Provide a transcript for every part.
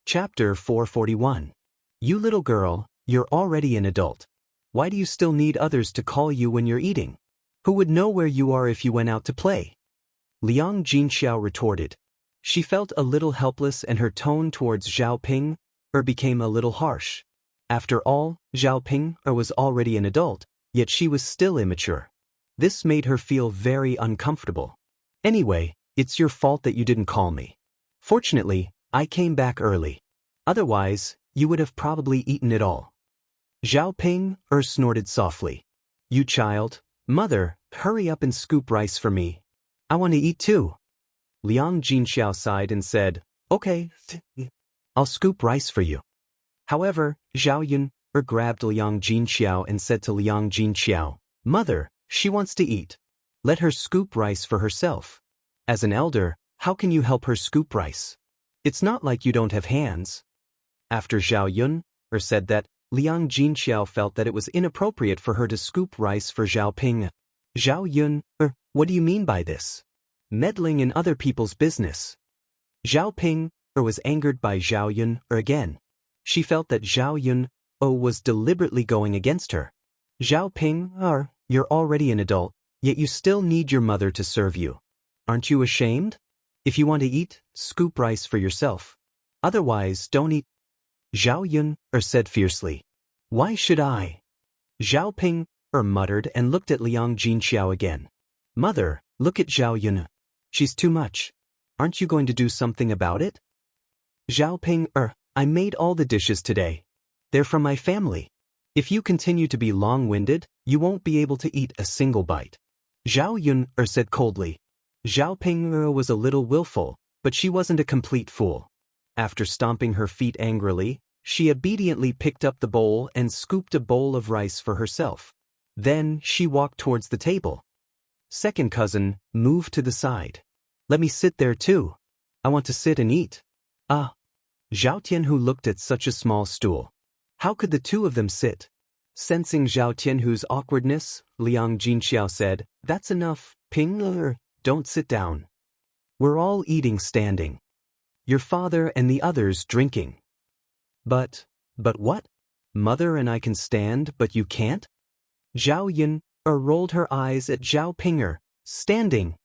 Chapter 441. You little girl, you're already an adult. Why do you still need others to call you when you're eating? Who would know where you are if you went out to play? Liang Jinxiao retorted. She felt a little helpless and her tone towards Zhao Ping became a little harsh. After all, Zhao Ping was already an adult, yet she was still immature. This made her feel very uncomfortable. Anyway, it's your fault that you didn't call me. Fortunately, I came back early. Otherwise, you would have probably eaten it all. Zhao Ping snorted softly. You child, mother, hurry up and scoop rice for me. I want to eat too. Liang Jinxiao sighed and said, Okay, I'll scoop rice for you. However, Zhao Yun grabbed Liang Jinxiao and said to Liang Jinxiao, Mother, she wants to eat. Let her scoop rice for herself. As an elder, how can you help her scoop rice? It's not like you don't have hands. After Zhao Yun said that, Liang Jinxiao felt that it was inappropriate for her to scoop rice for Zhao Ping. Zhao Yun, what do you mean by this? Meddling in other people's business. Zhao Ping was angered by Zhao Yun again. She felt that Zhao Yun was deliberately going against her. Zhao Ping, you're already an adult, yet you still need your mother to serve you. Aren't you ashamed? If you want to eat, scoop rice for yourself. Otherwise, don't eat. Zhao Yun said fiercely. Why should I? Zhao Ping muttered and looked at Liang Jinxiao again. Mother, look at Zhao Yun. She's too much. Aren't you going to do something about it? Zhao Ping, I made all the dishes today. They're from my family. If you continue to be long-winded, you won't be able to eat a single bite. Zhao Yun said coldly. Zhao Ping was a little willful, but she wasn't a complete fool. After stomping her feet angrily, she obediently picked up the bowl and scooped a bowl of rice for herself. Then she walked towards the table. Second cousin, move to the side. Let me sit there too. I want to sit and eat. Ah. Zhao Tianhu looked at such a small stool. How could the two of them sit? Sensing Zhao Tianhu's awkwardness, Liang Jinxiao said, That's enough, Ping, don't sit down. We're all eating standing. Your father and the others drinking. But what? Mother and I can stand, but you can't? Zhao Yun rolled her eyes at Zhao Ping, standing.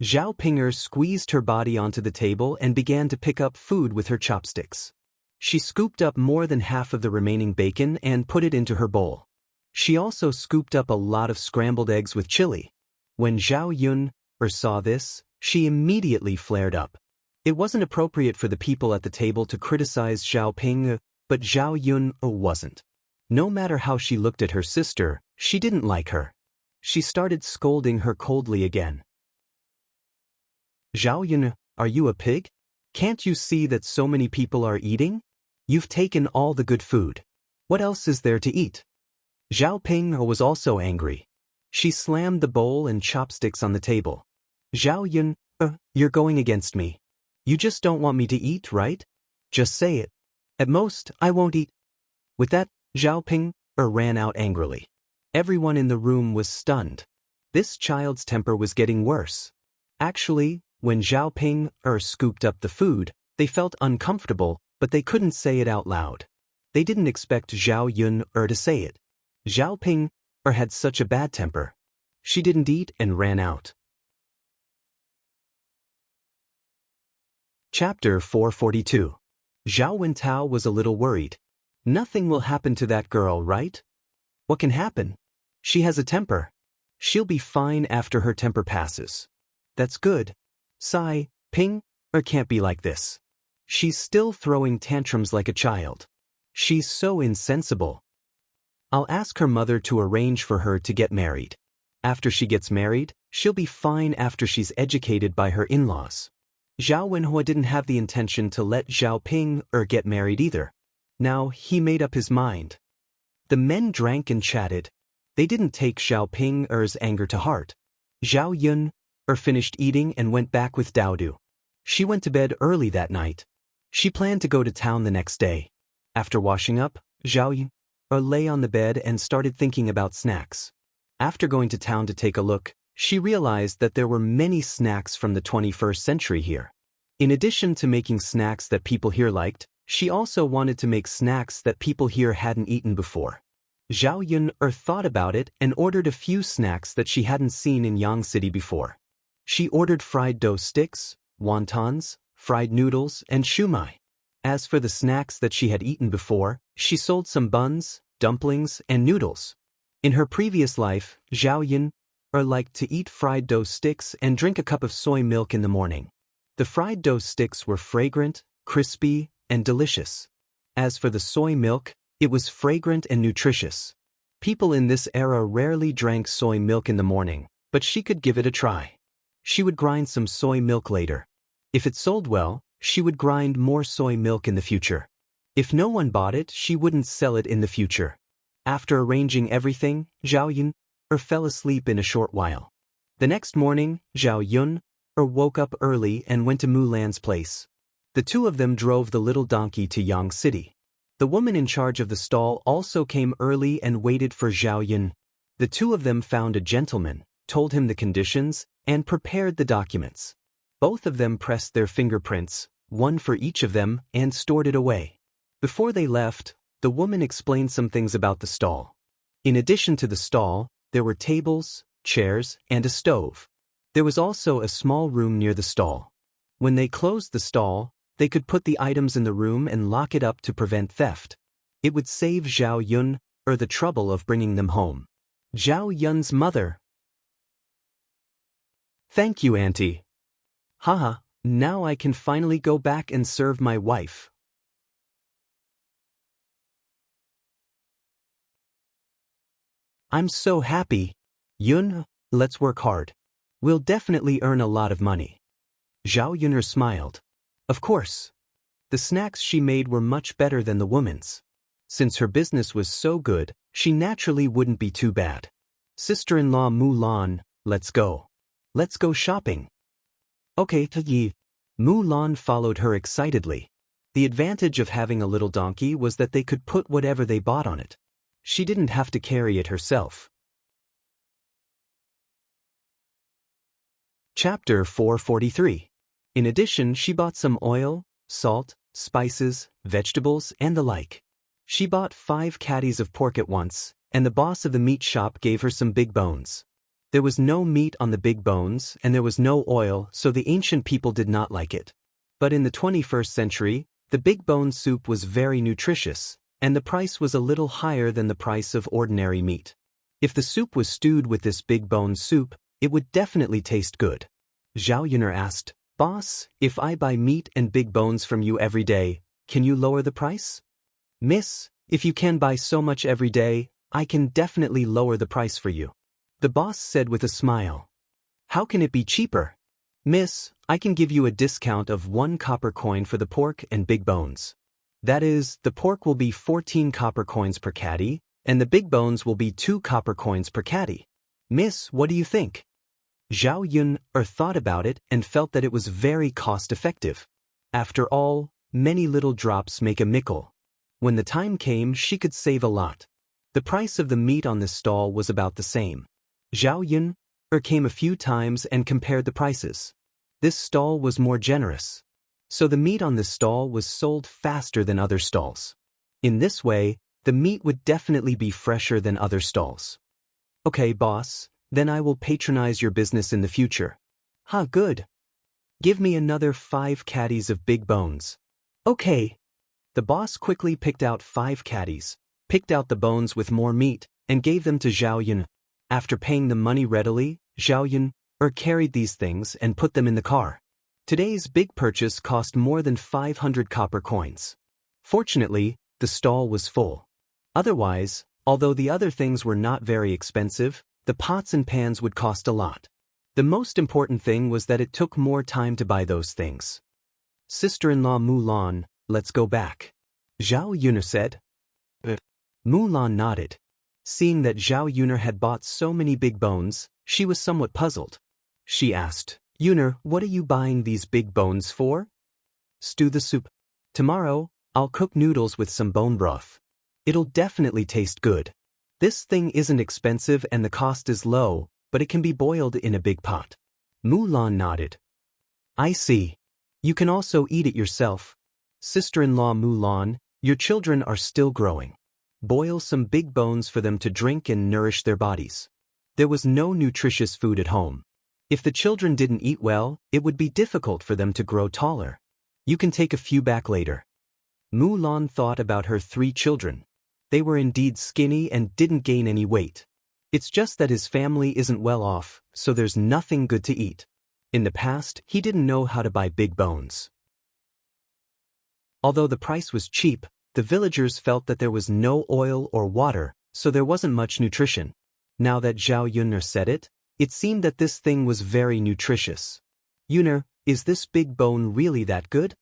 Zhao Ping squeezed her body onto the table and began to pick up food with her chopsticks. She scooped up more than half of the remaining bacon and put it into her bowl. She also scooped up a lot of scrambled eggs with chili. When Zhao Yun saw this, she immediately flared up. It wasn't appropriate for the people at the table to criticize Zhao Ping, but Zhao Yun wasn't. No matter how she looked at her sister, she didn't like her. She started scolding her coldly again. Zhao Yun, are you a pig? Can't you see that so many people are eating? You've taken all the good food. What else is there to eat? Zhao Ping was also angry. She slammed the bowl and chopsticks on the table. Zhao Yun, you're going against me. You just don't want me to eat, right? Just say it. At most, I won't eat. With that, Zhao Ping ran out angrily. Everyone in the room was stunned. This child's temper was getting worse. Actually, when Zhao Ping scooped up the food, they felt uncomfortable, but they couldn't say it out loud. They didn't expect Zhao Yun to say it. Zhao Ping had such a bad temper. She didn't eat and ran out. Chapter 442. Zhao Wentao was a little worried. Nothing will happen to that girl, right? What can happen? She has a temper. She'll be fine after her temper passes. That's good. Sigh, Ping, can't be like this. She's still throwing tantrums like a child. She's so insensible. I'll ask her mother to arrange for her to get married. After she gets married, she'll be fine after she's educated by her in-laws. Zhao Wenhua didn't have the intention to let Zhao Ping get married either. Now he made up his mind. The men drank and chatted. They didn't take Zhao Ping's anger to heart. Zhao Yun finished eating and went back with Daodu. She went to bed early that night. She planned to go to town the next day. After washing up, Zhao Yun lay on the bed and started thinking about snacks. After going to town to take a look, she realized that there were many snacks from the 21st century here. In addition to making snacks that people here liked, She also wanted to make snacks that people here hadn't eaten before. Zhao Yun thought about it and ordered a few snacks that she hadn't seen in Yang City before. She ordered fried dough sticks, wontons, fried noodles, and shumai. As for the snacks that she had eaten before, she sold some buns, dumplings, and noodles. In her previous life, Zhao Yun liked to eat fried dough sticks and drink a cup of soy milk in the morning. The fried dough sticks were fragrant, crispy, and delicious. As for the soy milk, it was fragrant and nutritious. People in this era rarely drank soy milk in the morning, but she could give it a try. She would grind some soy milk later. If it sold well, she would grind more soy milk in the future. If no one bought it, she wouldn't sell it in the future. After arranging everything, Zhao Yun fell asleep in a short while. The next morning, Zhao Yun woke up early and went to Mulan's place. The two of them drove the little donkey to Yang City. The woman in charge of the stall also came early and waited for Zhao Yun. The two of them found a gentleman, told him the conditions, and prepared the documents. Both of them pressed their fingerprints, one for each of them, and stored it away. Before they left, the woman explained some things about the stall. In addition to the stall, there were tables, chairs, and a stove. There was also a small room near the stall. When they closed the stall, they could put the items in the room and lock it up to prevent theft. It would save Zhao Yun the trouble of bringing them home. Zhao Yun's mother. Thank you, Auntie. Haha, now I can finally go back and serve my wife. I'm so happy. Yun, let's work hard. We'll definitely earn a lot of money. Zhao Yun smiled. Of course. The snacks she made were much better than the woman's. Since her business was so good, she naturally wouldn't be too bad. Sister-in-law Mulan, let's go. Let's go shopping. Okay, Yi. Mulan followed her excitedly. The advantage of having a little donkey was that they could put whatever they bought on it. She didn't have to carry it herself. Chapter 443. In addition, she bought some oil, salt, spices, vegetables, and the like. She bought 5 caddies of pork at once, and the boss of the meat shop gave her some big bones. There was no meat on the big bones, and there was no oil, so the ancient people did not like it. But in the 21st century, the big bone soup was very nutritious, and the price was a little higher than the price of ordinary meat. If the soup was stewed with this big bone soup, it would definitely taste good. Zhao Yuner asked, Boss, if I buy meat and big bones from you every day, can you lower the price? Miss, if you can buy so much every day, I can definitely lower the price for you. The boss said with a smile. How can it be cheaper? Miss, I can give you a discount of 1 copper coin for the pork and big bones. That is, the pork will be 14 copper coins per caddy, and the big bones will be 2 copper coins per caddy. Miss, what do you think? Zhao Yun thought about it and felt that it was very cost-effective. After all, many little drops make a mickle. When the time came, she could save a lot. The price of the meat on this stall was about the same. Zhao Yun came a few times and compared the prices. This stall was more generous. So the meat on this stall was sold faster than other stalls. In this way, the meat would definitely be fresher than other stalls. Okay, boss, then I will patronize your business in the future. Ha, good. Give me another 5 caddies of big bones. Okay. The boss quickly picked out 5 caddies, picked out the bones with more meat, and gave them to Zhao Yun. After paying the money readily, Zhao Yun carried these things and put them in the car. Today's big purchase cost more than 500 copper coins. Fortunately, the stall was full. Otherwise, although the other things were not very expensive, the pots and pans would cost a lot. The most important thing was that it took more time to buy those things. Sister-in-law Mulan, let's go back. Zhao Yuner said. Mulan nodded. Seeing that Zhao Yuner had bought so many big bones, she was somewhat puzzled. She asked, Yuner, what are you buying these big bones for? Stew the soup. Tomorrow, I'll cook noodles with some bone broth. It'll definitely taste good. This thing isn't expensive and the cost is low, but it can be boiled in a big pot. Mulan nodded. I see. You can also eat it yourself. Sister-in-law Mulan, your children are still growing. Boil some big bones for them to drink and nourish their bodies. There was no nutritious food at home. If the children didn't eat well, it would be difficult for them to grow taller. You can take a few back later. Mulan thought about her 3 children. They were indeed skinny and didn't gain any weight. It's just that his family isn't well off, so there's nothing good to eat. In the past, he didn't know how to buy big bones. Although the price was cheap, the villagers felt that there was no oil or water, so there wasn't much nutrition. Now that Zhao Yun'er said it, it seemed that this thing was very nutritious. Yun'er, is this big bone really that good?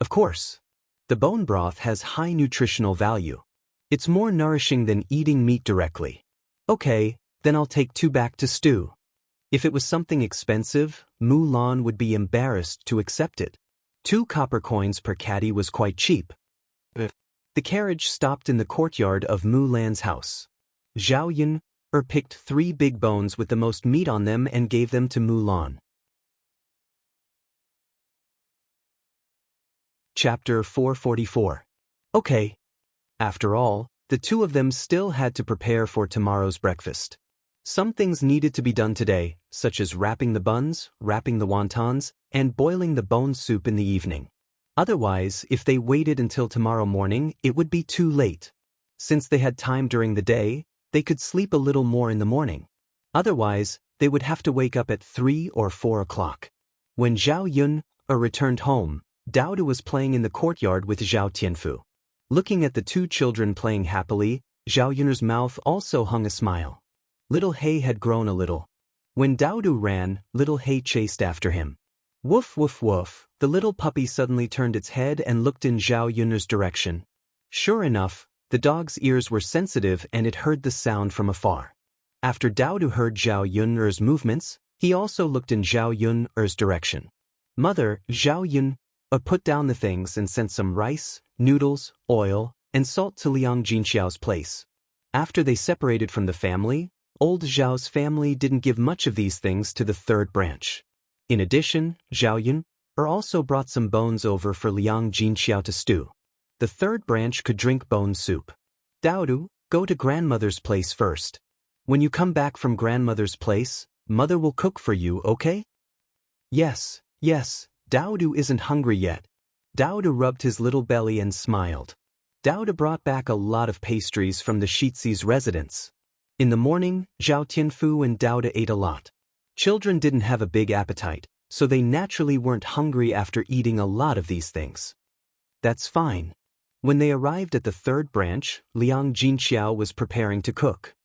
Of course. The bone broth has high nutritional value. It's more nourishing than eating meat directly. Okay, then I'll take 2 back to stew. If it was something expensive, Mulan would be embarrassed to accept it. 2 copper coins per caddy was quite cheap. The carriage stopped in the courtyard of Mulan's house. Zhao Yun'er picked 3 big bones with the most meat on them and gave them to Mulan. Chapter 444. Okay. After all, the 2 of them still had to prepare for tomorrow's breakfast. Some things needed to be done today, such as wrapping the buns, wrapping the wontons, and boiling the bone soup in the evening. Otherwise, if they waited until tomorrow morning, it would be too late. Since they had time during the day, they could sleep a little more in the morning. Otherwise, they would have to wake up at 3 or 4 o'clock. When Zhao Yun'er returned home, Daoist was playing in the courtyard with Zhao Tianfu. Looking at the 2 children playing happily, Zhao Yun'er's mouth also hung a smile. Little Hay had grown a little. When Daoist ran, Little Hay chased after him. Woof woof woof, the little puppy suddenly turned its head and looked in Zhao Yun'er's direction. Sure enough, the dog's ears were sensitive and it heard the sound from afar. After Daoist heard Zhao Yun'er's movements, he also looked in Zhao Yun'er's direction. Mother, Zhao Yun'er put down the things and sent some rice, noodles, oil, and salt to Liang Jinxiao's place. After they separated from the family, old Zhao's family didn't give much of these things to the 3rd branch. In addition, Zhao Yun'er also brought some bones over for Liang Jinxiao to stew. The 3rd branch could drink bone soup. Daoist, go to grandmother's place first. When you come back from grandmother's place, mother will cook for you, okay? Yes, Daoist isn't hungry yet. Daoist rubbed his little belly and smiled. Daoist brought back a lot of pastries from the Shixi's residence. In the morning, Zhao Tianfu and Daoist ate a lot. Children didn't have a big appetite, so they naturally weren't hungry after eating a lot of these things. That's fine. When they arrived at the 3rd branch, Liang Jinxiao was preparing to cook.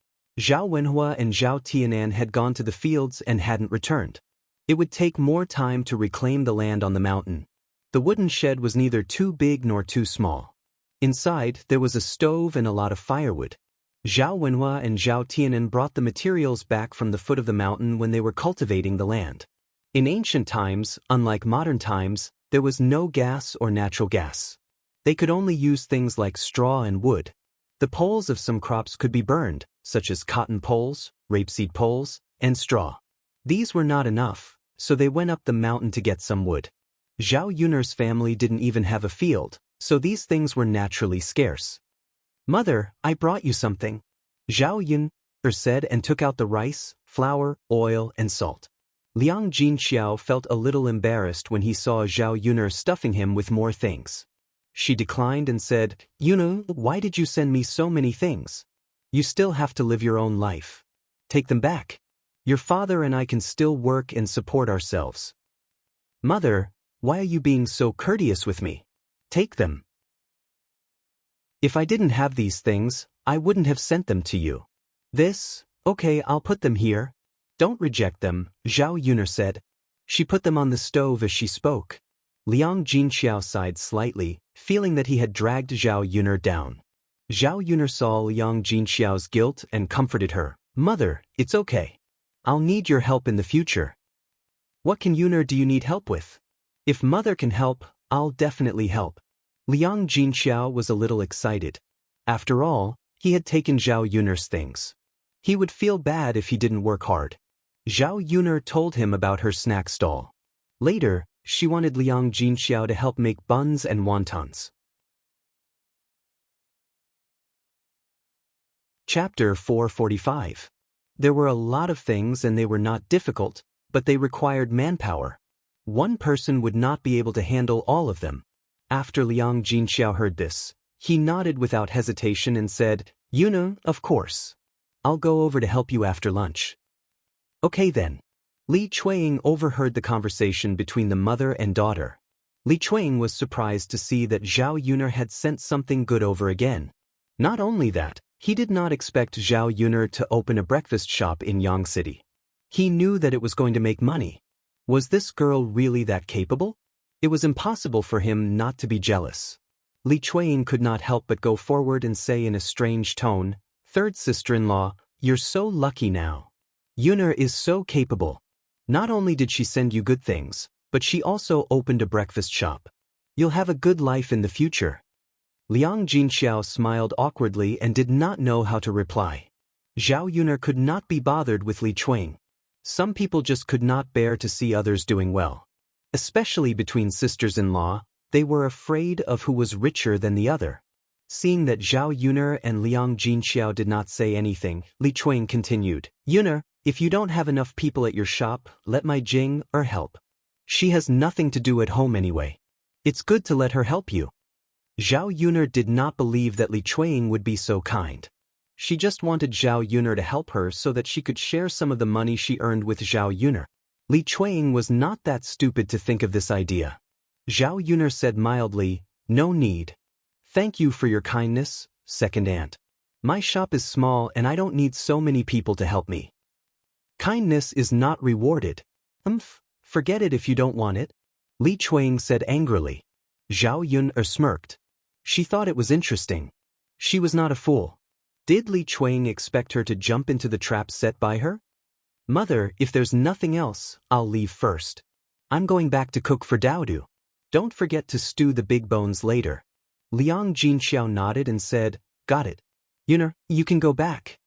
Zhao Wenhua and Zhao Tianan had gone to the fields and hadn't returned. It would take more time to reclaim the land on the mountain. The wooden shed was neither too big nor too small. Inside, there was a stove and a lot of firewood. Zhao Wenhua and Zhao Tianan brought the materials back from the foot of the mountain when they were cultivating the land. In ancient times, unlike modern times, there was no gas or natural gas. They could only use things like straw and wood. The poles of some crops could be burned, such as cotton poles, rapeseed poles, and straw. These were not enough, so they went up the mountain to get some wood. Zhao Yun'er's family didn't even have a field, so these things were naturally scarce. Mother, I brought you something, Zhao Yun'er said and took out the rice, flour, oil, and salt. Liang Jinxiao felt a little embarrassed when he saw Zhao Yun'er stuffing him with more things. She declined and said, Yun'er, why did you send me so many things? You still have to live your own life. Take them back. Your father and I can still work and support ourselves. Mother, why are you being so courteous with me? Take them. If I didn't have these things, I wouldn't have sent them to you. Okay, I'll put them here. Don't reject them, Zhao Yun'er said. She put them on the stove as she spoke. Liang Jinxiao sighed slightly, feeling that he had dragged Zhao Yun'er down. Zhao Yun'er saw Liang Jinxiao's guilt and comforted her. Mother, it's okay. I'll need your help in the future. What can Yun'er do you need help with? If mother can help, I'll definitely help. Liang Jinxiao was a little excited. After all, he had taken Zhao Yun'er's things. He would feel bad if he didn't work hard. Zhao Yun'er told him about her snack stall. Later, She wanted Liang Jinxiao to help make buns and wontons. Chapter 445. There were a lot of things and they were not difficult, but they required manpower. One person would not be able to handle all of them. After Liang Jinxiao heard this, he nodded without hesitation and said, "You know, of course. I'll go over to help you after lunch." Okay then. Li Chuang overheard the conversation between the mother and daughter. Li Chuang was surprised to see that Zhao Yuner had sent something good over again. Not only that, he did not expect Zhao Yuner to open a breakfast shop in Yang City. He knew that it was going to make money. Was this girl really that capable? It was impossible for him not to be jealous. Li Chuang could not help but go forward and say in a strange tone, "Third sister-in-law, you're so lucky now. Yuner is so capable. Not only did she send you good things, but she also opened a breakfast shop. You'll have a good life in the future." Liang Jinxiao smiled awkwardly and did not know how to reply. Zhao Yuner could not be bothered with Li Chuang. Some people just could not bear to see others doing well. Especially between sisters-in-law, they were afraid of who was richer than the other. Seeing that Zhao Yuner and Liang Jinxiao did not say anything, Li Chuang continued, "Yuner, if you don't have enough people at your shop, let my Jing help. She has nothing to do at home anyway. It's good to let her help you." Zhao Yuner did not believe that Li Chuang would be so kind. She just wanted Zhao Yuner to help her so that she could share some of the money she earned with Zhao Yuner. Li Chuang was not that stupid to think of this idea. Zhao Yuner said mildly, "No need. Thank you for your kindness, second aunt. My shop is small and I don't need so many people to help me." Kindness is not rewarded. Forget it if you don't want it, Li Chuang said angrily. Zhao Yuner smirked. She thought it was interesting. She was not a fool. Did Li Chuang expect her to jump into the trap set by her? "Mother, if there's nothing else, I'll leave first. I'm going back to cook for Daodu. Don't forget to stew the big bones later." Liang Jinxiao nodded and said, "Got it. Yuner, you can go back."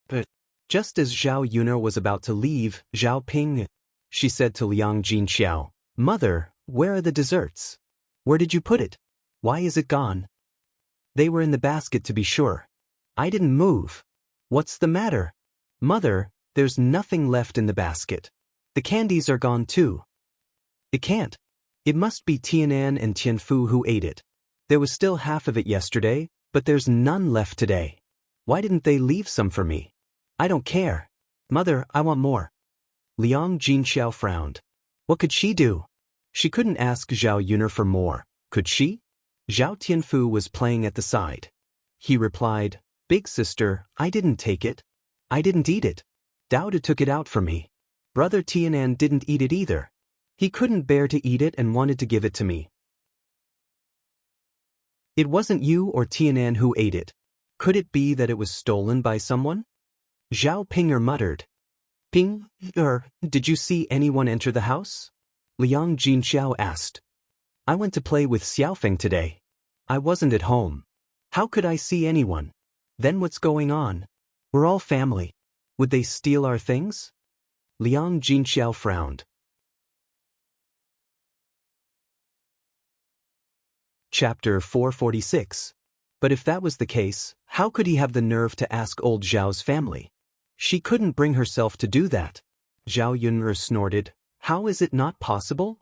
But just as Zhao Yuner was about to leave, "Zhao Ping," she said to Liang Jinxiao, "Mother, where are the desserts? Where did you put it? Why is it gone?" "They were in the basket to be sure. I didn't move." "What's the matter?" "Mother, there's nothing left in the basket. The candies are gone too." "It can't. It must be Tianan and Tianfu who ate it. There was still half of it yesterday, but there's none left today. Why didn't they leave some for me?" "I don't care. Mother, I want more." Liang Jinxiao frowned. What could she do? She couldn't ask Zhao Yuner for more, could she? Zhao Tianfu was playing at the side. He replied, "Big sister, I didn't take it. I didn't eat it. Daoda took it out for me. Brother Tianan didn't eat it either. He couldn't bear to eat it and wanted to give it to me. It wasn't you or Tianan who ate it. Could it be that it was stolen by someone?" Zhao Pinger muttered. "Ping, did you see anyone enter the house?" Liang Jinxiao asked. "I went to play with Xiaofeng today. I wasn't at home. How could I see anyone? Then what's going on? We're all family. Would they steal our things?" Liang Jinxiao frowned. Chapter 446. But if that was the case, how could he have the nerve to ask old Zhao's family? She couldn't bring herself to do that. Zhao Yuner snorted. How is it not possible?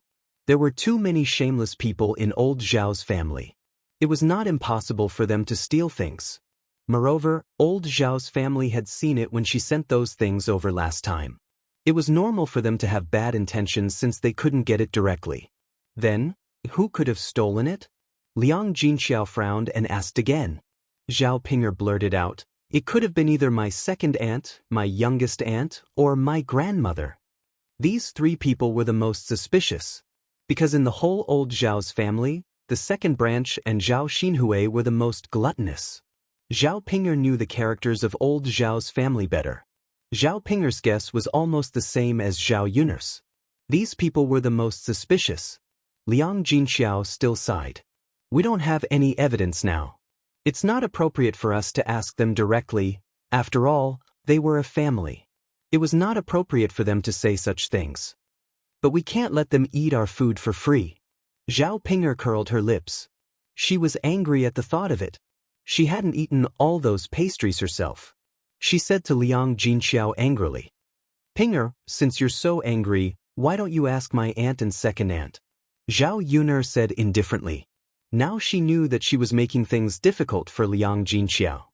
There were too many shameless people in old Zhao's family. It was not impossible for them to steal things. Moreover, old Zhao's family had seen it when she sent those things over last time. It was normal for them to have bad intentions since they couldn't get it directly. Then, who could have stolen it? Liang Jinxiao frowned and asked again. Zhao Pinger blurted out, "It could have been either my second aunt, my youngest aunt, or my grandmother." These three people were the most suspicious. Because in the whole old Zhao's family, the second branch and Zhao Xinhui were the most gluttonous. Zhao Pinger knew the characters of old Zhao's family better. Zhao Pinger's guess was almost the same as Zhao Yuner's. These people were the most suspicious. Liang Jinxiao still sighed. We don't have any evidence now. It's not appropriate for us to ask them directly. After all, they were a family. It was not appropriate for them to say such things. But we can't let them eat our food for free. Zhao Pinger curled her lips. She was angry at the thought of it. She hadn't eaten all those pastries herself. She said to Liang Jinxiao angrily, Pinger, since you're so angry, why don't you ask my aunt and second aunt? Zhao Yuner said indifferently. Now she knew that she was making things difficult for Liang Jinxiao.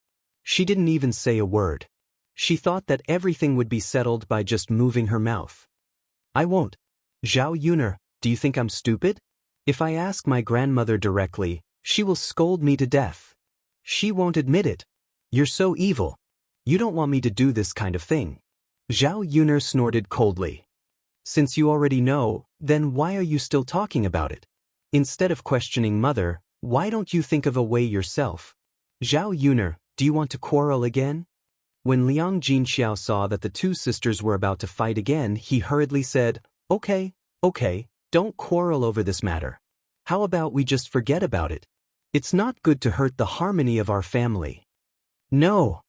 She didn't even say a word. She thought that everything would be settled by just moving her mouth. I won't. Zhao Yuner, do you think I'm stupid? If I ask my grandmother directly, she will scold me to death. She won't admit it. You're so evil. You don't want me to do this kind of thing. Zhao Yuner snorted coldly. Since you already know, then why are you still talking about it? Instead of questioning mother, why don't you think of a way yourself? Zhao Yuner, do you want to quarrel again? When Liang Jinxiao saw that the two sisters were about to fight again, he hurriedly said, Okay, don't quarrel over this matter. How about we just forget about it? It's not good to hurt the harmony of our family. No.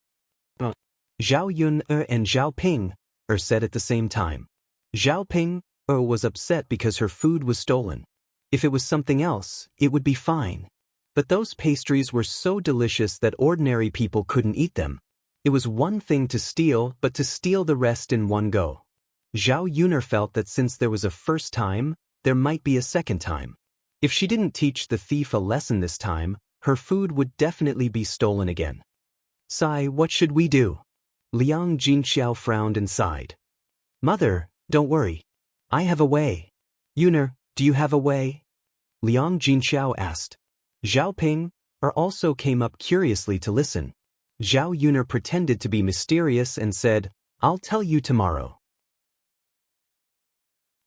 Zhao Yun and Zhao Ping said at the same time. Zhao Ping was upset because her food was stolen. If it was something else, it would be fine. But those pastries were so delicious that ordinary people couldn't eat them. It was one thing to steal, but to steal the rest in one go. Zhao Yuner felt that since there was a first time, there might be a second time. If she didn't teach the thief a lesson this time, her food would definitely be stolen again. Sai, what should we do? Liang Jinxiao frowned and sighed. Mother, don't worry. I have a way. Yuner, do you have a way? Liang Jinxiao asked. Zhao Ping also came up curiously to listen. Zhao Yuner pretended to be mysterious and said, I'll tell you tomorrow.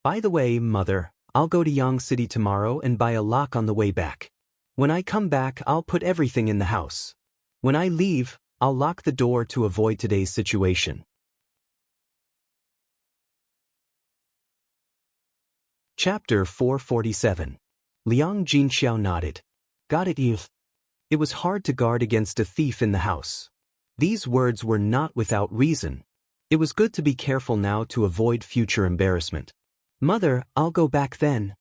By the way, Mother, I'll go to Yang City tomorrow and buy a lock on the way back. When I come back, I'll put everything in the house. When I leave, I'll lock the door to avoid today's situation. Chapter 447. Liang Jinxiao nodded. Got it, youth. It was hard to guard against a thief in the house. These words were not without reason. It was good to be careful now to avoid future embarrassment. Mother, I'll go back then.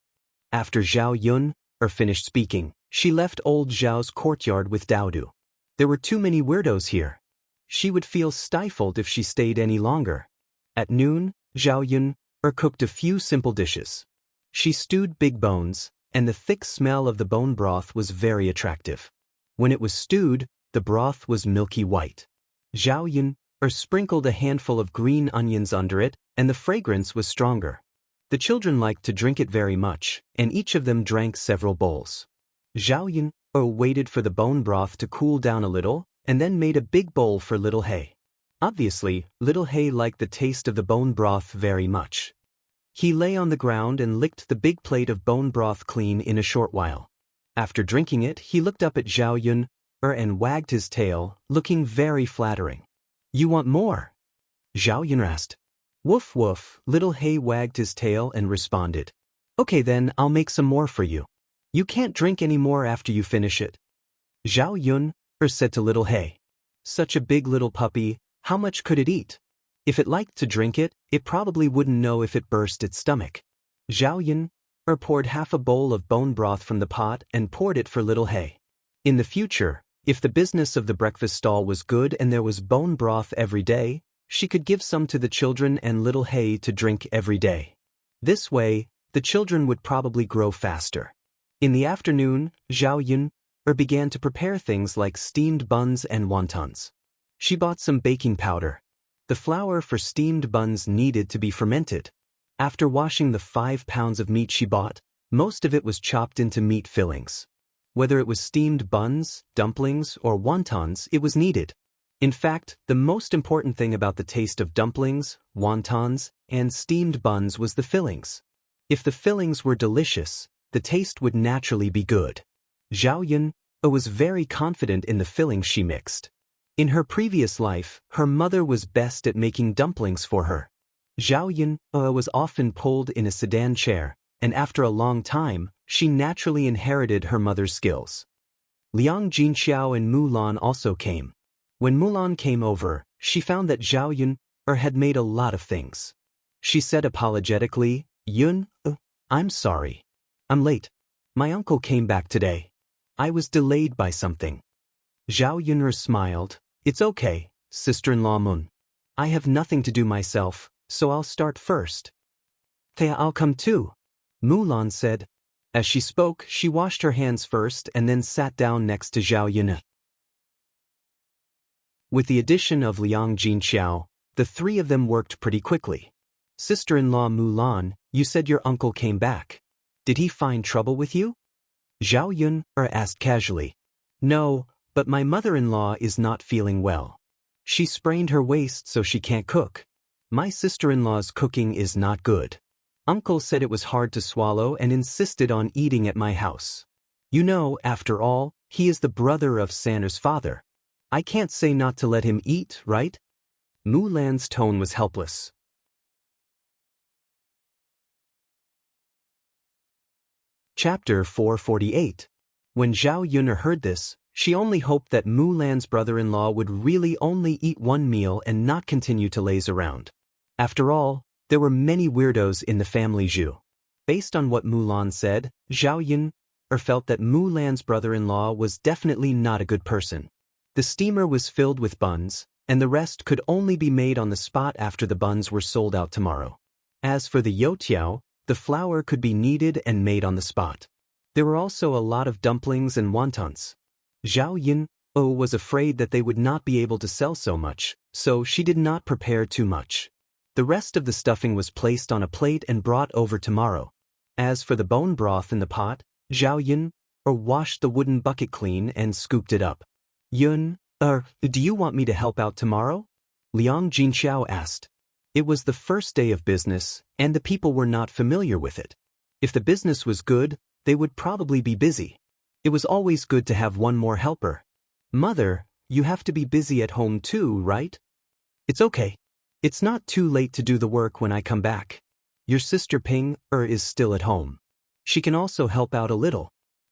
After Zhao Yun finished speaking, she left old Zhao's courtyard with Daodu. There were too many weirdos here. She would feel stifled if she stayed any longer. At noon, Zhao Yun cooked a few simple dishes. She stewed big bones, and the thick smell of the bone broth was very attractive. When it was stewed, the broth was milky white. Zhao Yun sprinkled a handful of green onions under it, and the fragrance was stronger. The children liked to drink it very much, and each of them drank several bowls. Zhao Yun waited for the bone broth to cool down a little, and then made a big bowl for Little Hay. Obviously, Little Hay liked the taste of the bone broth very much. He lay on the ground and licked the big plate of bone broth clean in a short while. After drinking it, he looked up at Zhao Yun and wagged his tail, looking very flattering. You want more? Zhao Yun asked. Woof woof, Little Hay wagged his tail and responded. Okay then, I'll make some more for you. You can't drink any more after you finish it. Zhao Yun said to Little Hay. Such a big little puppy, how much could it eat? If it liked to drink it, it probably wouldn't know if it burst its stomach. Zhao Yun poured half a bowl of bone broth from the pot and poured it for Little Hay. In the future, if the business of the breakfast stall was good and there was bone broth every day, she could give some to the children and Little Hay to drink every day. This way, the children would probably grow faster. In the afternoon, Zhao Yun began to prepare things like steamed buns and wontons. She bought some baking powder. The flour for steamed buns needed to be fermented. After washing the 5 pounds of meat she bought, most of it was chopped into meat fillings. Whether it was steamed buns, dumplings, or wontons, it was needed. In fact, the most important thing about the taste of dumplings, wontons, and steamed buns was the fillings. If the fillings were delicious, the taste would naturally be good. Zhao Yun was very confident in the fillings she mixed. In her previous life, her mother was best at making dumplings for her. Zhao Yun was often pulled in a sedan chair, and after a long time, she naturally inherited her mother's skills. Liang Jinxiao and Mulan also came. When Mulan came over, she found that Zhao Yun had made a lot of things. She said apologetically, Yun, I'm sorry. I'm late. My uncle came back today. I was delayed by something. Zhao Yun'er smiled. It's okay, sister-in-law Mun. I have nothing to do myself, so I'll start first. Thea, I'll come too, Mulan said. As she spoke, she washed her hands first and then sat down next to Zhao Yun. With the addition of Liang Jinxiao, the three of them worked pretty quickly. Sister-in-law Mulan, you said your uncle came back. Did he find trouble with you? Zhao Yun asked casually. No, but my mother-in-law is not feeling well. She sprained her waist so she can't cook. My sister-in-law's cooking is not good. Uncle said it was hard to swallow and insisted on eating at my house. You know, after all, he is the brother of Sanner's father. I can't say not to let him eat, right? Mulan's tone was helpless. Chapter 448. When Zhao Yun'er heard this, she only hoped that Mulan's brother-in-law would really only eat one meal and not continue to laze around. After all, there were many weirdos in the family Zhu. Based on what Mulan said, Zhao Yun'er felt that Mulan's brother-in-law was definitely not a good person. The steamer was filled with buns, and the rest could only be made on the spot after the buns were sold out tomorrow. As for the youtiao, the flour could be kneaded and made on the spot. There were also a lot of dumplings and wontons. Zhao Yun'er was afraid that they would not be able to sell so much, so she did not prepare too much. The rest of the stuffing was placed on a plate and brought over tomorrow. As for the bone broth in the pot, Zhao Yun'er washed the wooden bucket clean and scooped it up. Do you want me to help out tomorrow? Liang Jinxiao asked. It was the first day of business, and the people were not familiar with it. If the business was good, they would probably be busy. It was always good to have one more helper. Mother, you have to be busy at home too, right? It's okay. It's not too late to do the work when I come back. Your sister Ping is still at home. She can also help out a little.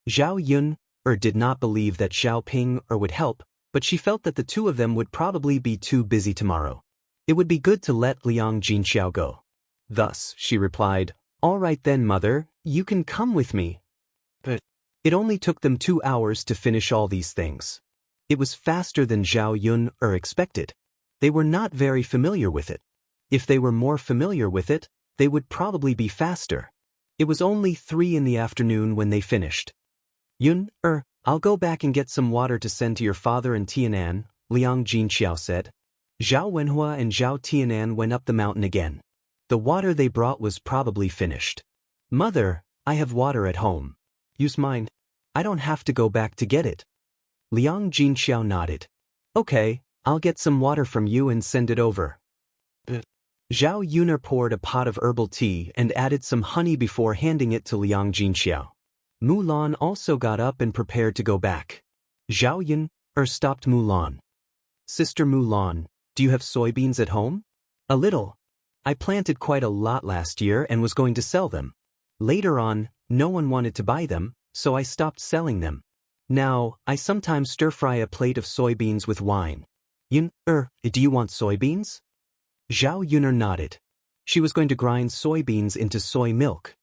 Zhao Yun'er did not believe that Xiao Ping would help, but she felt that the two of them would probably be too busy tomorrow. It would be good to let Liang Jinxiao go. Thus, she replied, All right then, mother, you can come with me. But it only took them 2 hours to finish all these things. It was faster than Zhao Yun'er expected. They were not very familiar with it. If they were more familiar with it, they would probably be faster. It was only 3 in the afternoon when they finished. Yun'er, I'll go back and get some water to send to your father and Tianan, Liang Jinxiao said. Zhao Wenhua and Zhao Tianan went up the mountain again. The water they brought was probably finished. Mother, I have water at home. Use mine. I don't have to go back to get it. Liang Jinxiao nodded. Okay, I'll get some water from you and send it over. Zhao Yun'er poured a pot of herbal tea and added some honey before handing it to Liang Jinxiao. Mulan also got up and prepared to go back. Zhao Yun'er stopped Mulan. Sister Mulan, do you have soybeans at home? A little. I planted quite a lot last year and was going to sell them. Later on, no one wanted to buy them, so I stopped selling them. Now, I sometimes stir-fry a plate of soybeans with wine. Yun'er, do you want soybeans? Zhao Yun'er nodded. She was going to grind soybeans into soy milk.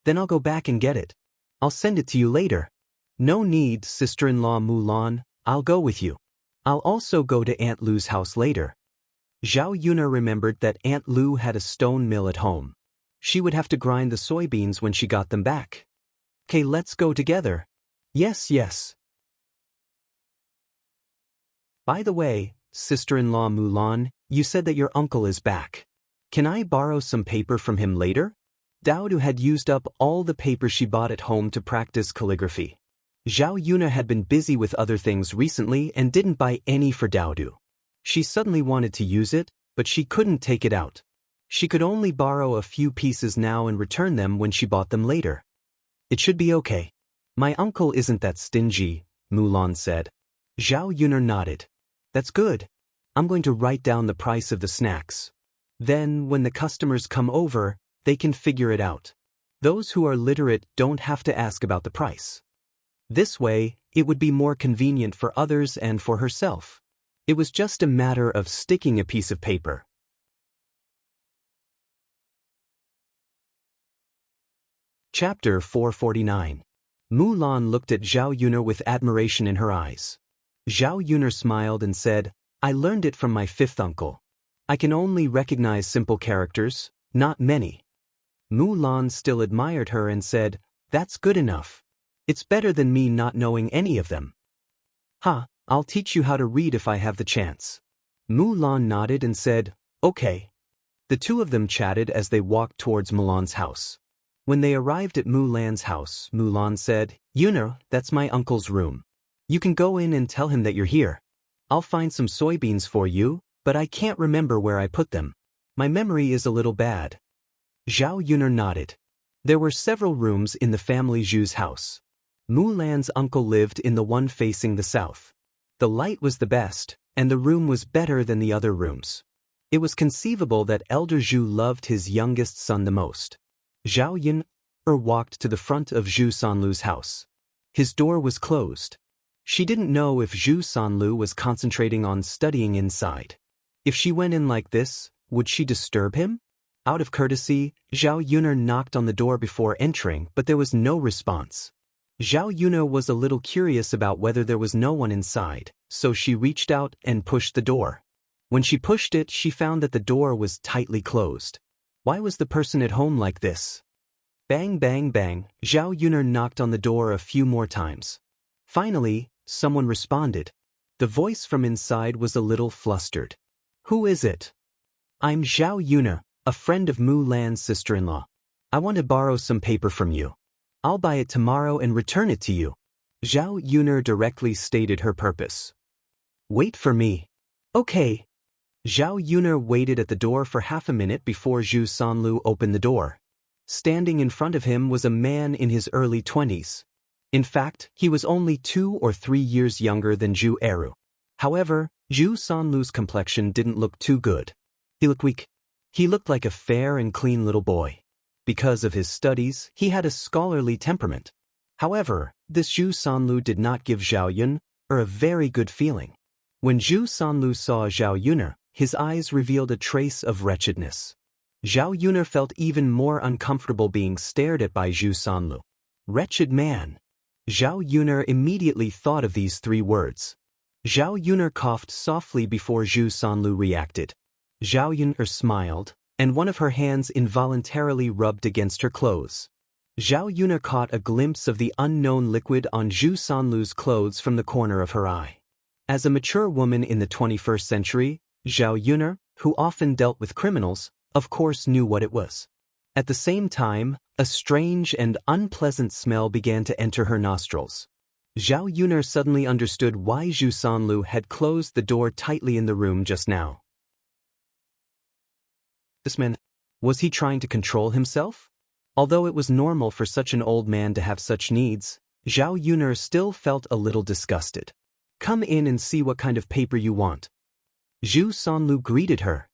Then I'll go back and get it. I'll send it to you later. No need, sister-in-law Mulan, I'll go with you. I'll also go to Aunt Lu's house later. Zhao Yun'er remembered that Aunt Lu had a stone mill at home. She would have to grind the soybeans when she got them back. Okay, let's go together. Yes, yes. By the way, sister-in-law Mulan, you said that your uncle is back. Can I borrow some paper from him later? Daoist had used up all the paper she bought at home to practice calligraphy. Zhao Yun'er had been busy with other things recently and didn't buy any for Daoist. She suddenly wanted to use it, but she couldn't take it out. She could only borrow a few pieces now and return them when she bought them later. It should be okay. My uncle isn't that stingy, Mulan said. Zhao Yun'er nodded. That's good. I'm going to write down the price of the snacks. Then, when the customers come over, they can figure it out. Those who are literate don't have to ask about the price. This way, it would be more convenient for others and for herself. It was just a matter of sticking a piece of paper. Chapter 449. Mulan looked at Zhao Yuner with admiration in her eyes. Zhao Yuner smiled and said, I learned it from my fifth uncle. I can only recognize simple characters, not many. Mulan still admired her and said, That's good enough. It's better than me not knowing any of them. I'll teach you how to read if I have the chance. Mulan nodded and said, Okay. The two of them chatted as they walked towards Mulan's house. When they arrived at Mulan's house, Mulan said, Yuner, that's my uncle's room. You can go in and tell him that you're here. I'll find some soybeans for you, but I can't remember where I put them. My memory is a little bad. Zhao Yuner nodded. There were several rooms in the family Zhu's house. Mulan's uncle lived in the one facing the south. The light was the best, and the room was better than the other rooms. It was conceivable that Elder Zhu loved his youngest son the most. Zhao Yuner walked to the front of Zhu Sanlu's house. His door was closed. She didn't know if Zhu Sanlu was concentrating on studying inside. If she went in like this, would she disturb him? Out of courtesy, Zhao Yuner knocked on the door before entering, but there was no response. Zhao Yuner was a little curious about whether there was no one inside, so she reached out and pushed the door. When she pushed it, she found that the door was tightly closed. Why was the person at home like this? Bang, bang, bang, Zhao Yuner knocked on the door a few more times. Finally, someone responded. The voice from inside was a little flustered. Who is it? I'm Zhao Yuner, a friend of Mulan's sister-in-law. I want to borrow some paper from you. I'll buy it tomorrow and return it to you. Zhao Yuner directly stated her purpose. Wait for me. Okay. Zhao Yuner waited at the door for half a minute before Zhu Sanlu opened the door. Standing in front of him was a man in his early 20s. In fact, he was only 2 or 3 years younger than Zhu Eru. However, Zhu Sanlu's complexion didn't look too good. He looked weak. He looked like a fair and clean little boy. Because of his studies, he had a scholarly temperament. However, this Zhu Sanlu did not give Zhao Yuner a very good feeling. When Zhu Sanlu saw Zhao Yuner, his eyes revealed a trace of wretchedness. Zhao Yuner felt even more uncomfortable being stared at by Zhu Sanlu. Wretched man. Zhao Yuner immediately thought of these 3 words. Zhao Yuner coughed softly before Zhu Sanlu reacted. Zhao Yuner smiled, and one of her hands involuntarily rubbed against her clothes. Zhao Yuner caught a glimpse of the unknown liquid on Zhu Sanlu's clothes from the corner of her eye. As a mature woman in the 21st century, Zhao Yuner, who often dealt with criminals, of course knew what it was. At the same time, a strange and unpleasant smell began to enter her nostrils. Zhao Yuner suddenly understood why Zhu Sanlu had closed the door tightly in the room just now. This man, was he trying to control himself? Although it was normal for such an old man to have such needs, Zhao Yuner still felt a little disgusted. Come in and see what kind of paper you want. Zhu Sanlu greeted her.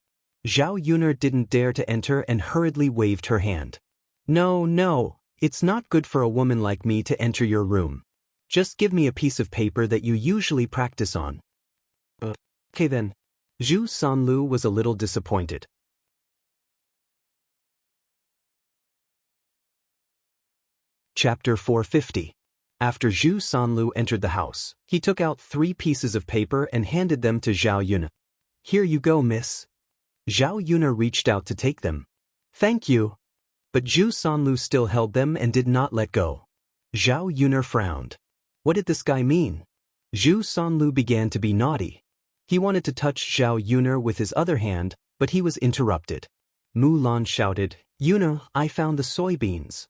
Zhao Yuner didn't dare to enter and hurriedly waved her hand. No, it's not good for a woman like me to enter your room. Just give me a piece of paper that you usually practice on. Okay then. Zhu Sanlu was a little disappointed. Chapter 450. After Zhu Sanlu entered the house, he took out 3 pieces of paper and handed them to Zhao Yuner. Here you go, miss. Zhao Yuner reached out to take them. Thank you. But Zhu Sanlu still held them and did not let go. Zhao Yuner frowned. What did this guy mean? Zhu Sanlu began to be naughty. He wanted to touch Zhao Yuner with his other hand, but he was interrupted. Mulan shouted, Yuner, I found the soybeans.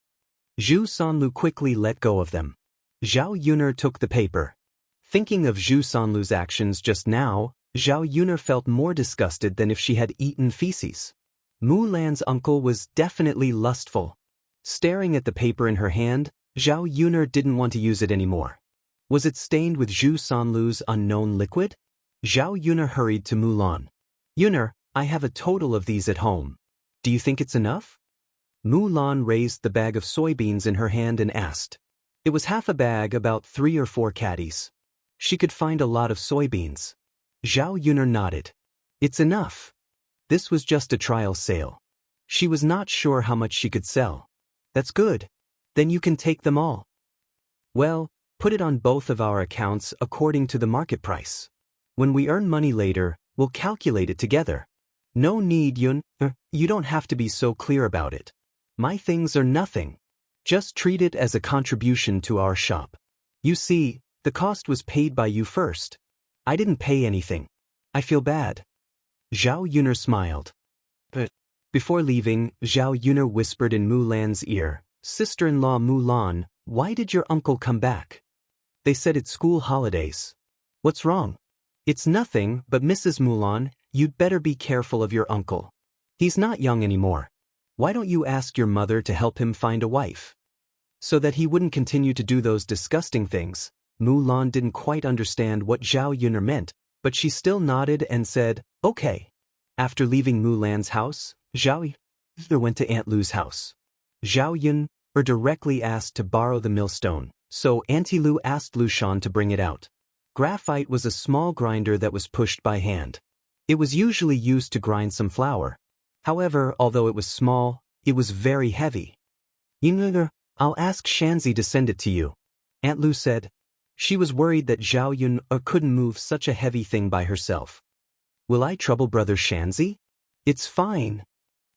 Zhu Sanlu quickly let go of them. Zhao Yuner took the paper. Thinking of Zhu Sanlu's actions just now, Zhao Yuner felt more disgusted than if she had eaten feces. Mulan's uncle was definitely lustful. Staring at the paper in her hand, Zhao Yuner didn't want to use it anymore. Was it stained with Zhu Sanlu's unknown liquid? Zhao Yuner hurried to Mulan. Yuner, I have a total of these at home. Do you think it's enough? Mulan raised the bag of soybeans in her hand and asked. It was half a bag, about 3 or 4 caddies. She could find a lot of soybeans. Zhao Yuner nodded. It's enough. This was just a trial sale. She was not sure how much she could sell. That's good. Then you can take them all. Well, put it on both of our accounts according to the market price. When we earn money later, we'll calculate it together. No need, Yun. You don't have to be so clear about it. My things are nothing. Just treat it as a contribution to our shop. You see, the cost was paid by you first. I didn't pay anything. I feel bad. Zhao Yun'er smiled. But before leaving, Zhao Yun'er whispered in Mulan's ear, "Sister-in-law Mulan, why did your uncle come back?" They said it's school holidays. What's wrong? It's nothing, but Mrs. Mulan, you'd better be careful of your uncle. He's not young anymore. Why don't you ask your mother to help him find a wife? So that he wouldn't continue to do those disgusting things. Mulan didn't quite understand what Zhao Yun'er meant, but she still nodded and said, okay. After leaving Mulan's house, Zhao Yun'er went to Aunt Lu's house. Zhao Yun'er directly asked to borrow the millstone, so Auntie Lu asked Lu Shan to bring it out. Graphite was a small grinder that was pushed by hand. It was usually used to grind some flour. However, although it was small, it was very heavy. Yun'er, I'll ask Xianxia to send it to you, Aunt Lu said. She was worried that Zhao Yun'er couldn't move such a heavy thing by herself. Will I trouble brother Xianxia? It's fine.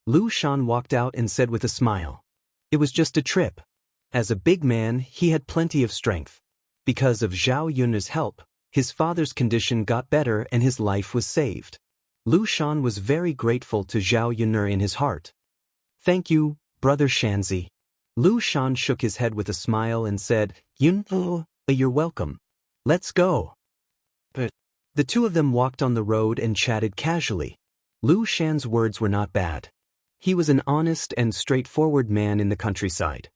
Lu Shan walked out and said with a smile. It was just a trip. As a big man, he had plenty of strength. Because of Zhao Yun'er's help, his father's condition got better and his life was saved. Lu Shan was very grateful to Zhao Yun'er in his heart. Thank you, brother Xianxia. Lu Shan shook his head with a smile and said, Yun'er, you're welcome. Let's go. But the two of them walked on the road and chatted casually. Lu Shan's words were not bad. He was an honest and straightforward man in the countryside.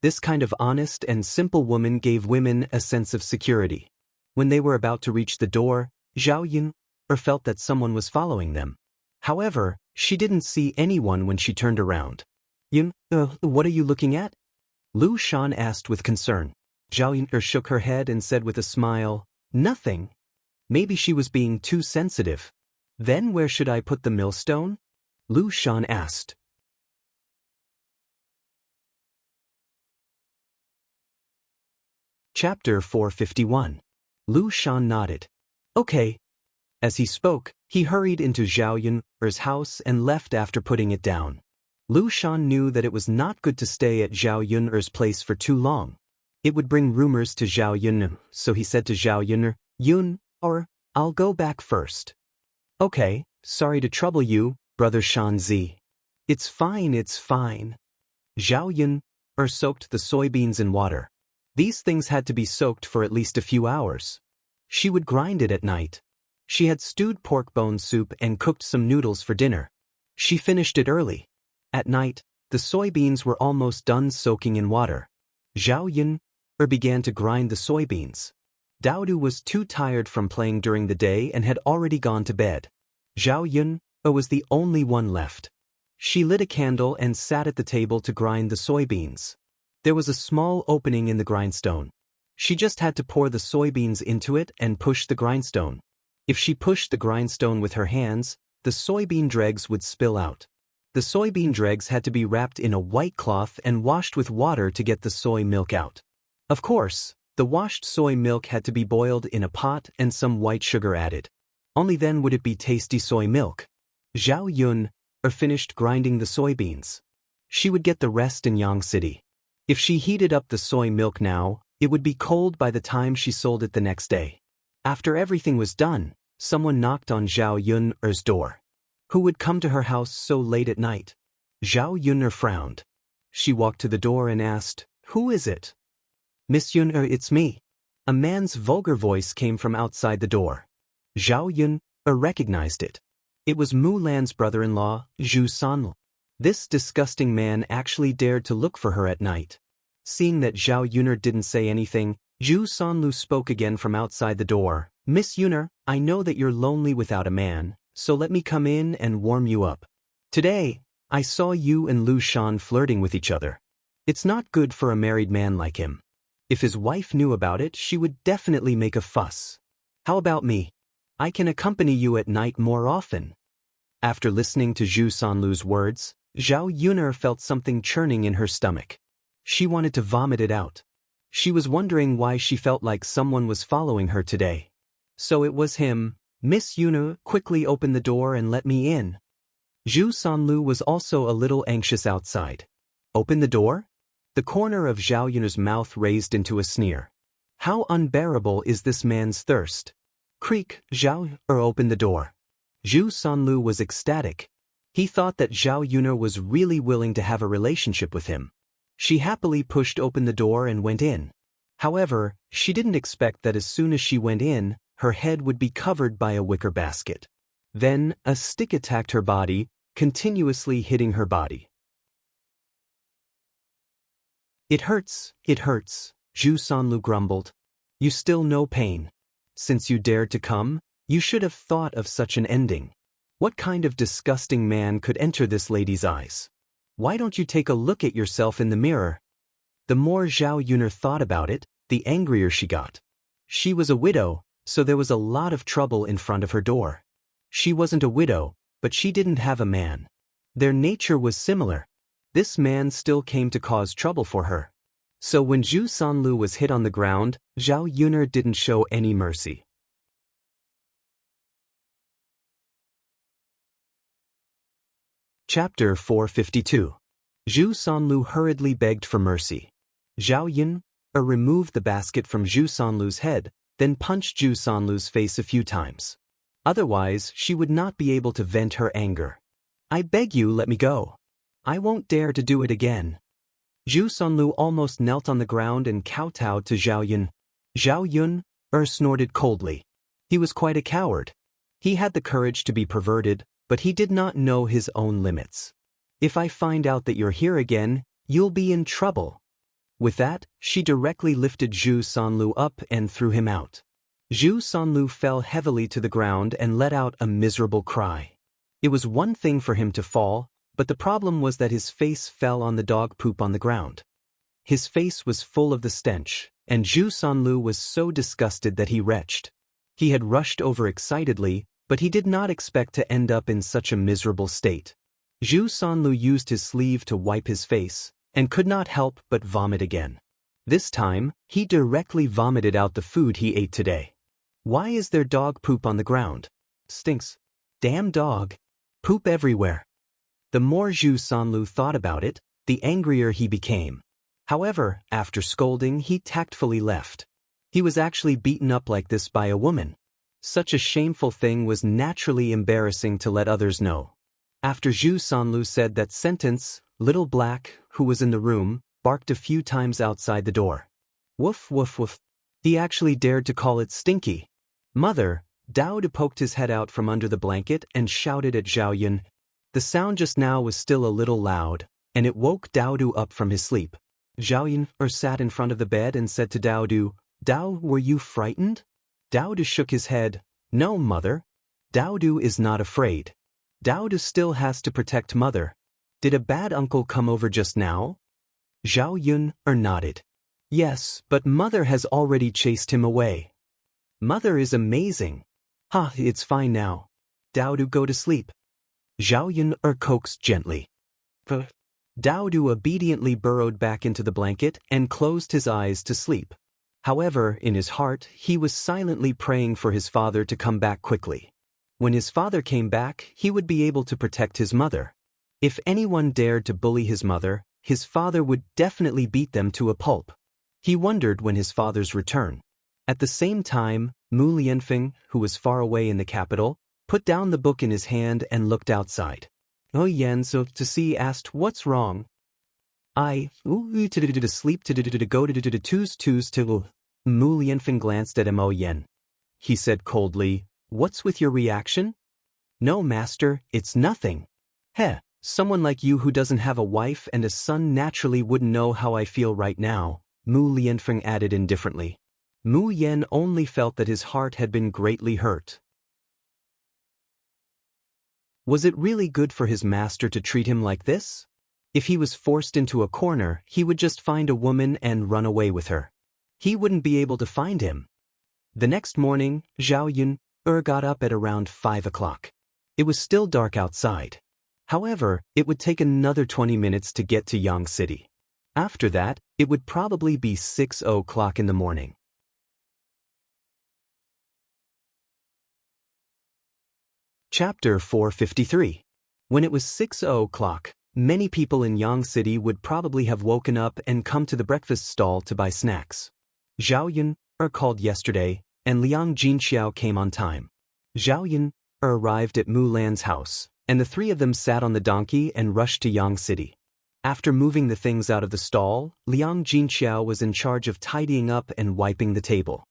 This kind of honest and simple woman gave women a sense of security. When they were about to reach the door, Zhao Yun'er felt that someone was following them. However, she didn't see anyone when she turned around. Yun'er, what are you looking at? Lu Shan asked with concern. Zhao Yun'er shook her head and said with a smile, nothing. Maybe she was being too sensitive. Then where should I put the millstone? Lu Shan asked. Chapter 451. Lu Shan nodded. Okay. As he spoke, he hurried into Zhao Yun'er's house and left after putting it down. Lu Shan knew that it was not good to stay at Zhao Yun'er's place for too long. It would bring rumors to Zhao Yun'er, so he said to Zhao Yun'er, Yun'er, I'll go back first. Okay, sorry to trouble you, brother Xianxia. It's fine, it's fine. Zhao Yun'er soaked the soybeans in water. These things had to be soaked for at least a few hours. She would grind it at night. She had stewed pork bone soup and cooked some noodles for dinner. She finished it early. At night, the soybeans were almost done soaking in water. Zhao Yun'er began to grind the soybeans. Daoist was too tired from playing during the day and had already gone to bed. Zhao Yun'er was the only one left. She lit a candle and sat at the table to grind the soybeans. There was a small opening in the grindstone. She just had to pour the soybeans into it and push the grindstone. If she pushed the grindstone with her hands, the soybean dregs would spill out. The soybean dregs had to be wrapped in a white cloth and washed with water to get the soy milk out. Of course, the washed soy milk had to be boiled in a pot and some white sugar added. Only then would it be tasty soy milk. Zhao Yun'er finished grinding the soybeans. She would get the rest in Yang City. If she heated up the soy milk now, it would be cold by the time she sold it the next day. After everything was done, someone knocked on Zhao Yun'er's door. Who would come to her house so late at night? Zhao Yun'er frowned. She walked to the door and asked, Who is it? Miss Yun'er, it's me. A man's vulgar voice came from outside the door. Zhao Yun'er recognized it. It was Mulan's brother-in-law, Zhu Sanlu. This disgusting man actually dared to look for her at night. Seeing that Zhao Yun'er didn't say anything, Zhu Sanlu spoke again from outside the door. Miss Yun'er, I know that you're lonely without a man, so let me come in and warm you up. Today, I saw you and Lu Shan flirting with each other. It's not good for a married man like him. If his wife knew about it, she would definitely make a fuss. How about me? I can accompany you at night more often. After listening to Zhu Sanlu's words, Zhao Yuner felt something churning in her stomach. She wanted to vomit it out. She was wondering why she felt like someone was following her today. So it was him. Miss Yuner, quickly open the door and let me in. Zhu Sanlu was also a little anxious outside. Open the door? The corner of Zhao Yuner's mouth raised into a sneer. How unbearable is this man's thirst? Creak, Zhao, open the door. Zhu Sanlu was ecstatic. He thought that Zhao Yuner was really willing to have a relationship with him. She happily pushed open the door and went in. However, she didn't expect that as soon as she went in, her head would be covered by a wicker basket. Then, a stick attacked her body, continuously hitting her body. It hurts, Zhu Sanlu grumbled. You still know pain. Since you dared to come, you should have thought of such an ending. What kind of disgusting man could enter this lady's eyes? Why don't you take a look at yourself in the mirror? The more Zhao Yuner thought about it, the angrier she got. She was a widow, so there was a lot of trouble in front of her door. She wasn't a widow, but she didn't have a man. Their nature was similar. This man still came to cause trouble for her. So when Zhu Sanlu was hit on the ground, Zhao Yuner didn't show any mercy. Chapter 452. Zhu Sanlu hurriedly begged for mercy. Zhao Yun removed the basket from Zhu Sanlu's head, then punched Zhu Sanlu's face a few times. Otherwise, she would not be able to vent her anger. I beg you, let me go. I won't dare to do it again. Zhu Sanlu almost knelt on the ground and kowtowed to Zhao Yun. Zhao Yun snorted coldly. He was quite a coward. He had the courage to be perverted, but he did not know his own limits. If I find out that you're here again, you'll be in trouble. With that, she directly lifted Zhu Sanlu up and threw him out. Zhu Sanlu fell heavily to the ground and let out a miserable cry. It was one thing for him to fall, but the problem was that his face fell on the dog poop on the ground. His face was full of the stench, and Zhu Sanlu was so disgusted that he retched. He had rushed over excitedly, but he did not expect to end up in such a miserable state. Zhu Sanlu used his sleeve to wipe his face, and could not help but vomit again. This time, he directly vomited out the food he ate today. Why is there dog poop on the ground? Stinks. Damn dog. Poop everywhere. The more Zhu Sanlu thought about it, the angrier he became. However, after scolding, he tactfully left. He was actually beaten up like this by a woman. Such a shameful thing was naturally embarrassing to let others know. After Zhu Sanlu said that sentence, Little Black, who was in the room, barked a few times outside the door. Woof woof woof. He actually dared to call it stinky. Mother, Daoist poked his head out from under the blanket and shouted at Zhao Yun. The sound just now was still a little loud, and it woke Daoist up from his sleep. Zhao Yun sat in front of the bed and said to Daoist, Dao, were you frightened? Daoist shook his head. No, mother. Daoist is not afraid. Daoist still has to protect mother. Did a bad uncle come over just now? Zhao Yun nodded. Yes, but mother has already chased him away. Mother is amazing. Ha, it's fine now. Daoist, go to sleep. Zhao Yun coaxed gently. Daoist obediently burrowed back into the blanket and closed his eyes to sleep. However, in his heart, he was silently praying for his father to come back quickly. When his father came back, he would be able to protect his mother. If anyone dared to bully his mother, his father would definitely beat them to a pulp. He wondered when his father's return. At the same time, Mu Lianfeng, who was far away in the capital, put down the book in his hand and looked outside. Oh Yan, so to see asked, what's wrong? To sleep to go to twos to. Mu Lianfeng glanced at Mo Yen. He said coldly, what's with your reaction? No, master, it's nothing. Heh, someone like you who doesn't have a wife and a son naturally wouldn't know how I feel right now, Mu Lianfeng added indifferently. Mu Yen only felt that his heart had been greatly hurt. Was it really good for his master to treat him like this? If he was forced into a corner, he would just find a woman and run away with her. He wouldn't be able to find him. The next morning, Zhao Yun got up at around 5 o'clock. It was still dark outside. However, it would take another 20 minutes to get to Yang City. After that, it would probably be 6 o'clock in the morning. Chapter 453. When it was 6 o'clock, many people in Yang City would probably have woken up and come to the breakfast stall to buy snacks. Zhao Yun, called yesterday, and Liang Jinxiao came on time. Zhao Yun, arrived at Mu Lan's house, and the three of them sat on the donkey and rushed to Yang City. After moving the things out of the stall, Liang Jinxiao was in charge of tidying up and wiping the table.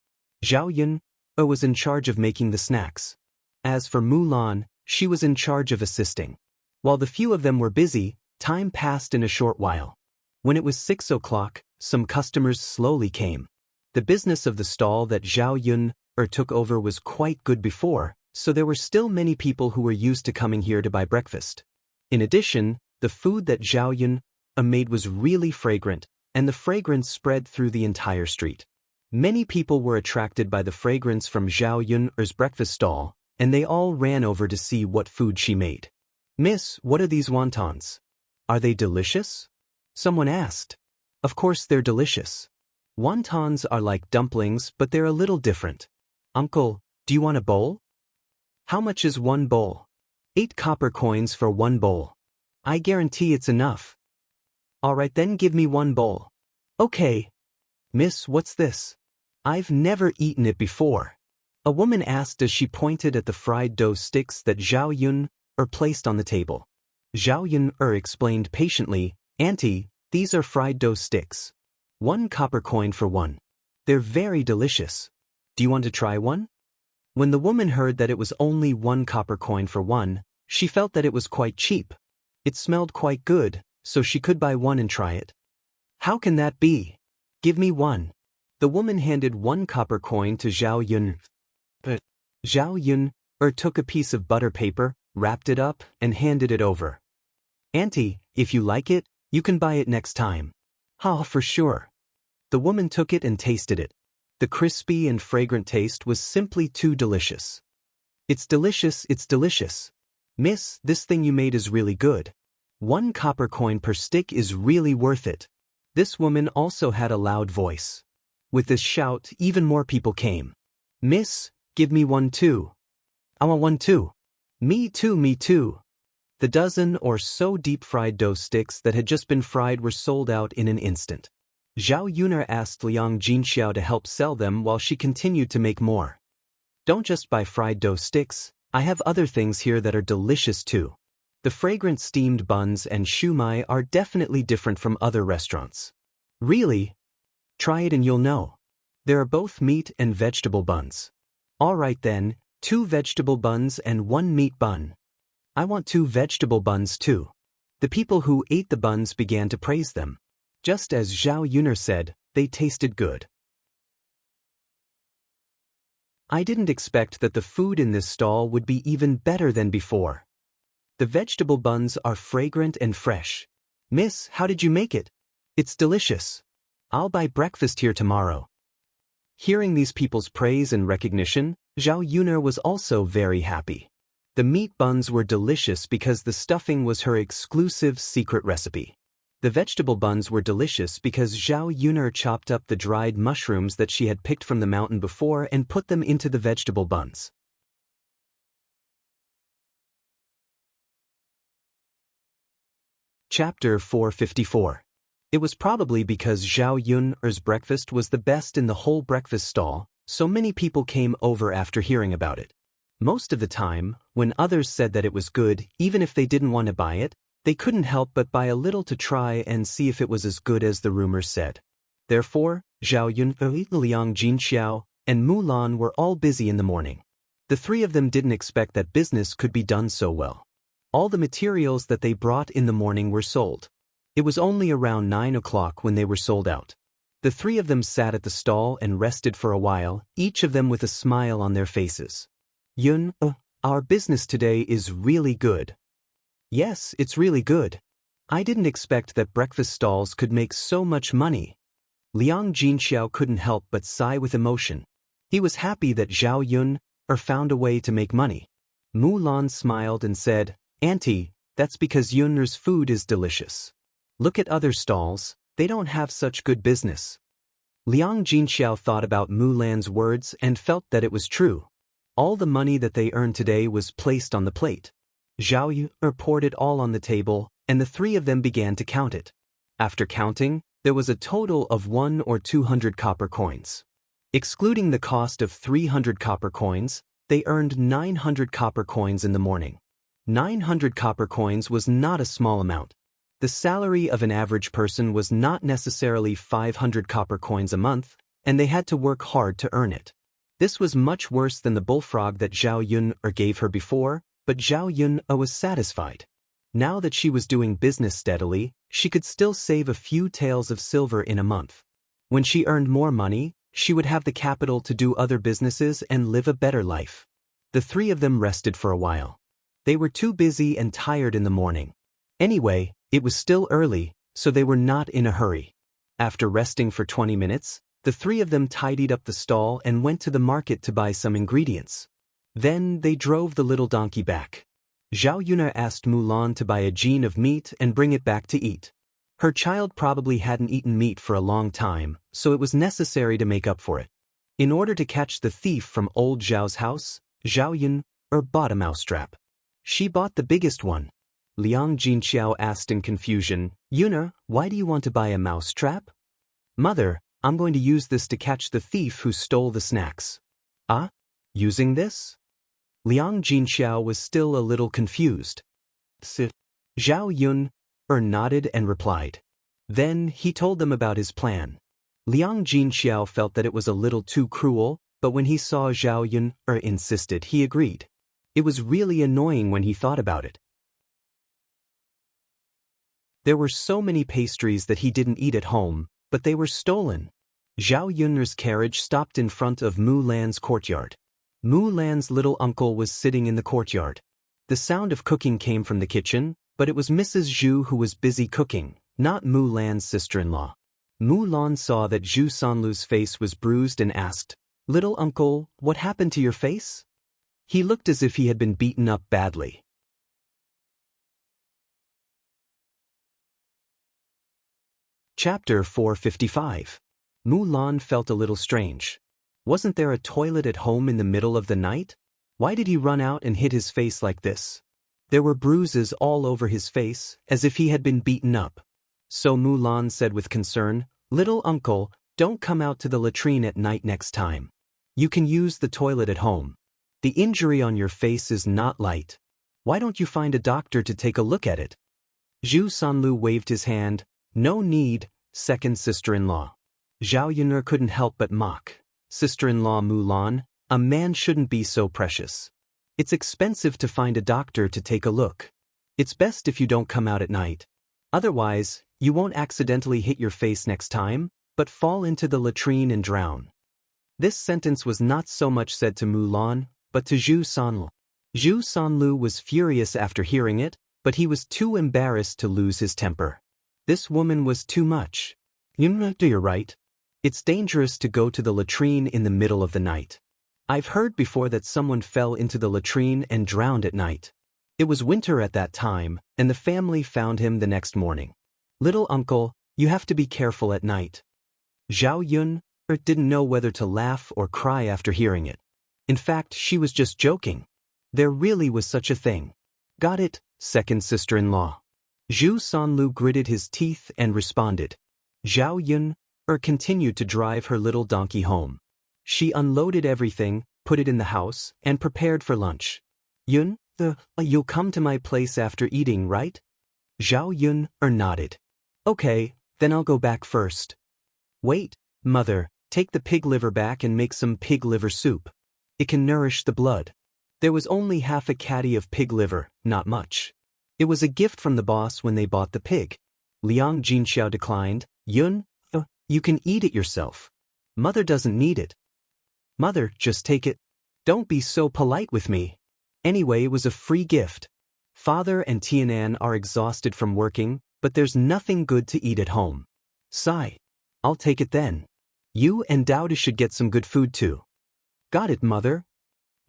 Zhao Yun, was in charge of making the snacks. As for Mu Lan, she was in charge of assisting. While the few of them were busy, time passed in a short while. When it was 6 o'clock, some customers slowly came. The business of the stall that Zhao Yun took over was quite good before, so there were still many people who were used to coming here to buy breakfast. In addition, the food that Zhao Yun made was really fragrant, and the fragrance spread through the entire street. Many people were attracted by the fragrance from Zhao Yun's breakfast stall, and they all ran over to see what food she made. "Miss, what are these wontons? Are they delicious?" someone asked. "Of course they're delicious. Wontons are like dumplings, but they're a little different. Uncle, do you want a bowl? How much is one bowl? 8 copper coins for one bowl. I guarantee it's enough." "All right then, give me one bowl." "Okay." "Miss, what's this? I've never eaten it before," a woman asked as she pointed at the fried dough sticks that Zhao Yun placed on the table. Zhao Yun explained patiently, "Auntie, these are fried dough sticks. 1 copper coin for one. They're very delicious. Do you want to try one?" When the woman heard that it was only 1 copper coin for one, she felt that it was quite cheap. It smelled quite good, so she could buy one and try it. "How can that be? Give me one." The woman handed 1 copper coin to Zhao Yun. But Zhao Yun took a piece of butter paper, wrapped it up, and handed it over. "Auntie, if you like it, you can buy it next time." "Oh, for sure." The woman took it and tasted it. The crispy and fragrant taste was simply too delicious. It's delicious, it's delicious. Miss, this thing you made is really good. 1 copper coin per stick is really worth it." This woman also had a loud voice. With this shout, even more people came. "Miss, give me one too." "I want one too." Me too, me too." The dozen or so deep-fried dough sticks that had just been fried were sold out in an instant. Zhao Yuner asked Liang Jinxiao to help sell them while she continued to make more. "Don't just buy fried dough sticks, I have other things here that are delicious too. The fragrant steamed buns and shumai are definitely different from other restaurants." "Really? Try it and you'll know. There are both meat and vegetable buns." "All right then, 2 vegetable buns and 1 meat bun." "I want 2 vegetable buns too." The people who ate the buns began to praise them. Just as Zhao Yuner said, they tasted good. "I didn't expect that the food in this stall would be even better than before. The vegetable buns are fragrant and fresh. Miss, how did you make it? It's delicious. I'll buy breakfast here tomorrow." Hearing these people's praise and recognition, Zhao Yuner was also very happy. The meat buns were delicious because the stuffing was her exclusive secret recipe. The vegetable buns were delicious because Zhao Yuner chopped up the dried mushrooms that she had picked from the mountain before and put them into the vegetable buns. Chapter 454. It was probably because Zhao Yun's breakfast was the best in the whole breakfast stall, so many people came over after hearing about it. Most of the time, when others said that it was good, even if they didn't want to buy it, they couldn't help but buy a little to try and see if it was as good as the rumors said. Therefore, Zhao Yun, Liang Jinxiao, and Mu Lan were all busy in the morning. The three of them didn't expect that business could be done so well. All the materials that they brought in the morning were sold. It was only around 9 o'clock when they were sold out. The three of them sat at the stall and rested for a while, each of them with a smile on their faces. "Yun, our business today is really good." "Yes, it's really good. I didn't expect that breakfast stalls could make so much money." Liang Jinxiao couldn't help but sigh with emotion. He was happy that Zhao Yun found a way to make money. Mu Lan smiled and said, "Auntie, That's because Yunner's food is delicious. Look at other stalls, they don't have such good business. Liang Jinxiao thought about Mulan's words and felt that it was true. All the money that they earned today was placed on the plate. Zhao Yun'er poured it all on the table, and the three of them began to count it. After counting, there was a total of 100 or 200 copper coins. Excluding the cost of 300 copper coins, they earned 900 copper coins in the morning. 900 copper coins was not a small amount. The salary of an average person was not necessarily 500 copper coins a month, and they had to work hard to earn it. This was much worse than the bullfrog that Zhao Yun'er gave her before, but Zhao Yun'er was satisfied. Now that she was doing business steadily, she could still save a few taels of silver in a month. When she earned more money, she would have the capital to do other businesses and live a better life. The three of them rested for a while. They were too busy and tired in the morning. Anyway, it was still early, so they were not in a hurry. After resting for 20 minutes, the three of them tidied up the stall and went to the market to buy some ingredients. Then they drove the little donkey back. Zhao Yun'er asked Mulan to buy a gene of meat and bring it back to eat. Her child probably hadn't eaten meat for a long time, so it was necessary to make up for it. In order to catch the thief from old Zhao's house, Zhao Yun'er bought a mousetrap. She bought the biggest one. Liang Jinxiao asked in confusion, Yun'er, why do you want to buy a mousetrap? Mother, I'm going to use this to catch the thief who stole the snacks. Ah? Using this? Liang Jinxiao was still a little confused. Zhao Yun'er nodded and replied. Then he told them about his plan. Liang Jinxiao felt that it was a little too cruel, but when he saw Zhao Yun'er insisted, he agreed. It was really annoying when he thought about it. There were so many pastries that he didn't eat at home, but they were stolen. Zhao Yun'er's carriage stopped in front of Mulan's courtyard. Mulan's little uncle was sitting in the courtyard. The sound of cooking came from the kitchen, but it was Mrs. Zhu who was busy cooking, not Mulan's sister-in-law. Mulan saw that Zhu Sanlu's face was bruised and asked, Little uncle, what happened to your face? He looked as if he had been beaten up badly. Chapter 455. Mulan felt a little strange. Wasn't there a toilet at home in the middle of the night? Why did he run out and hit his face like this? There were bruises all over his face, as if he had been beaten up. So Mulan said with concern, Little uncle, don't come out to the latrine at night next time. You can use the toilet at home. The injury on your face is not light. Why don't you find a doctor to take a look at it? Zhu Sanlu waved his hand. No need, second sister-in-law. Zhao Yun'er couldn't help but mock. Sister-in-law Mulan, a man shouldn't be so precious. It's expensive to find a doctor to take a look. It's best if you don't come out at night. Otherwise, you won't accidentally hit your face next time, but fall into the latrine and drown. This sentence was not so much said to Mulan, but to Zhu Sanlu. Zhu Sanlu was furious after hearing it, but he was too embarrassed to lose his temper. This woman was too much. You're right. It's dangerous to go to the latrine in the middle of the night. I've heard before that someone fell into the latrine and drowned at night. It was winter at that time, and the family found him the next morning. Little uncle, you have to be careful at night. Zhao Yun'er didn't know whether to laugh or cry after hearing it. In fact, she was just joking. There really was such a thing. Got it, second sister-in-law. Zhu Sanlu gritted his teeth and responded. Zhao Yun'er continued to drive her little donkey home. She unloaded everything, put it in the house, and prepared for lunch. You'll come to my place after eating, right? Zhao Yun'er nodded. Okay, then I'll go back first. Wait, mother, take the pig liver back and make some pig liver soup. It can nourish the blood. There was only half a caddy of pig liver, not much. It was a gift from the boss when they bought the pig. Liang Jinxiao declined. You can eat it yourself. Mother doesn't need it. Mother, just take it. Don't be so polite with me. Anyway, it was a free gift. Father and Tianan are exhausted from working, but there's nothing good to eat at home. Sigh. I'll take it then. You and Daoist should get some good food too. Got it, mother.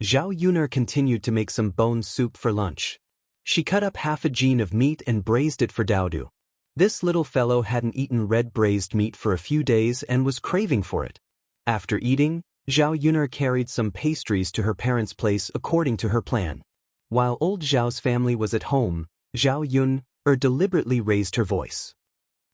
Zhao Yun'er continued to make some bone soup for lunch. She cut up half a gene of meat and braised it for Daodu. This little fellow hadn't eaten red braised meat for a few days and was craving for it. After eating, Zhao Yuner carried some pastries to her parents' place according to her plan. While old Zhao's family was at home, Zhao Yuner deliberately raised her voice.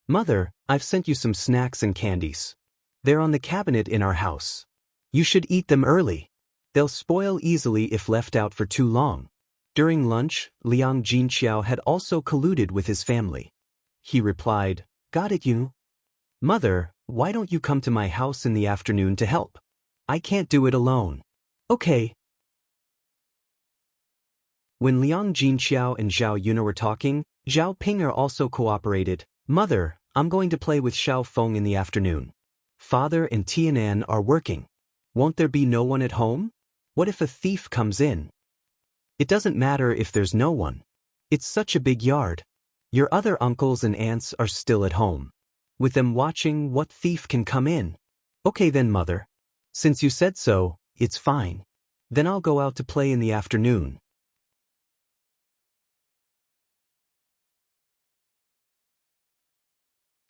"Mother, I've sent you some snacks and candies. They're on the cabinet in our house. You should eat them early. They'll spoil easily if left out for too long." During lunch, Liang Jinxiao had also colluded with his family. He replied, "Got it, you. Mother, why don't you come to my house in the afternoon to help? I can't do it alone." "Okay." When Liang Jinxiao and Zhao Yuna were talking, Zhao Ping'er also cooperated. "Mother, I'm going to play with Xiao Feng in the afternoon. Father and Tianan are working. Won't there be no one at home? What if a thief comes in?" "It doesn't matter if there's no one. It's such a big yard. Your other uncles and aunts are still at home. With them watching, what thief can come in?" "Okay then, Mother. Since you said so, it's fine. Then I'll go out to play in the afternoon."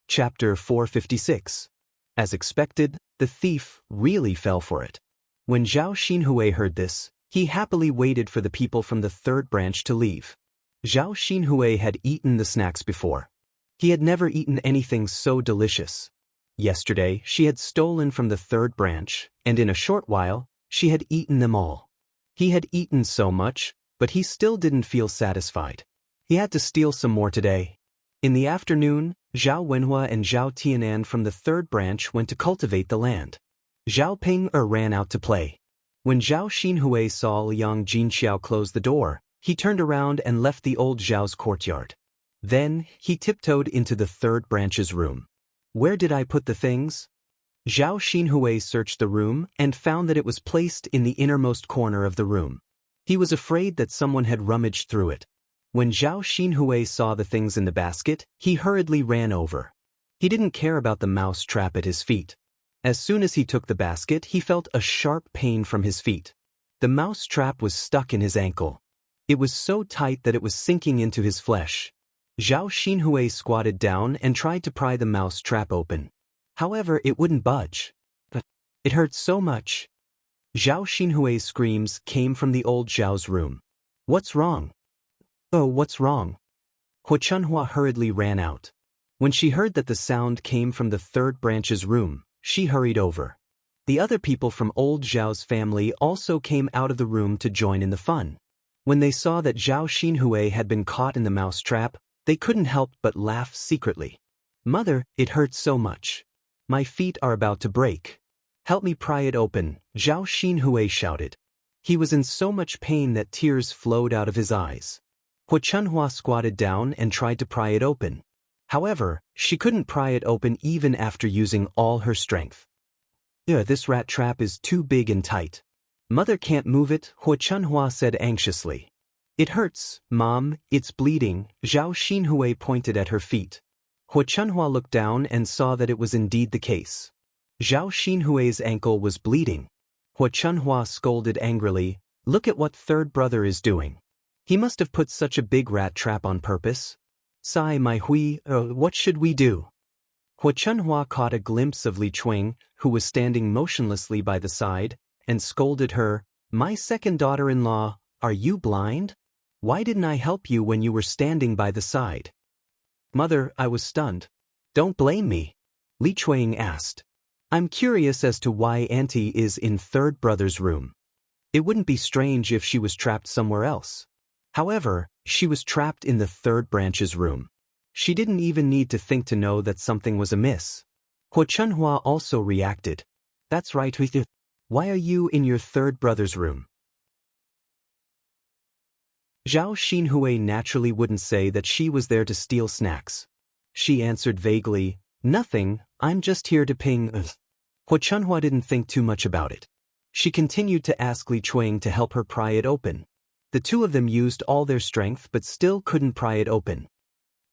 Chapter 456. As expected, the thief really fell for it. When Zhao Xinhui heard this, he happily waited for the people from the third branch to leave. Zhao Xinhui had eaten the snacks before. He had never eaten anything so delicious. Yesterday, she had stolen from the third branch, and in a short while, she had eaten them all. He had eaten so much, but he still didn't feel satisfied. He had to steal some more today. In the afternoon, Zhao Wenhua and Zhao Tianan from the third branch went to cultivate the land. Zhao Ping'er ran out to play. When Zhao Xinhui saw Liang Jinxiao close the door, he turned around and left the old Zhao's courtyard. Then, he tiptoed into the third branch's room. "Where did I put the things?" Zhao Xinhui searched the room and found that it was placed in the innermost corner of the room. He was afraid that someone had rummaged through it. When Zhao Xinhui saw the things in the basket, he hurriedly ran over. He didn't care about the mouse trap at his feet. As soon as he took the basket, he felt a sharp pain from his feet. The mouse trap was stuck in his ankle. It was so tight that it was sinking into his flesh. Zhao Xinhui squatted down and tried to pry the mouse trap open. However, it wouldn't budge. But it hurt so much. Zhao Xinhui's screams came from the old Zhao's room. "What's wrong?" "Oh, what's wrong?" Hua Chunhua hurriedly ran out. When she heard that the sound came from the third branch's room, she hurried over. The other people from old Zhao's family also came out of the room to join in the fun. When they saw that Zhao Xinhui had been caught in the mouse trap, they couldn't help but laugh secretly. "Mother, it hurts so much. My feet are about to break. Help me pry it open," Zhao Xinhui shouted. He was in so much pain that tears flowed out of his eyes. Hua Chunhua squatted down and tried to pry it open. However, she couldn't pry it open even after using all her strength. This rat trap is too big and tight. Mother can't move it," Hua Chunhua said anxiously. "It hurts, Mom, it's bleeding," Zhao Xinhui pointed at her feet. Hua Chunhua looked down and saw that it was indeed the case. Zhao Xinhui's ankle was bleeding. Hua Chunhua scolded angrily, "Look at what third brother is doing. He must have put such a big rat trap on purpose. Sai Mai Hui, what should we do?" Hua Chunhua caught a glimpse of Li Chuang, who was standing motionlessly by the side, and scolded her, "My second daughter-in-law, are you blind? Why didn't I help you when you were standing by the side?" "Mother, I was stunned. Don't blame me," Li Chuang asked. "I'm curious as to why Auntie is in third brother's room. It wouldn't be strange if she was trapped somewhere else. However, she was trapped in the third branch's room. She didn't even need to think to know that something was amiss." Hua Chunhua also reacted. "That's right, Hui. Why are you in your third brother's room?" Zhao Xinhui naturally wouldn't say that she was there to steal snacks. She answered vaguely, "Nothing, I'm just here to ping." Hua Chunhua didn't think too much about it. She continued to ask Li Chuang to help her pry it open. The two of them used all their strength but still couldn't pry it open.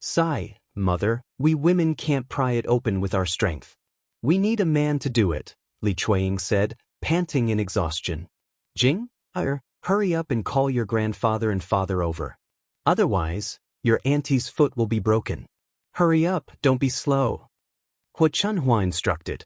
"Sigh, Mother, we women can't pry it open with our strength. We need a man to do it," Li Chuang said, panting in exhaustion. "Jing, hurry up and call your grandfather and father over. Otherwise, your auntie's foot will be broken. Hurry up, don't be slow. Hua Chunhua instructed.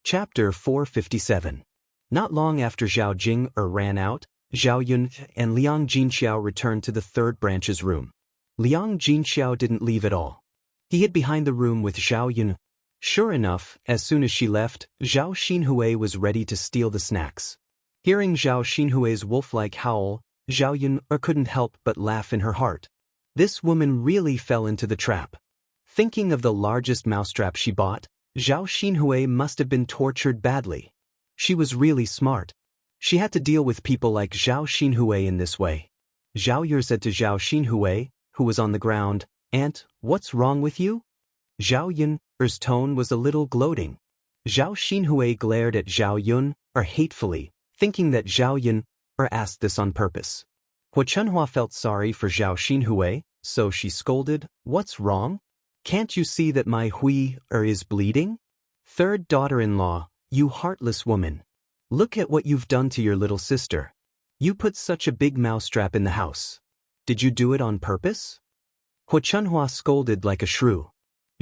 Chapter 457. Not long after Zhao Jing ran out, Zhao Yun and Liang Jinxiao returned to the third branch's room. Liang Jinxiao didn't leave at all. He hid behind the room with Zhao Yun. Sure enough, as soon as she left, Zhao Xinhui was ready to steal the snacks. Hearing Zhao Xinhui's wolf-like howl, Zhao Yun couldn't help but laugh in her heart. This woman really fell into the trap. Thinking of the largest mousetrap she bought, Zhao Xinhui must have been tortured badly. She was really smart. She had to deal with people like Zhao Xinhui in this way. Zhao Yun said to Zhao Xinhui, who was on the ground, "Aunt, what's wrong with you?" Zhao Yun's tone was a little gloating. Zhao Xinhui glared at Zhao Yun hatefully, thinking that Zhao Yun asked this on purpose. Hua Chunhua felt sorry for Zhao Xinhui, so she scolded, "What's wrong? Can't you see that my hui is bleeding? Third daughter-in-law, you heartless woman. Look at what you've done to your little sister. You put such a big mousetrap in the house. Did you do it on purpose?" Hua Chunhua scolded like a shrew.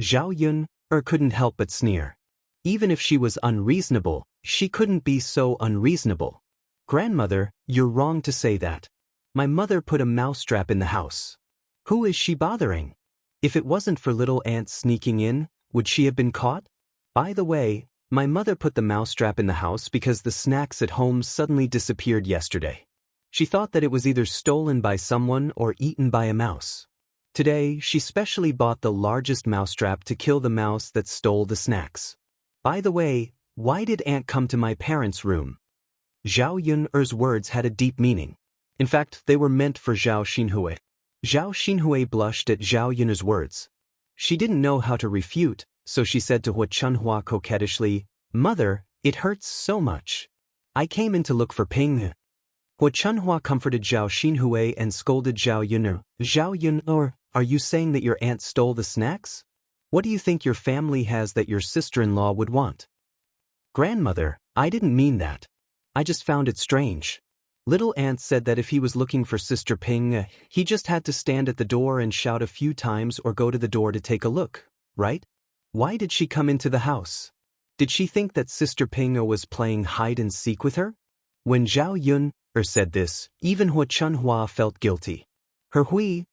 Zhao Yun couldn't help but sneer. Even if she was unreasonable, she couldn't be so unreasonable. "Grandmother, you're wrong to say that. My mother put a mousetrap in the house. Who is she bothering? If it wasn't for little aunt sneaking in, would she have been caught? By the way, my mother put the mousetrap in the house because the snacks at home suddenly disappeared yesterday. She thought that it was either stolen by someone or eaten by a mouse. Today, she specially bought the largest mousetrap to kill the mouse that stole the snacks. By the way, why did aunt come to my parents' room?" Zhao Yun's words had a deep meaning. In fact, they were meant for Zhao Xinhui. Zhao Xinhui blushed at Zhao Yun's words. She didn't know how to refute, so she said to Hua Chunhua coquettishly, "Mother, it hurts so much. I came in to look for Ping." Hua Chunhua comforted Zhao Xinhui and scolded Zhao Yun. "Zhao Yun, are you saying that your aunt stole the snacks? What do you think your family has that your sister-in-law would want?" "Grandmother, I didn't mean that. I just found it strange. Little aunt said that if he was looking for Sister Ping, he just had to stand at the door and shout a few times or go to the door to take a look, right? Why did she come into the house? Did she think that Sister Ping was playing hide-and-seek with her?" When Zhao Yun said this, even Hua Chunhua felt guilty. Her hui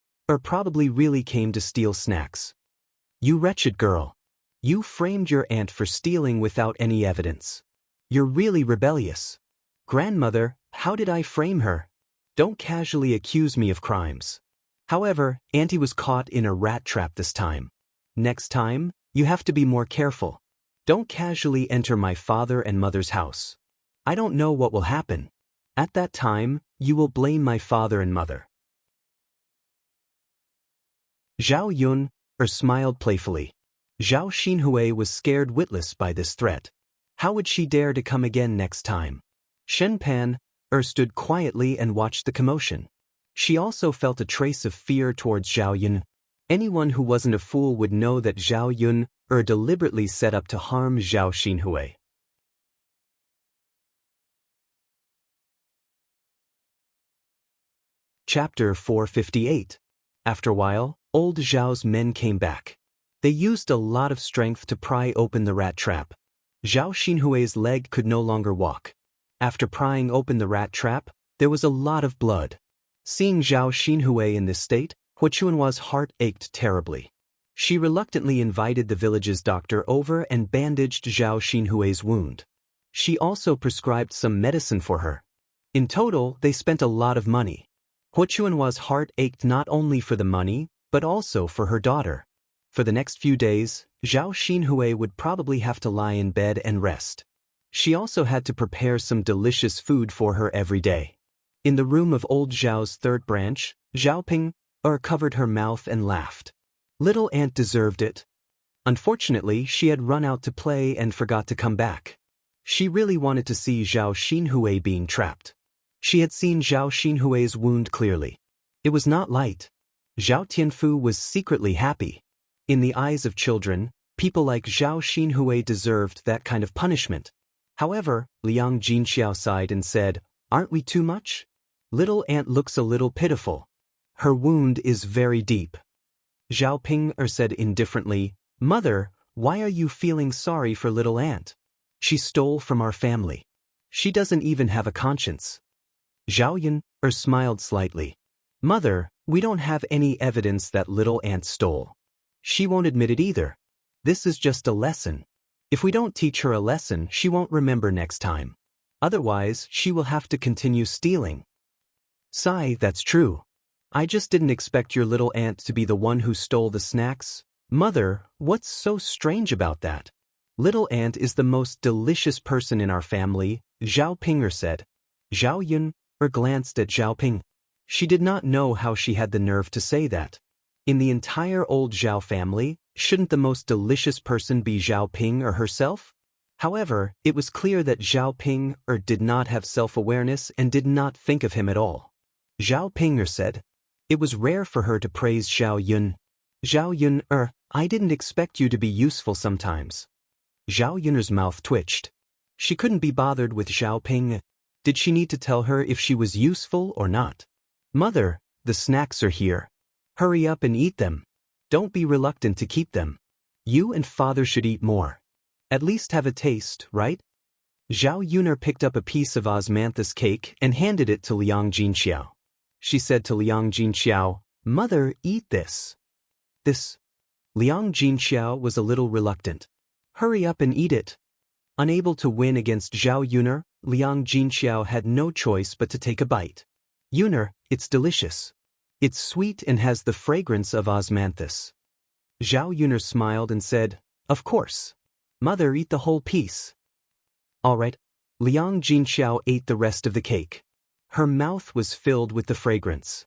probably really came to steal snacks. "You wretched girl. You framed your aunt for stealing without any evidence. You're really rebellious. Grandmother, how did I frame her? Don't casually accuse me of crimes. However, Auntie was caught in a rat trap this time. Next time, you have to be more careful. Don't casually enter my father and mother's house. I don't know what will happen. At that time, you will blame my father and mother." Zhao Yun smiled playfully. Zhao Xinhui was scared witless by this threat. How would she dare to come again next time? Shen Pan stood quietly and watched the commotion. She also felt a trace of fear towards Zhao Yun. Anyone who wasn't a fool would know that Zhao Yun deliberately set up to harm Zhao Xinhui. Chapter 458. After a while, old Zhao's men came back. They used a lot of strength to pry open the rat trap. Zhao Xinhui's leg could no longer walk. After prying open the rat trap, there was a lot of blood. Seeing Zhao Xinhui in this state, Hua Chunhua's heart ached terribly. She reluctantly invited the village's doctor over and bandaged Zhao Xinhui's wound. She also prescribed some medicine for her. In total, they spent a lot of money. Hua Chunhua's heart ached not only for the money, but also for her daughter. For the next few days, Zhao Xinhui would probably have to lie in bed and rest. She also had to prepare some delicious food for her every day. In the room of old Zhao's third branch, Zhao Ping covered her mouth and laughed. Little aunt deserved it. Unfortunately, she had run out to play and forgot to come back. She really wanted to see Zhao Xinhui being trapped. She had seen Zhao Xinhui's wound clearly. It was not light. Zhao Tianfu was secretly happy. In the eyes of children, people like Zhao Xinhui deserved that kind of punishment. However, Liang Jinxiao sighed and said, "Aren't we too much? Little Aunt looks a little pitiful. Her wound is very deep." Zhao Ping said indifferently, "Mother, why are you feeling sorry for little Aunt? She stole from our family. She doesn't even have a conscience." Zhao Yun smiled slightly. "Mother, we don't have any evidence that little Aunt stole. She won't admit it either. This is just a lesson. If we don't teach her a lesson, she won't remember next time. Otherwise, she will have to continue stealing." "Sigh, that's true. I just didn't expect your little aunt to be the one who stole the snacks. Mother, what's so strange about that? Little Aunt is the most delicious person in our family," Zhao Pinger said. Zhao Yun glanced at Zhao Ping. She did not know how she had the nerve to say that. In the entire old Zhao family, shouldn't the most delicious person be Zhao Ping or herself? However, it was clear that Zhao Ping did not have self-awareness and did not think of him at all. Zhao Ping said. It was rare for her to praise Zhao Yun. "Zhao Yun, I didn't expect you to be useful sometimes." Zhao Yun's mouth twitched. She couldn't be bothered with Zhao Ping. Did she need to tell her if she was useful or not? "Mother, the snacks are here. Hurry up and eat them. Don't be reluctant to keep them. You and father should eat more. At least have a taste, right?" Zhao Yun picked up a piece of osmanthus cake and handed it to Liang Jinxiao. She said to Liang Jinxiao, "Mother, eat this." "This?" Liang Jinxiao was a little reluctant. "Hurry up and eat it." Unable to win against Zhao Yun, Liang Jinxiao had no choice but to take a bite. "Yun, it's delicious. It's sweet and has the fragrance of osmanthus." Zhao Yun smiled and said, "Of course. Mother, eat the whole piece." "All right." Liang Jinxiao ate the rest of the cake. Her mouth was filled with the fragrance.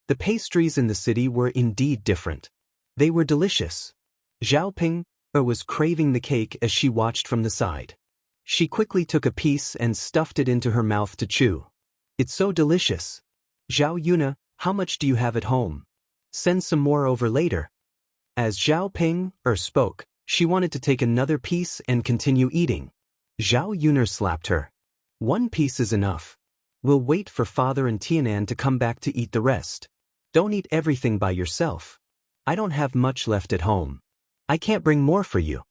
The pastries in the city were indeed different. They were delicious. Zhao Ping was craving the cake as she watched from the side. She quickly took a piece and stuffed it into her mouth to chew. "It's so delicious. Zhao Yun, how much do you have at home? Send some more over later." As Zhao Ping spoke, she wanted to take another piece and continue eating. Zhao Yun slapped her. "One piece is enough. We'll wait for father and Tianan to come back to eat the rest. Don't eat everything by yourself. I don't have much left at home. I can't bring more for you."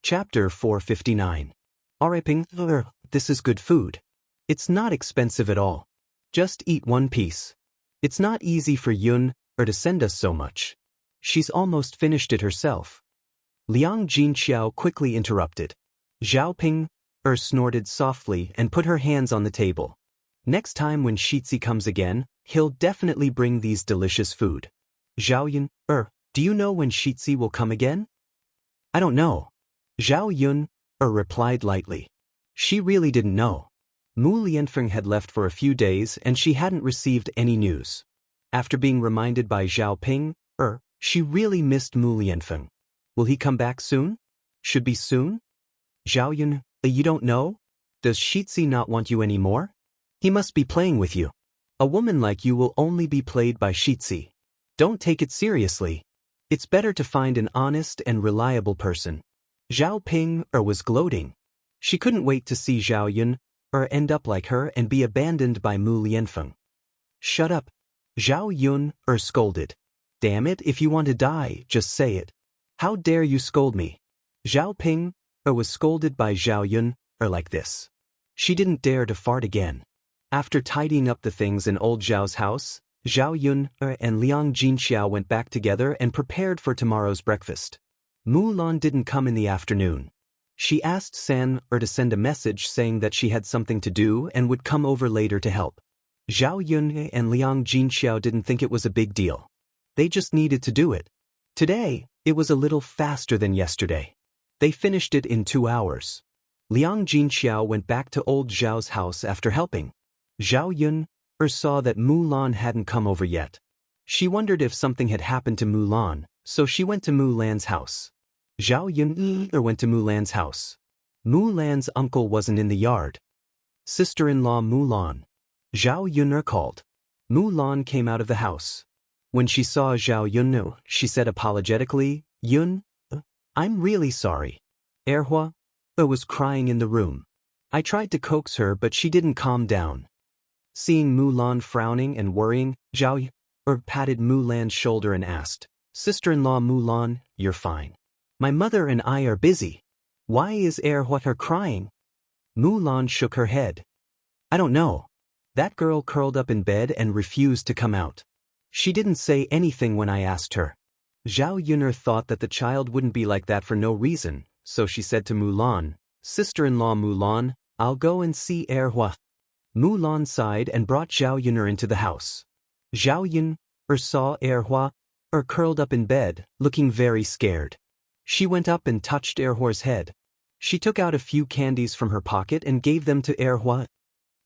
Chapter 459. Ping, this is good food. It's not expensive at all. Just eat one piece. It's not easy for Yun to send us so much. She's almost finished it herself. Liang Jinxiao quickly interrupted. Zhao Ping snorted softly and put her hands on the table. "Next time when Shitzi comes again, he'll definitely bring these delicious food." Zhao Yun, do you know when Shitzi will come again? "I don't know." Zhao Yun replied lightly. She really didn't know. Mu Lianfeng had left for a few days and she hadn't received any news. After being reminded by Zhao Ping, she really missed Mu Lianfeng. Will he come back soon? Should be soon? Zhao Yun, you don't know? Does Shitzi not want you anymore? He must be playing with you. A woman like you will only be played by Shitzi. Don't take it seriously. It's better to find an honest and reliable person. Zhao Ping was gloating. She couldn't wait to see Zhao Yun end up like her and be abandoned by Mu Lianfeng. "Shut up." Zhao Yun scolded. "Damn it, if you want to die, just say it. How dare you scold me?" Zhao Ping was scolded by Zhao Yun like this. She didn't dare to fart again. After tidying up the things in old Zhao's house, Zhao Yun and Liang Jinxiao went back together and prepared for tomorrow's breakfast. Mu Lan didn't come in the afternoon. She asked San to send a message saying that she had something to do and would come over later to help. Zhao Yun and Liang Jinxiao didn't think it was a big deal. They just needed to do it. Today, it was a little faster than yesterday. They finished it in 2 hours. Liang Jinxiao went back to old Zhao's house after helping. Zhao Yun saw that Mulan hadn't come over yet. She wondered if something had happened to Mulan, so she went to Mulan's house. Zhao Yun went to Mulan's house. Mulan's uncle wasn't in the yard. "Sister-in-law Mulan." Zhao Yun called. Mulan came out of the house. When she saw Zhao Yun, she said apologetically, Yun, I'm really sorry. Erhua was crying in the room. I tried to coax her but she didn't calm down. Seeing Mulan frowning and worrying, Zhao patted Mulan's shoulder and asked, Sister-in-law Mulan, you're fine. My mother and I are busy. Why is Erhua crying? Mulan shook her head. I don't know. That girl curled up in bed and refused to come out. She didn't say anything when I asked her. Zhao Yun'er thought that the child wouldn't be like that for no reason, so she said to Mulan, Sister-in-law Mulan, I'll go and see Erhua. Mulan sighed and brought Zhao Yun'er into the house. Zhao Yun'er saw Erhua curled up in bed, looking very scared. She went up and touched Erhua's head. She took out a few candies from her pocket and gave them to Erhua.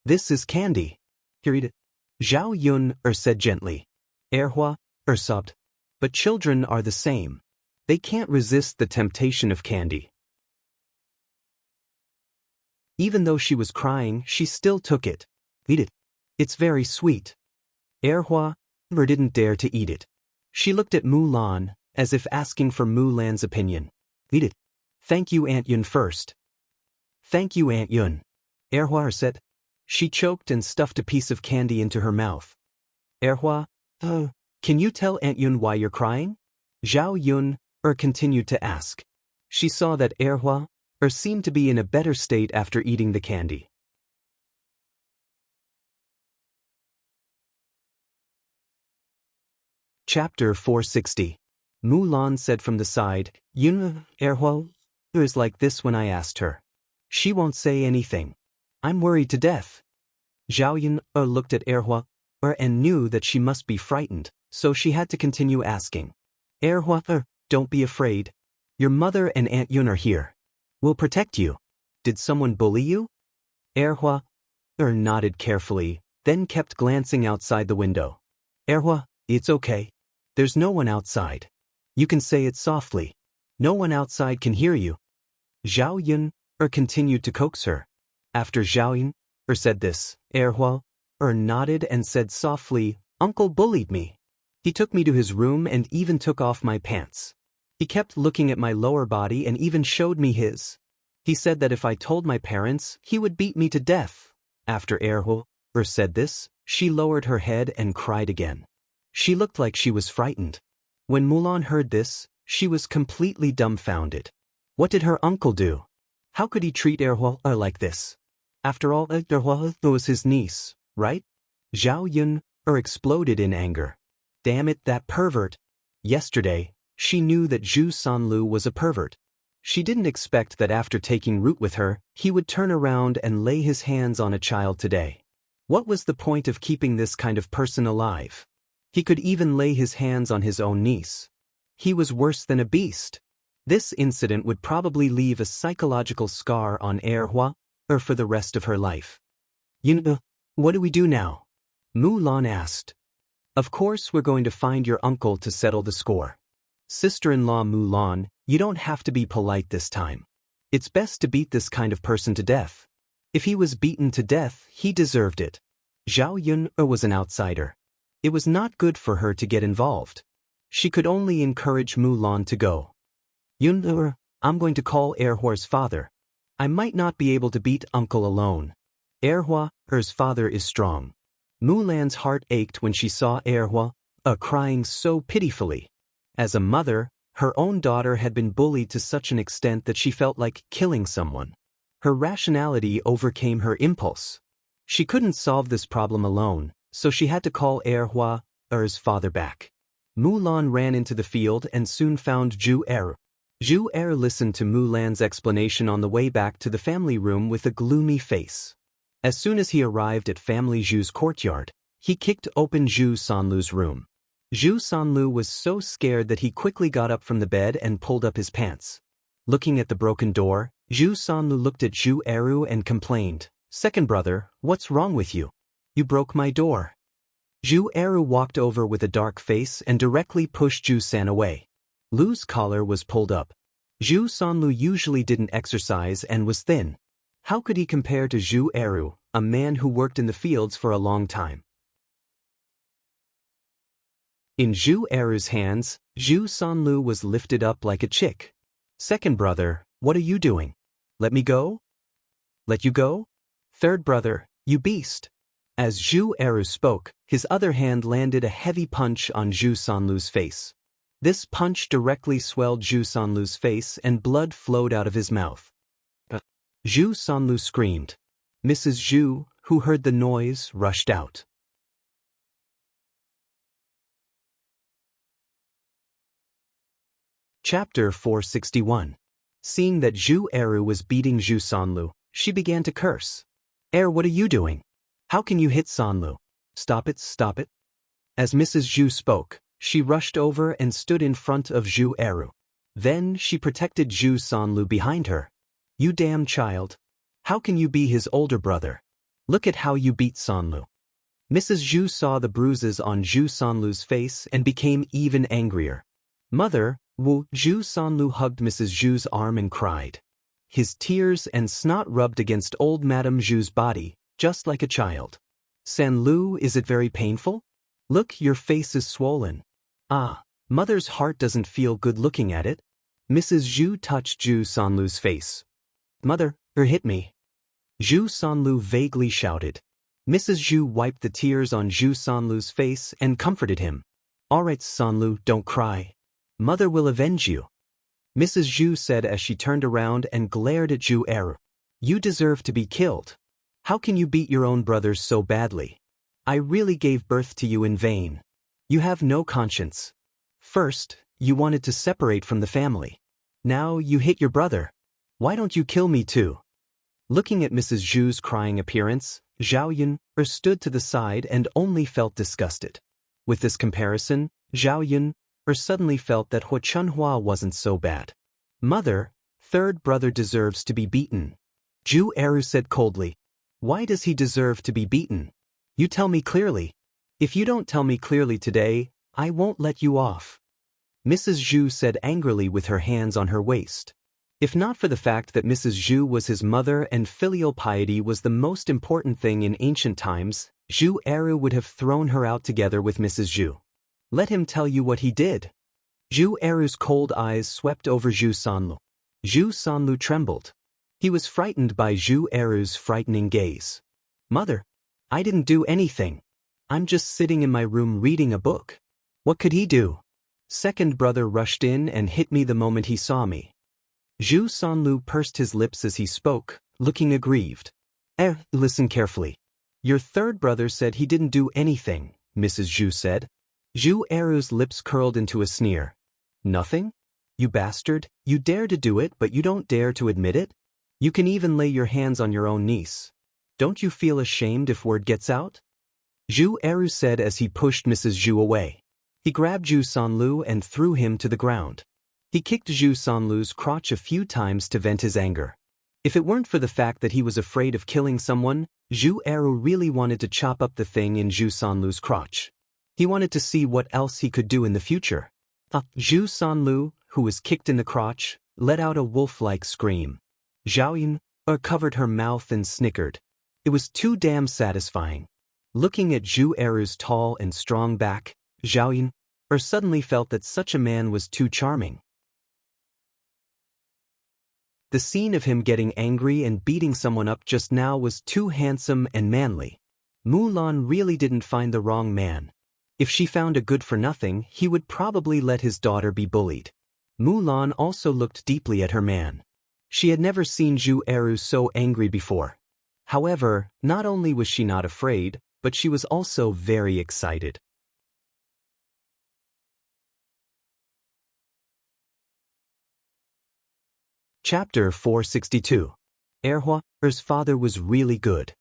This is candy. Here, eat it. Zhao Yun'er said gently. Erhua sobbed. But children are the same. They can't resist the temptation of candy. Even though she was crying, she still took it. Eat it. It's very sweet. Erhua didn't dare to eat it. She looked at Mulan, as if asking for Mulan's opinion. Eat it. Thank you, Aunt Yun first. Thank you, Aunt Yun. Erhua said. She choked and stuffed a piece of candy into her mouth. Erhua, can you tell Aunt Yun why you're crying? Zhao Yun'er continued to ask. She saw that Erhua seemed to be in a better state after eating the candy. Chapter 460. Mulan said from the side, Erhua is like this when I asked her. She won't say anything. I'm worried to death. Zhao Yun'er looked at Erhua and knew that she must be frightened, so she had to continue asking. Erhua, don't be afraid. Your mother and Aunt Yun are here. We'll protect you. Did someone bully you? Erhua nodded carefully, then kept glancing outside the window. Erhua, it's okay. There's no one outside. You can say it softly. No one outside can hear you. Zhao Yun'er continued to coax her. After Zhao Yun'er said this, Erhua nodded and said softly, Uncle bullied me. He took me to his room and even took off my pants. He kept looking at my lower body and even showed me his. He said that if I told my parents, he would beat me to death. After Erhua said this, she lowered her head and cried again. She looked like she was frightened. When Mulan heard this, she was completely dumbfounded. What did her uncle do? How could he treat Erhua like this? After all, Erhua was his niece, right? Zhao Yun'er exploded in anger. Damn it, that pervert. Yesterday, she knew that Zhu Sanlu was a pervert. She didn't expect that after taking root with her, he would turn around and lay his hands on a child today. What was the point of keeping this kind of person alive? He could even lay his hands on his own niece. He was worse than a beast. This incident would probably leave a psychological scar on Erhua for the rest of her life. What do we do now? Mulan asked. Of course we're going to find your uncle to settle the score. Sister-in-law Mulan, you don't have to be polite this time. It's best to beat this kind of person to death. If he was beaten to death, he deserved it. Zhao Yun'er was an outsider. It was not good for her to get involved. She could only encourage Mulan to go. Yun'er, I'm going to call Erhua's father. I might not be able to beat uncle alone. Erhua's father is strong. Mulan's heart ached when she saw Erhua crying so pitifully. As a mother, her own daughter had been bullied to such an extent that she felt like killing someone. Her rationality overcame her impulse. She couldn't solve this problem alone, so she had to call Erhua's father back. Mulan ran into the field and soon found Zhu Er. Zhu Er listened to Mulan's explanation on the way back to the family room with a gloomy face. As soon as he arrived at family Zhu's courtyard, he kicked open Zhu Sanlu's room. Zhu Sanlu was so scared that he quickly got up from the bed and pulled up his pants. Looking at the broken door, Zhu Sanlu looked at Zhu Eru and complained, "Second brother, what's wrong with you? You broke my door." Zhu Eru walked over with a dark face and directly pushed Zhu San away. Lu's collar was pulled up. Zhu Sanlu usually didn't exercise and was thin. How could he compare to Zhu Eru, a man who worked in the fields for a long time? In Zhu Eru's hands, Zhu Sanlu was lifted up like a chick. Second brother, what are you doing? Let me go? Let you go? Third brother, you beast. As Zhu Eru spoke, his other hand landed a heavy punch on Zhu Sanlu's face. This punch directly swelled Zhu Sanlu's face and blood flowed out of his mouth. Zhu Sanlu screamed. Mrs. Zhu, who heard the noise, rushed out. Chapter 461. Seeing that Zhu Eru was beating Zhu Sanlu, she began to curse. What are you doing? How can you hit Sanlu? Stop it, stop it. As Mrs. Zhu spoke, she rushed over and stood in front of Zhu Eru. Then she protected Zhu Sanlu behind her. You damn child. How can you be his older brother? Look at how you beat Sanlu. Mrs. Zhu saw the bruises on Zhu Sanlu's face and became even angrier. Mother, Zhu Sanlu hugged Mrs. Zhu's arm and cried. His tears and snot rubbed against old Madame Zhu's body, just like a child. Sanlu, is it very painful? Look, your face is swollen. Ah, mother's heart doesn't feel good looking at it. Mrs. Zhu touched Zhu Sanlu's face. Mother, hit me. Zhu Sanlu vaguely shouted. Mrs. Zhu wiped the tears on Zhu Sanlu's face and comforted him. All right, Sanlu, don't cry. Mother will avenge you. Mrs. Zhu said as she turned around and glared at Zhu Eru. You deserve to be killed. How can you beat your own brothers so badly? I really gave birth to you in vain. You have no conscience. First, you wanted to separate from the family. Now you hit your brother. Why don't you kill me too? Looking at Mrs. Zhu's crying appearance, Zhao Yun stood to the side and only felt disgusted. With this comparison, Zhao Yun suddenly felt that Hua Chunhua wasn't so bad. Mother, third brother deserves to be beaten. Zhu Eru said coldly. Why does he deserve to be beaten? You tell me clearly. If you don't tell me clearly today, I won't let you off. Mrs. Zhu said angrily with her hands on her waist. If not for the fact that Mrs. Zhu was his mother and filial piety was the most important thing in ancient times, Zhu Eru would have thrown her out together with Mrs. Zhu. Let him tell you what he did. Zhu Eru's cold eyes swept over Zhu Sanlu. Zhu Sanlu trembled. He was frightened by Zhu Eru's frightening gaze. Mother, I didn't do anything. I'm just sitting in my room reading a book. What could he do? Second brother rushed in and hit me the moment he saw me. Zhu Sanlu pursed his lips as he spoke, looking aggrieved. Listen carefully. Your third brother said he didn't do anything, Mrs. Zhu said. Zhu Eru's lips curled into a sneer. Nothing? You bastard, you dare to do it but you don't dare to admit it? You can even lay your hands on your own niece. Don't you feel ashamed if word gets out? Zhu Eru said as he pushed Mrs. Zhu away. He grabbed Zhu Sanlu and threw him to the ground. He kicked Zhu Sanlu's crotch a few times to vent his anger. If it weren't for the fact that he was afraid of killing someone, Zhu Eru really wanted to chop up the thing in Zhu Sanlu's crotch. He wanted to see what else he could do in the future. Zhu Sanlu, who was kicked in the crotch, let out a wolf-like scream. Zhao Yun covered her mouth and snickered. It was too damn satisfying. Looking at Zhu Eru's tall and strong back, Zhao Yun suddenly felt that such a man was too charming. The scene of him getting angry and beating someone up just now was too handsome and manly. Mulan really didn't find the wrong man. If she found a good-for-nothing, he would probably let his daughter be bullied. Mulan also looked deeply at her man. She had never seen Zhu Eru so angry before. However, not only was she not afraid, but she was also very excited. Chapter 462. Erhua's father was really good.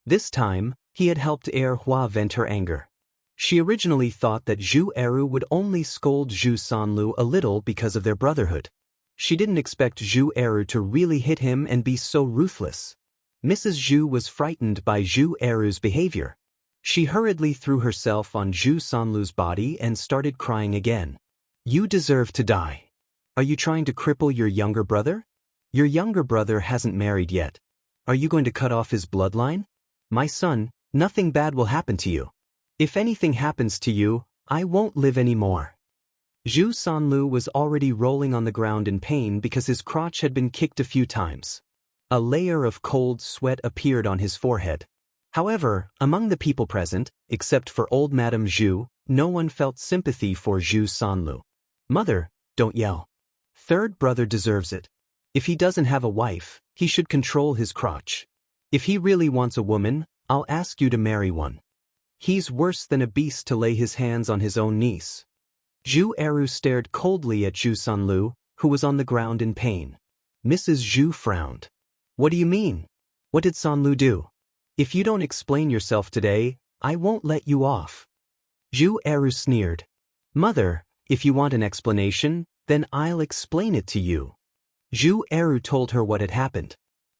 This time, he had helped Erhua vent her anger. She originally thought that Zhu Eru would only scold Zhu Sanlu a little because of their brotherhood. She didn't expect Zhu Eru to really hit him and be so ruthless. Mrs. Zhu was frightened by Zhu Eru's behavior. She hurriedly threw herself on Zhu Sanlu's body and started crying again. You deserve to die. Are you trying to cripple your younger brother? Your younger brother hasn't married yet. Are you going to cut off his bloodline? My son, nothing bad will happen to you. If anything happens to you, I won't live anymore. Zhu Sanlu was already rolling on the ground in pain because his crotch had been kicked a few times. A layer of cold sweat appeared on his forehead. However, among the people present, except for old Madame Zhu, no one felt sympathy for Zhu Sanlu. Mother, don't yell. Third brother deserves it. If he doesn't have a wife, he should control his crotch. If he really wants a woman, I'll ask you to marry one. He's worse than a beast to lay his hands on his own niece. Zhu Eru stared coldly at Zhu Sanlu, who was on the ground in pain. Mrs. Zhu frowned. What do you mean? What did Sanlu do? If you don't explain yourself today, I won't let you off. Zhu Eru sneered. Mother, if you want an explanation, then I'll explain it to you. Zhu Eru told her what had happened.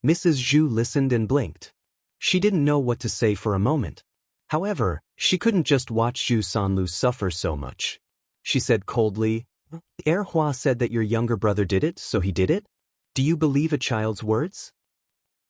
Mrs. Zhu listened and blinked. She didn't know what to say for a moment. However, she couldn't just watch Zhu Sanlu suffer so much. She said coldly, Erhua said that your younger brother did it, so he did it? Do you believe a child's words?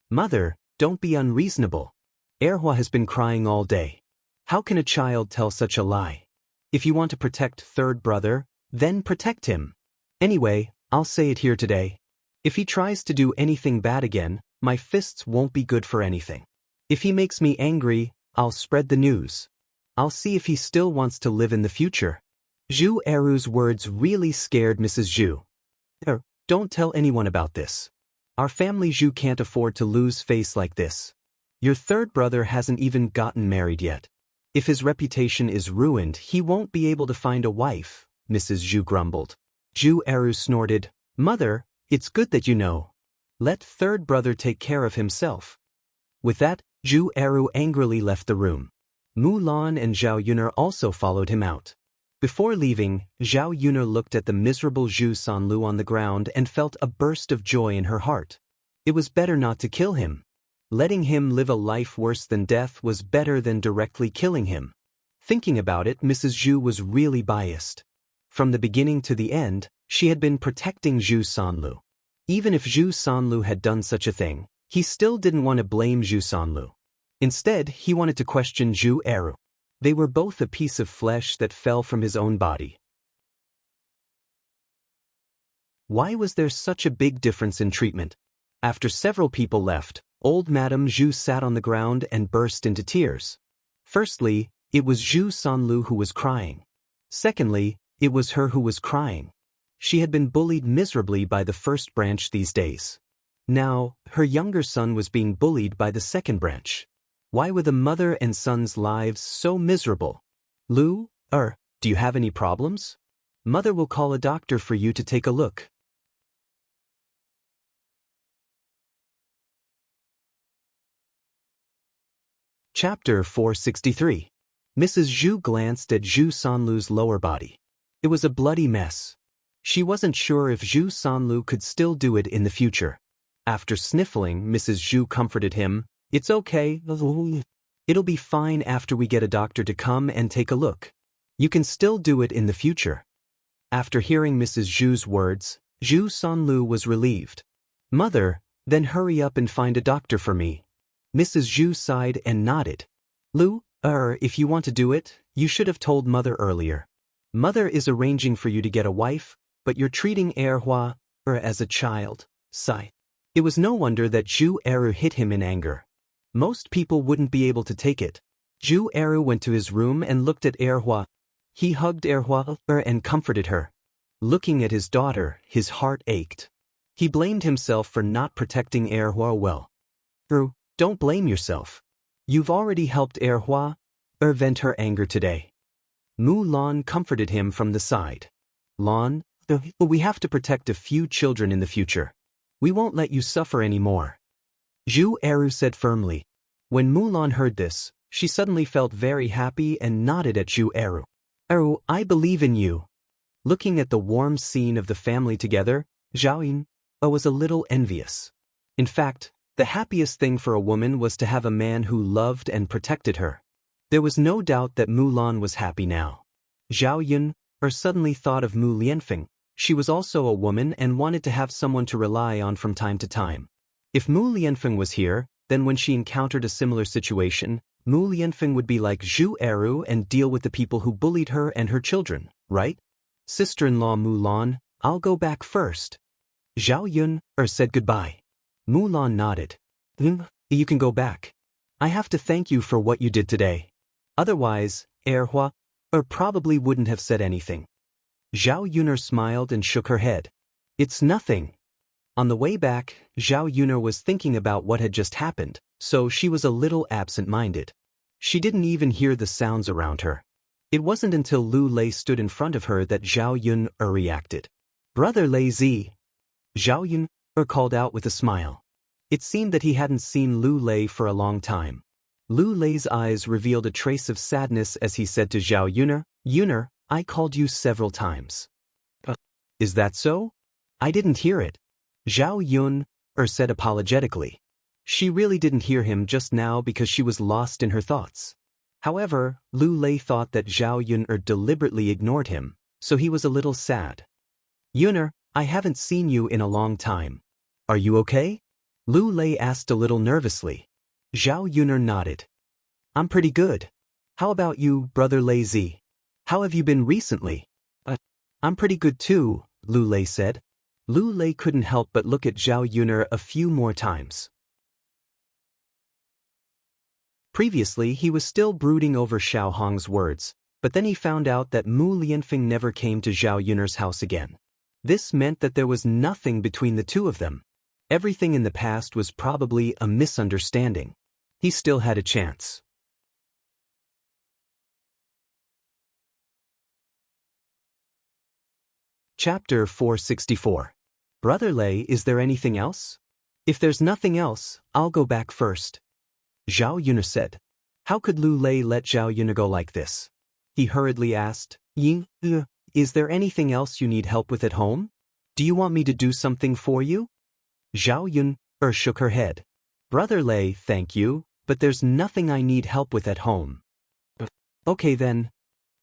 Mother, don't be unreasonable. Erhua has been crying all day. How can a child tell such a lie? If you want to protect third brother, then protect him. Anyway, I'll say it here today. If he tries to do anything bad again, my fists won't be good for anything. If he makes me angry, I'll spread the news. I'll see if he still wants to live in the future. Zhu Eru's words really scared Mrs. Zhu. Don't tell anyone about this. Our family Zhu can't afford to lose face like this. Your third brother hasn't even gotten married yet. If his reputation is ruined, he won't be able to find a wife, Mrs. Zhu grumbled. Zhu Eru snorted, Mother, it's good that you know. Let third brother take care of himself. With that, Zhu Eru angrily left the room. Mulan and Zhao Yuner also followed him out. Before leaving, Zhao Yuner looked at the miserable Zhu Sanlu on the ground and felt a burst of joy in her heart. It was better not to kill him. Letting him live a life worse than death was better than directly killing him. Thinking about it, Mrs. Zhu was really biased. From the beginning to the end, she had been protecting Zhu Sanlu. Even if Zhu Sanlu had done such a thing, he still didn't want to blame Zhu Sanlu. Instead, he wanted to question Zhu Eru. They were both a piece of flesh that fell from his own body. Why was there such a big difference in treatment? After several people left, old Madame Zhu sat on the ground and burst into tears. Firstly, it was Zhu Sanlu who was crying. Secondly, it was her who was crying. She had been bullied miserably by the first branch these days. Now, her younger son was being bullied by the second branch. Why were the mother and son's lives so miserable? Lu, do you have any problems? Mother will call a doctor for you to take a look. Chapter 463. Mrs. Zhu glanced at Zhu Sanlu's lower body. It was a bloody mess. She wasn't sure if Zhu Sanlu could still do it in the future. After sniffling, Mrs. Zhu comforted him. It's okay. It'll be fine after we get a doctor to come and take a look. You can still do it in the future. After hearing Mrs. Zhu's words, Zhu Sanlu was relieved. Mother, then hurry up and find a doctor for me. Mrs. Zhu sighed and nodded. Lu, if you want to do it, you should have told Mother earlier. Mother is arranging for you to get a wife, but you're treating Erhua as a child. Sigh. It was no wonder that Zhu Eru hit him in anger. Most people wouldn't be able to take it. Zhu Eru went to his room and looked at Erhua. He hugged Erhua and comforted her. Looking at his daughter, his heart ached. He blamed himself for not protecting Erhua well. Don't blame yourself. You've already helped Erhua vent her anger today. Mulan comforted him from the side. Lan, we have to protect a few children in the future. We won't let you suffer anymore. Zhu Eru said firmly. When Mulan heard this, she suddenly felt very happy and nodded at Zhu Eru. I believe in you. Looking at the warm scene of the family together, Zhao Yin was a little envious. In fact, the happiest thing for a woman was to have a man who loved and protected her. There was no doubt that Mulan was happy now. Zhao Yun suddenly thought of Mu Lianfeng. She was also a woman and wanted to have someone to rely on from time to time. If Mu Lianfeng was here, then when she encountered a similar situation, Mu Lianfeng would be like Zhu Eru and deal with the people who bullied her and her children, right? Sister-in-law Mulan, I'll go back first. Zhao Yun said goodbye. Mulan nodded. You can go back. I have to thank you for what you did today. Otherwise, Hua probably wouldn't have said anything. Zhao Yuner smiled and shook her head. It's nothing. On the way back, Zhao Yuner was thinking about what had just happened, so she was a little absent-minded. She didn't even hear the sounds around her. It wasn't until Lu Lei stood in front of her that Zhao Yun reacted. Brother Lei Zi. Zhao Yun called out with a smile. It seemed that he hadn't seen Lu Lei for a long time. Lu Lei's eyes revealed a trace of sadness as he said to Zhao Yuner, Yuner, I called you several times. Is that so? I didn't hear it. Zhao Yun said apologetically. She really didn't hear him just now because she was lost in her thoughts. However, Lu Lei thought that Zhao Yun deliberately ignored him, so he was a little sad. Yuner, I haven't seen you in a long time. Are you okay? Lu Lei asked a little nervously. Zhao Yuner nodded. I'm pretty good. How about you, Brother Lei Zi? How have you been recently? I'm pretty good too, Lu Lei said. Lu Lei couldn't help but look at Zhao Yuner a few more times. Previously, he was still brooding over Xiao Hong's words, but then he found out that Mu Lianfeng never came to Zhao Yuner's house again. This meant that there was nothing between the two of them. Everything in the past was probably a misunderstanding. He still had a chance. Chapter 464. Brother Lei, is there anything else? If there's nothing else, I'll go back first. Zhao Yuner said. How could Lu Lei let Zhao Yuner go like this? He hurriedly asked, Ying, is there anything else you need help with at home? Do you want me to do something for you? Zhao Yun shook her head. Brother Lei, thank you, but there's nothing I need help with at home. Okay then.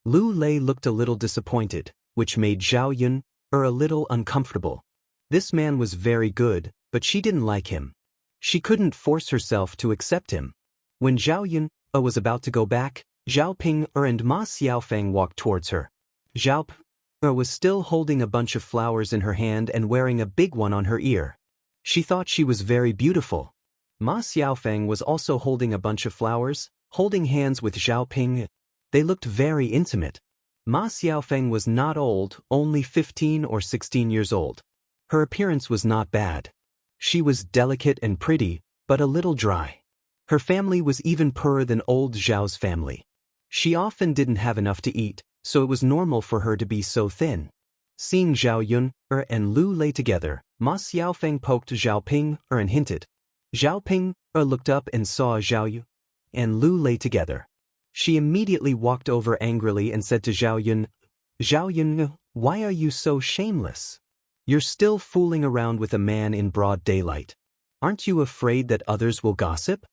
Lu Lei looked a little disappointed, which made Zhao Yun a little uncomfortable. This man was very good, but she didn't like him. She couldn't force herself to accept him. When Zhao Yun was about to go back, Zhao Ping and Ma Xiaofeng walked towards her. Zhao Ping was still holding a bunch of flowers in her hand and wearing a big one on her ear. She thought she was very beautiful. Ma Xiaofeng was also holding a bunch of flowers, holding hands with Zhao Ping. They looked very intimate. Ma Xiaofeng was not old, only 15 or 16 years old. Her appearance was not bad. She was delicate and pretty, but a little dry. Her family was even poorer than old Zhao's family. She often didn't have enough to eat, so it was normal for her to be so thin. Seeing Zhao Yun and Lu Lei together, Ma Xiaofeng poked Zhao Ping and hinted. Zhao Ping looked up and saw Zhao Yun and Lu Lei together. She immediately walked over angrily and said to Zhao Yun, why are you so shameless? You're still fooling around with a man in broad daylight. Aren't you afraid that others will gossip?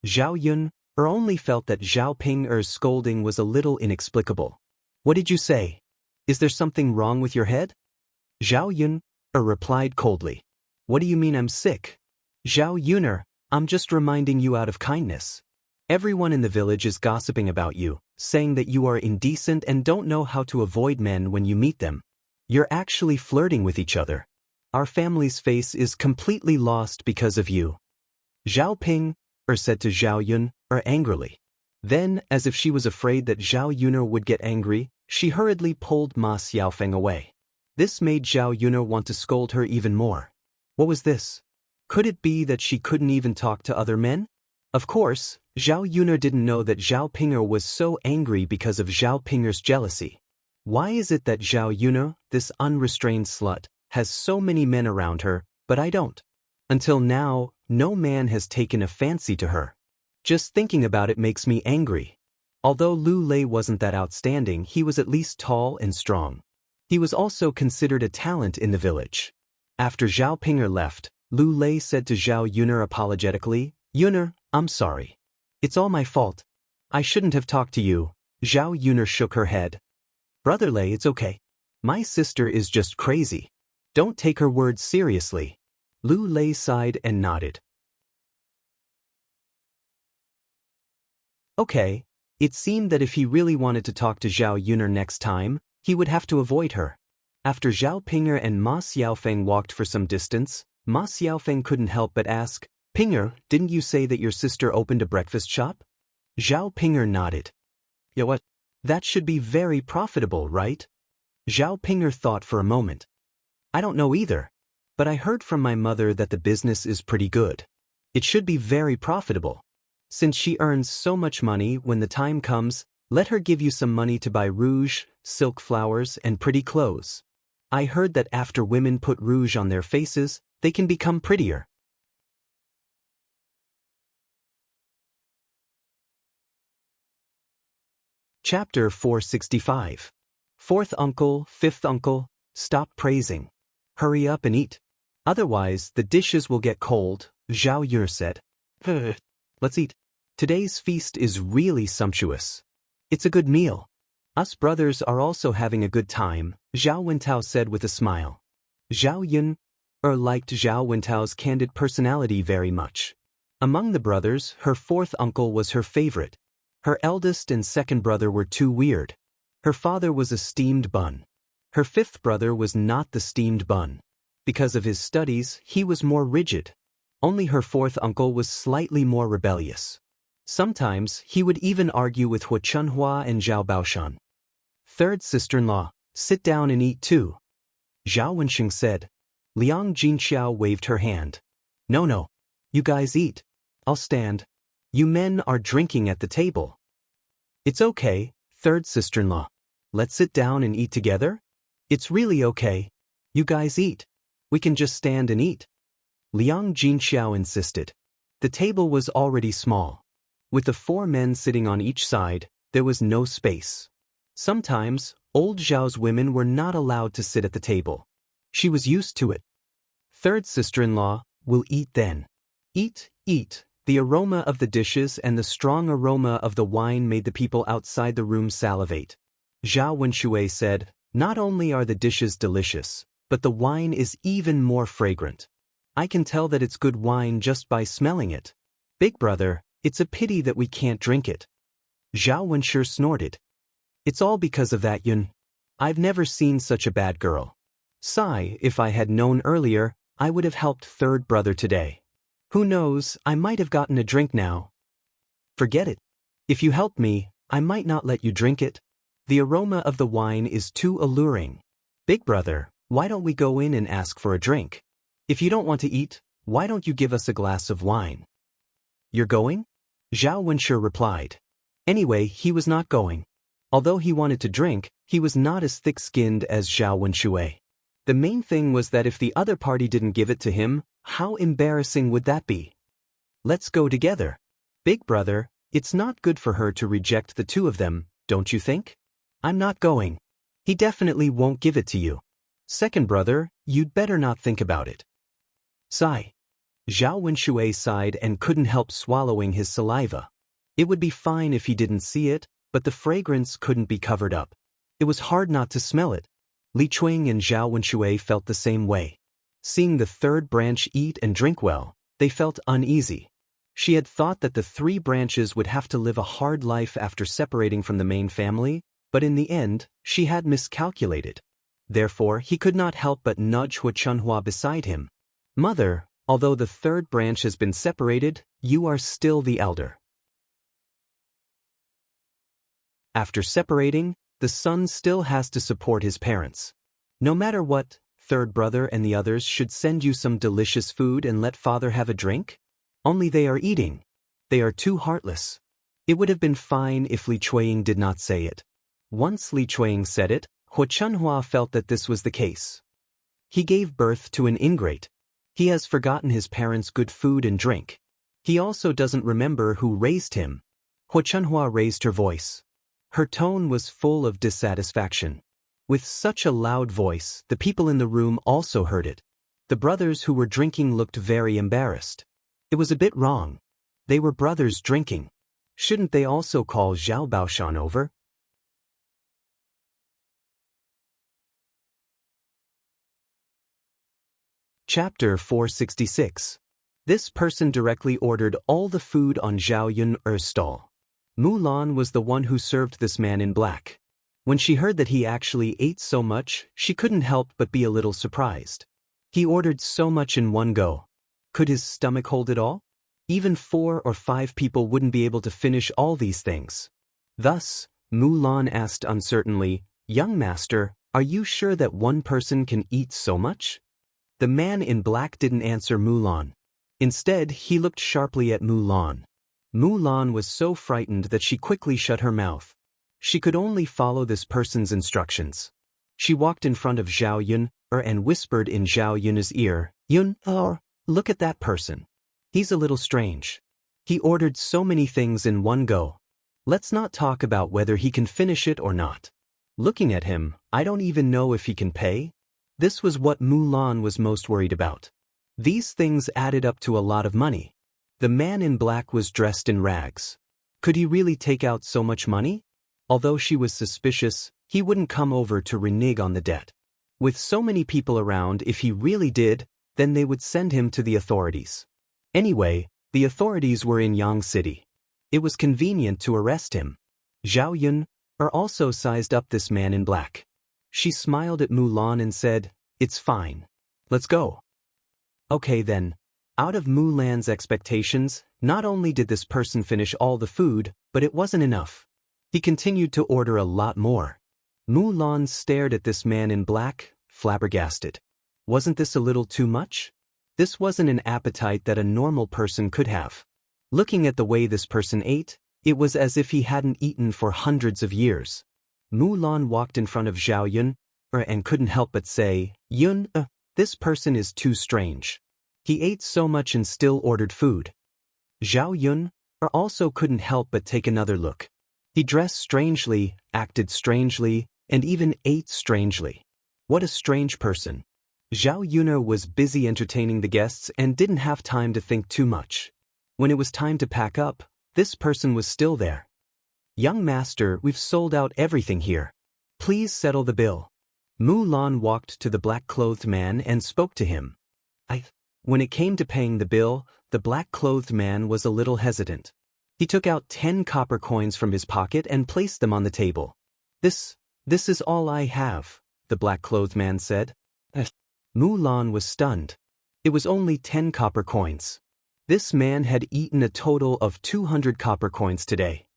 Zhao Yun only felt that Zhao Ping's scolding was a little inexplicable. What did you say? Is there something wrong with your head? Zhao Yun replied coldly. What do you mean I'm sick? Zhao Yuner, I'm just reminding you out of kindness. Everyone in the village is gossiping about you, saying that you are indecent and don't know how to avoid men when you meet them. You're actually flirting with each other. Our family's face is completely lost because of you. Zhao Ping said to Zhao Yun angrily. Then, as if she was afraid that Zhao Yuner would get angry, she hurriedly pulled Ma Xiaofeng away. This made Zhao Yuner want to scold her even more. What was this? Could it be that she couldn't even talk to other men? Of course, Zhao Yuner didn't know that Zhao Ping'er was so angry because of Zhao Ping'er's jealousy. Why is it that Zhao Yuner, this unrestrained slut, has so many men around her, but I don't? Until now, no man has taken a fancy to her. Just thinking about it makes me angry. Although Lu Lei wasn't that outstanding, he was at least tall and strong. He was also considered a talent in the village. After Zhao Ping'er left, Lu Lei said to Zhao Yuner apologetically, Yuner, I'm sorry. It's all my fault. I shouldn't have talked to you. Zhao Yuner shook her head. Brother Lei, it's okay. My sister is just crazy. Don't take her words seriously. Lu Lei sighed and nodded. Okay, it seemed that if he really wanted to talk to Zhao Yuner next time, he would have to avoid her. After Zhao Pinger and Ma Xiaofeng walked for some distance, Ma Xiaofeng couldn't help but ask, Pinger, didn't you say that your sister opened a breakfast shop? Zhao Pinger nodded. Yeah, what? That should be very profitable, right? Zhao Pinger thought for a moment. I don't know either, but I heard from my mother that the business is pretty good. It should be very profitable. Since she earns so much money, when the time comes, let her give you some money to buy rouge, silk flowers, and pretty clothes. I heard that after women put rouge on their faces, they can become prettier. Chapter 465. Fourth uncle, fifth uncle, stop praising. Hurry up and eat. Otherwise, the dishes will get cold, Zhao Yuner said. Let's eat. Today's feast is really sumptuous. It's a good meal. Us brothers are also having a good time, Zhao Wentao said with a smile. Zhao Yuner liked Zhao Wentao's candid personality very much. Among the brothers, her fourth uncle was her favorite. Her eldest and second brother were too weird. Her father was a steamed bun. Her fifth brother was not the steamed bun. Because of his studies, he was more rigid. Only her fourth uncle was slightly more rebellious. Sometimes, he would even argue with Hu Chunhua and Zhao Baoshan. Third sister-in-law, sit down and eat too. Zhao Wenxing said. Liang Jinxiao waved her hand. No. You guys eat. I'll stand. You men are drinking at the table. It's okay, third sister-in-law. Let's sit down and eat together? It's really okay. You guys eat. We can just stand and eat. Liang Jinxiao insisted. The table was already small. With the 4 men sitting on each side, there was no space. Sometimes, old Zhao's women were not allowed to sit at the table. She was used to it. Third sister-in-law, we'll eat then. Eat. The aroma of the dishes and the strong aroma of the wine made the people outside the room salivate. Zhao Wenshui said, not only are the dishes delicious, but the wine is even more fragrant. I can tell that it's good wine just by smelling it. Big brother, it's a pity that we can't drink it. Zhao Wenshi snorted. It's all because of that Yun. I've never seen such a bad girl. Sigh, if I had known earlier, I would have helped third brother today. Who knows, I might have gotten a drink now. Forget it. If you help me, I might not let you drink it. The aroma of the wine is too alluring. Big brother, why don't we go in and ask for a drink? If you don't want to eat, why don't you give us a glass of wine? You're going? Zhao Wenshi replied. Anyway, he was not going. Although he wanted to drink, he was not as thick-skinned as Zhao Wenshui. The main thing was that if the other party didn't give it to him, how embarrassing would that be? Let's go together. Big brother, it's not good for her to reject the 2 of them, don't you think? I'm not going. He definitely won't give it to you. Second brother, you'd better not think about it. Sigh. Zhao Wenshui sighed and couldn't help swallowing his saliva. It would be fine if he didn't see it, but the fragrance couldn't be covered up. It was hard not to smell it. Li Chuing and Zhao Wenshui felt the same way. Seeing the third branch eat and drink well, they felt uneasy. She had thought that the 3 branches would have to live a hard life after separating from the main family, but in the end, she had miscalculated. Therefore, he could not help but nudge Hu Chunhua beside him. Mother, although the 3rd branch has been separated, you are still the elder. After separating, the son still has to support his parents. No matter what, third brother and the others should send you some delicious food and let father have a drink? Only they are eating. They are too heartless. It would have been fine if Li Chuiying did not say it. Once Li Chuiying said it, Hu Chunhua felt that this was the case. He gave birth to an ingrate. He has forgotten his parents' good food and drink. He also doesn't remember who raised him. Hu Chunhua raised her voice. Her tone was full of dissatisfaction. With such a loud voice, the people in the room also heard it. The brothers who were drinking looked very embarrassed. It was a bit wrong. They were brothers drinking. Shouldn't they also call Zhao Baoshan over? Chapter 466. This person directly ordered all the food on Zhao Yun's stall. Mulan was the one who served this man in black. When she heard that he actually ate so much, she couldn't help but be a little surprised. He ordered so much in one go. Could his stomach hold it all? Even 4 or 5 people wouldn't be able to finish all these things. Thus, Mulan asked uncertainly, "Young master, are you sure that one person can eat so much?" The man in black didn't answer Mulan. Instead, he looked sharply at Mulan. Mulan was so frightened that she quickly shut her mouth. She could only follow this person's instructions. She walked in front of Zhao Yun and whispered in Zhao Yun's ear, "Yun, look at that person. He's a little strange. He ordered so many things in one go. Let's not talk about whether he can finish it or not. Looking at him, I don't even know if he can pay." This was what Mulan was most worried about. These things added up to a lot of money. The man in black was dressed in rags. Could he really take out so much money? Although she was suspicious, he wouldn't come over to renege on the debt. With so many people around, if he really did, then they would send him to the authorities. Anyway, the authorities were in Yang City. It was convenient to arrest him. Zhao Yun also sized up this man in black. She smiled at Mulan and said, "It's fine. Let's go." Okay then. Out of Mulan's expectations, not only did this person finish all the food, but it wasn't enough. He continued to order a lot more. Mulan stared at this man in black, flabbergasted. Wasn't this a little too much? This wasn't an appetite that a normal person could have. Looking at the way this person ate, it was as if he hadn't eaten for hundreds of years. Mulan walked in front of Zhao Yun and couldn't help but say, "Yun, this person is too strange. He ate so much and still ordered food." Zhao Yun also couldn't help but take another look. He dressed strangely, acted strangely, and even ate strangely. What a strange person. Zhao Yun was busy entertaining the guests and didn't have time to think too much. When it was time to pack up, this person was still there. "Young master, we've sold out everything here. Please settle the bill." Mulan walked to the black-clothed man and spoke to him. When it came to paying the bill, the black-clothed man was a little hesitant. He took out 10 copper coins from his pocket and placed them on the table. This is all I have," the black-clothed man said. Mulan was stunned. It was only 10 copper coins. This man had eaten a total of 200 copper coins today.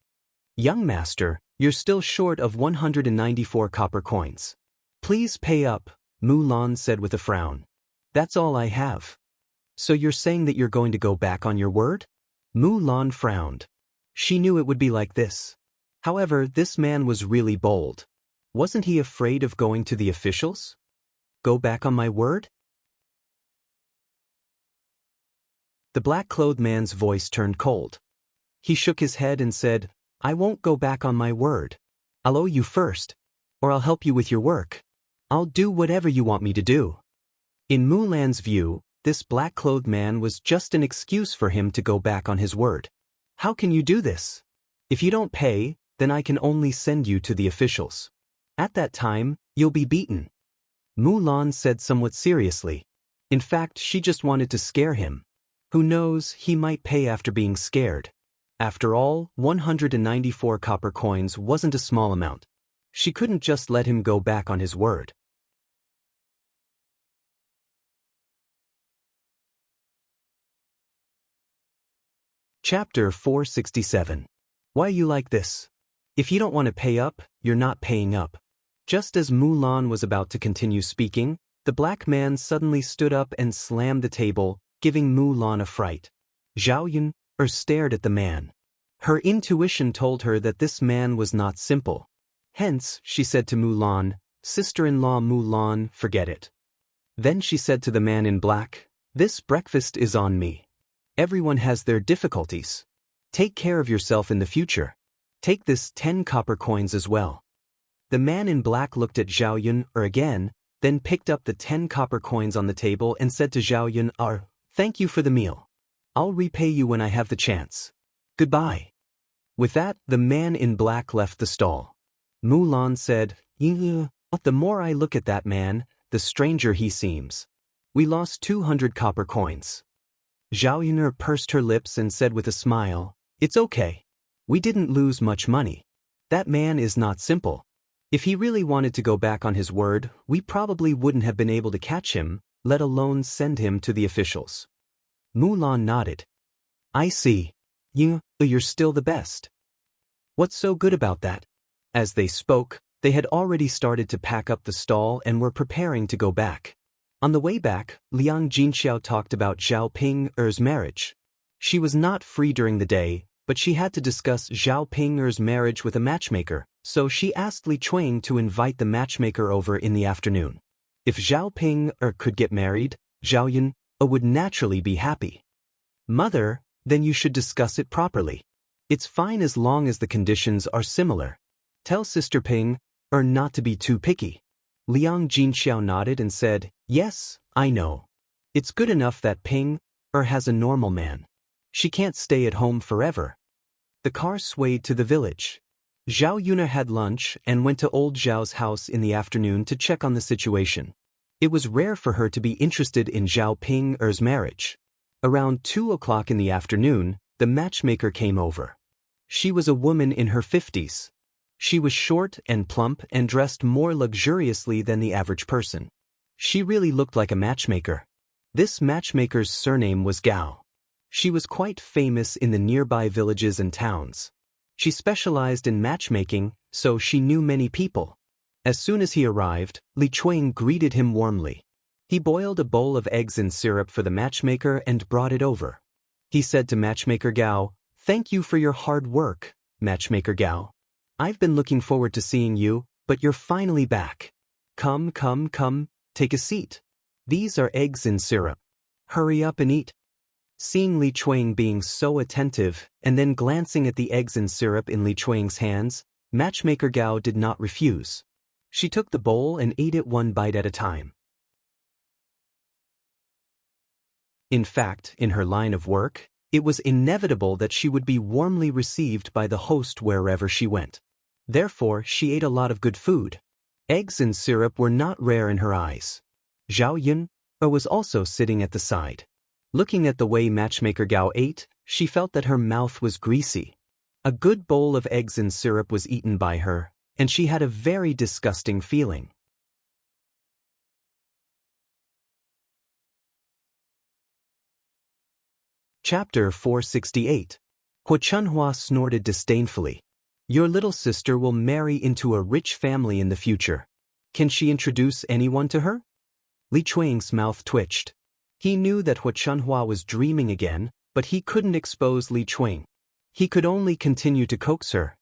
"Young master, you're still short of 194 copper coins. Please pay up," Mulan said with a frown. "That's all I have." "So you're saying that you're going to go back on your word?" Mulan frowned. She knew it would be like this. However, this man was really bold. Wasn't he afraid of going to the officials? Go back on my word? The black-clothed man's voice turned cold. He shook his head and said, "I won't go back on my word. I'll owe you first, or I'll help you with your work. I'll do whatever you want me to do." In Mulan's view, this black-clothed man was just an excuse for him to go back on his word. "How can you do this? If you don't pay, then I can only send you to the officials. At that time, you'll be beaten," Mulan said somewhat seriously. In fact, she just wanted to scare him. Who knows, he might pay after being scared. After all, 194 copper coins wasn't a small amount. She couldn't just let him go back on his word. Chapter 467. Why you like this? If you don't want to pay up, you're not paying up. Just as Mulan was about to continue speaking, the black man suddenly stood up and slammed the table, giving Mulan a fright. Zhao Yun stared at the man. Her intuition told her that this man was not simple. Hence, she said to Mulan, "Sister-in-law Mulan, forget it." Then she said to the man in black, "This breakfast is on me. Everyone has their difficulties. Take care of yourself in the future. Take this 10 copper coins as well." The man in black looked at Zhao Yun again, then picked up the 10 copper coins on the table and said to Zhao Yun, "Thank you for the meal. I'll repay you when I have the chance. Goodbye." With that, the man in black left the stall. Mulan said, "The more I look at that man, the stranger he seems. We lost 200 copper coins." Zhao Yun pursed her lips and said with a smile, "It's okay. We didn't lose much money. That man is not simple. If he really wanted to go back on his word, we probably wouldn't have been able to catch him, let alone send him to the officials. Mulan nodded. I see. You're still the best. What's so good about that? As they spoke, they had already started to pack up the stall and were preparing to go back. On the way back, Liang Jinxiao talked about Zhao Ping'er's marriage. She was not free during the day, but she had to discuss Zhao Ping'er's marriage with a matchmaker, so she asked Li Chuang to invite the matchmaker over in the afternoon. If Zhao Ping'er could get married, Zhao Yun would naturally be happy. Mother, then you should discuss it properly. It's fine as long as the conditions are similar. Tell Sister Ping'er not to be too picky. Liang Jinxiao nodded and said, yes, I know. It's good enough that Ping'er has a normal man. She can't stay at home forever. The car swayed to the village. Zhao Yuna had lunch and went to old Zhao's house in the afternoon to check on the situation. It was rare for her to be interested in Zhao Ping'er's marriage. Around 2 o'clock in the afternoon, the matchmaker came over. She was a woman in her 50s. She was short and plump and dressed more luxuriously than the average person. She really looked like a matchmaker. This matchmaker's surname was Gao. She was quite famous in the nearby villages and towns. She specialized in matchmaking, so she knew many people. As soon as he arrived, Li Chuang greeted him warmly. He boiled a bowl of eggs in syrup for the matchmaker and brought it over. He said to matchmaker Gao, thank you for your hard work, matchmaker Gao. I've been looking forward to seeing you, but you're finally back. Come, take a seat. These are eggs in syrup. Hurry up and eat. Seeing Li Chuang being so attentive and then glancing at the eggs and syrup in Li Chuang's hands, matchmaker Gao did not refuse. She took the bowl and ate it one bite at a time. In fact, in her line of work, it was inevitable that she would be warmly received by the host wherever she went. Therefore, she ate a lot of good food. Eggs and syrup were not rare in her eyes. Zhao Yun was also sitting at the side. Looking at the way matchmaker Gao ate, she felt that her mouth was greasy. A good bowl of eggs and syrup was eaten by her, and she had a very disgusting feeling. Chapter 468. Hu Chunhua snorted disdainfully. Your little sister will marry into a rich family in the future. Can she introduce anyone to her? Li Chuang's mouth twitched. He knew that Hu Chunhua was dreaming again, but he couldn't expose Li Chuang. He could only continue to coax her.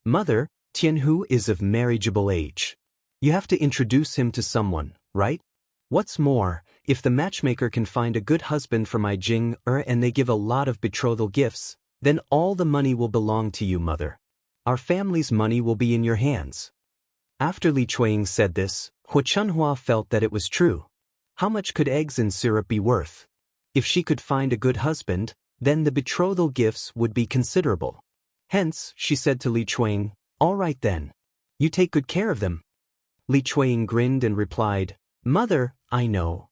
Mother, Tianhu is of marriageable age. You have to introduce him to someone, right? What's more, if the matchmaker can find a good husband for my Jing-er and they give a lot of betrothal gifts, then all the money will belong to you, mother. Our family's money will be in your hands. After Li Chuang said this, Hu Chunhua felt that it was true. How much could eggs and syrup be worth? If she could find a good husband, then the betrothal gifts would be considerable. Hence, she said to Li Chuang, all right then. You take good care of them. Li Chuang grinned and replied, Mother, I know.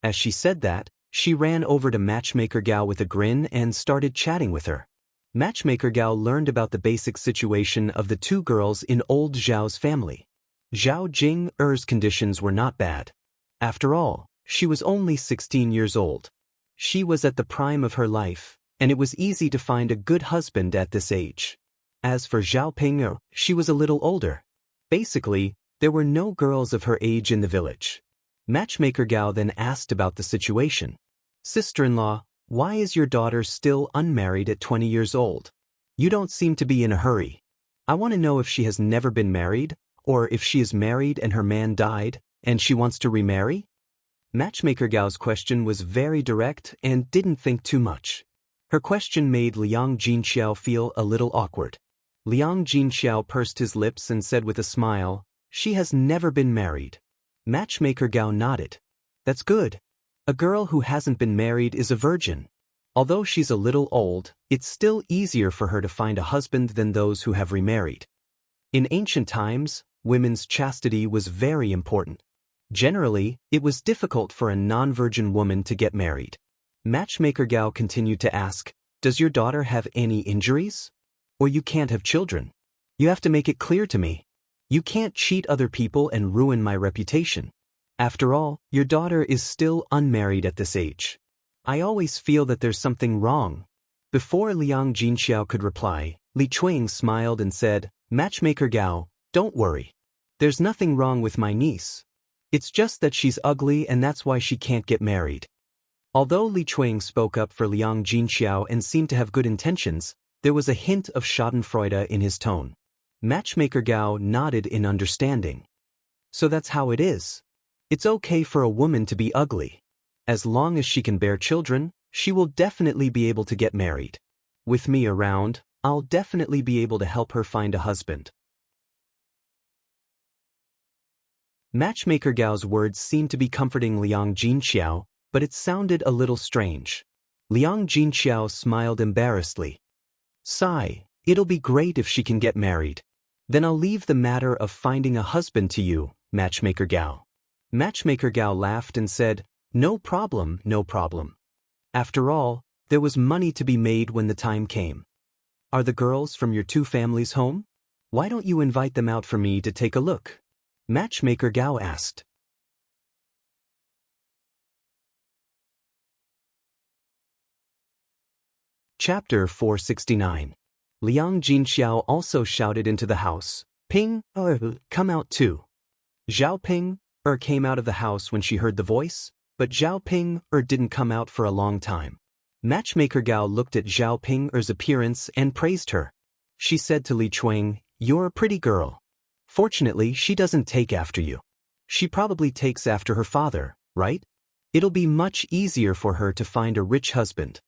As she said that, she ran over to matchmaker Gao with a grin and started chatting with her. Matchmaker Gao learned about the basic situation of the two girls in old Zhao's family. Zhao Jing-er's conditions were not bad. After all, she was only 16 years old. She was at the prime of her life, and it was easy to find a good husband at this age. As for Zhao Ping'er, she was a little older. Basically, there were no girls of her age in the village. Matchmaker Gao then asked about the situation. Sister-in-law, why is your daughter still unmarried at 20 years old? You don't seem to be in a hurry. I want to know if she has never been married, or if she is married and her man died, and she wants to remarry? Matchmaker Gao's question was very direct and didn't think too much. Her question made Liang Jinxiao feel a little awkward. Liang Jinxiao pursed his lips and said with a smile, she has never been married. Matchmaker Gao nodded. That's good. A girl who hasn't been married is a virgin. Although she's a little old, it's still easier for her to find a husband than those who have remarried. In ancient times, women's chastity was very important. Generally, it was difficult for a non-virgin woman to get married. Matchmaker Gao continued to ask, does your daughter have any injuries? or you can't have children. You have to make it clear to me. You can't cheat other people and ruin my reputation. After all, your daughter is still unmarried at this age. I always feel that there's something wrong." Before Liang Jinxiao could reply, Li Chuang smiled and said, "Matchmaker Gao, don't worry. There's nothing wrong with my niece. It's just that she's ugly and that's why she can't get married." Although Li Chuang spoke up for Liang Jinxiao and seemed to have good intentions, there was a hint of schadenfreude in his tone. Matchmaker Gao nodded in understanding. "So that's how it is. It's okay for a woman to be ugly. As long as she can bear children, she will definitely be able to get married. With me around, I'll definitely be able to help her find a husband." Matchmaker Gao's words seemed to be comforting Liang Jinxiao, but it sounded a little strange. Liang Jinxiao smiled embarrassedly. "Sigh, it'll be great if she can get married. Then I'll leave the matter of finding a husband to you, Matchmaker Gao." Matchmaker Gao laughed and said, "No problem, no problem. After all, there was money to be made when the time came. Are the girls from your two families home? Why don't you invite them out for me to take a look?" Matchmaker Gao asked. Chapter 469. Liang Jinxiao also shouted into the house, "Ping, come out too." Zhao Ping, came out of the house when she heard the voice, but Zhao Ping, didn't come out for a long time. Matchmaker Gao looked at Zhao Ping's appearance and praised her. She said to Li Chuang, "You're a pretty girl. Fortunately, she doesn't take after you. She probably takes after her father, right? It'll be much easier for her to find a rich husband."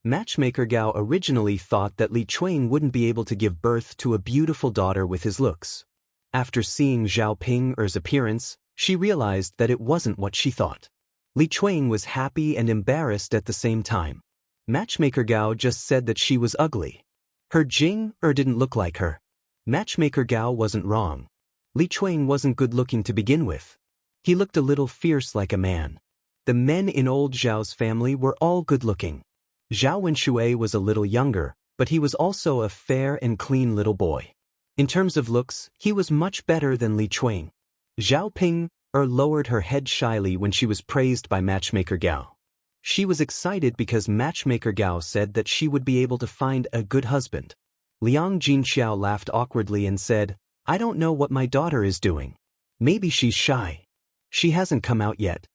Matchmaker Gao originally thought that Li Chuang wouldn't be able to give birth to a beautiful daughter with his looks. After seeing Zhao Ping's appearance, she realized that it wasn't what she thought. Li Chuang was happy and embarrassed at the same time. Matchmaker Gao just said that she was ugly. Her Jing didn't look like her. Matchmaker Gao wasn't wrong. Li Chuang wasn't good-looking to begin with. He looked a little fierce like a man. The men in old Zhao's family were all good-looking. Zhao Wenshui was a little younger, but he was also a fair and clean little boy. In terms of looks, he was much better than Li Chuang. Zhao Ping lowered her head shyly when she was praised by Matchmaker Gao. She was excited because Matchmaker Gao said that she would be able to find a good husband. Liang Jinxiao laughed awkwardly and said, "I don't know what my daughter is doing. Maybe she's shy. She hasn't come out yet."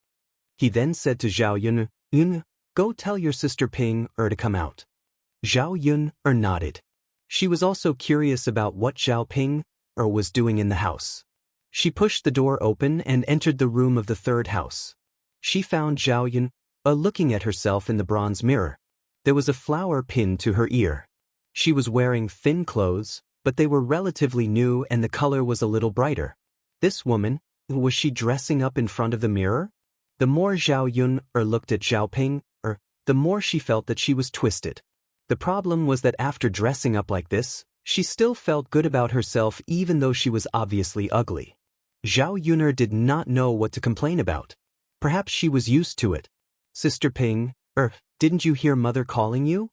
He then said to Zhao Yun, "Go tell your sister Ping to come out." Zhao Yun nodded. She was also curious about what Zhao Ping was doing in the house. She pushed the door open and entered the room of the third house. She found Zhao Yun looking at herself in the bronze mirror. There was a flower pinned to her ear. She was wearing thin clothes, but they were relatively new and the color was a little brighter. This woman, was she dressing up in front of the mirror? The more Zhao Yun looked at Zhao Ping, the more she felt that she was twisted. The problem was that after dressing up like this, she still felt good about herself even though she was obviously ugly. Zhao Yun did not know what to complain about. Perhaps she was used to it. "Sister Ping, didn't you hear Mother calling you?"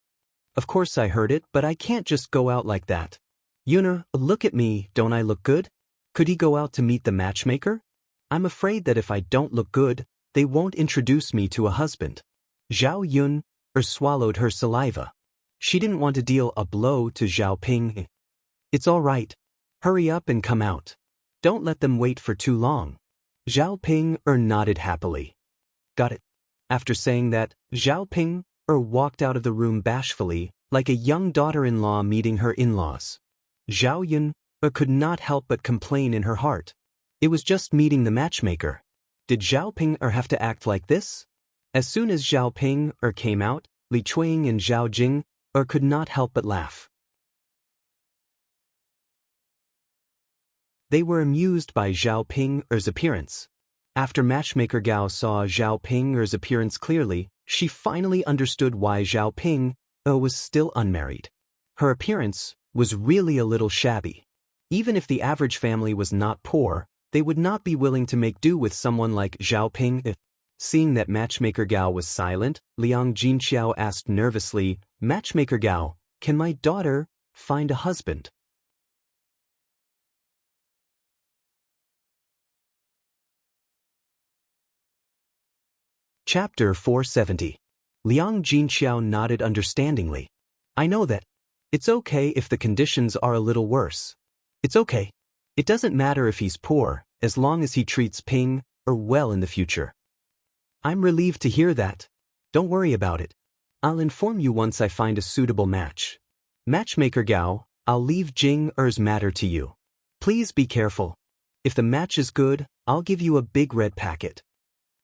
"Of course I heard it, but I can't just go out like that." "Yun, look at me, don't I look good? Could he go out to meet the matchmaker? I'm afraid that if I don't look good, they won't introduce me to a husband." Zhao Yun swallowed her saliva. She didn't want to deal a blow to Zhao Ping. "It's all right. Hurry up and come out. Don't let them wait for too long." Zhao Ping nodded happily. "Got it." After saying that, Zhao Ping walked out of the room bashfully, like a young daughter-in-law meeting her in-laws. Zhao Yun could not help but complain in her heart. It was just meeting the matchmaker. Did Zhao Ping have to act like this? As soon as Zhao Ping came out, Li Chuang and Zhao Jing could not help but laugh. They were amused by Zhao Ping's appearance. After Matchmaker Gao saw Zhao Ping's appearance clearly, she finally understood why Zhao Ping was still unmarried. Her appearance was really a little shabby. Even if the average family was not poor, they would not be willing to make do with someone like Zhao Ping. Seeing that Matchmaker Gao was silent, Liang Jinxiao asked nervously, "Matchmaker Gao, can my daughter find a husband. Chapter 470. Liang Jinxiao nodded understandingly. I know that. It's okay if the conditions are a little worse. It's okay. It doesn't matter if he's poor, as long as he treats Ping well in the future. I'm relieved to hear that. Don't worry about it. I'll inform you once I find a suitable match. Matchmaker Gao, I'll leave Jing Er's matter to you. Please be careful. If the match is good, I'll give you a big red packet.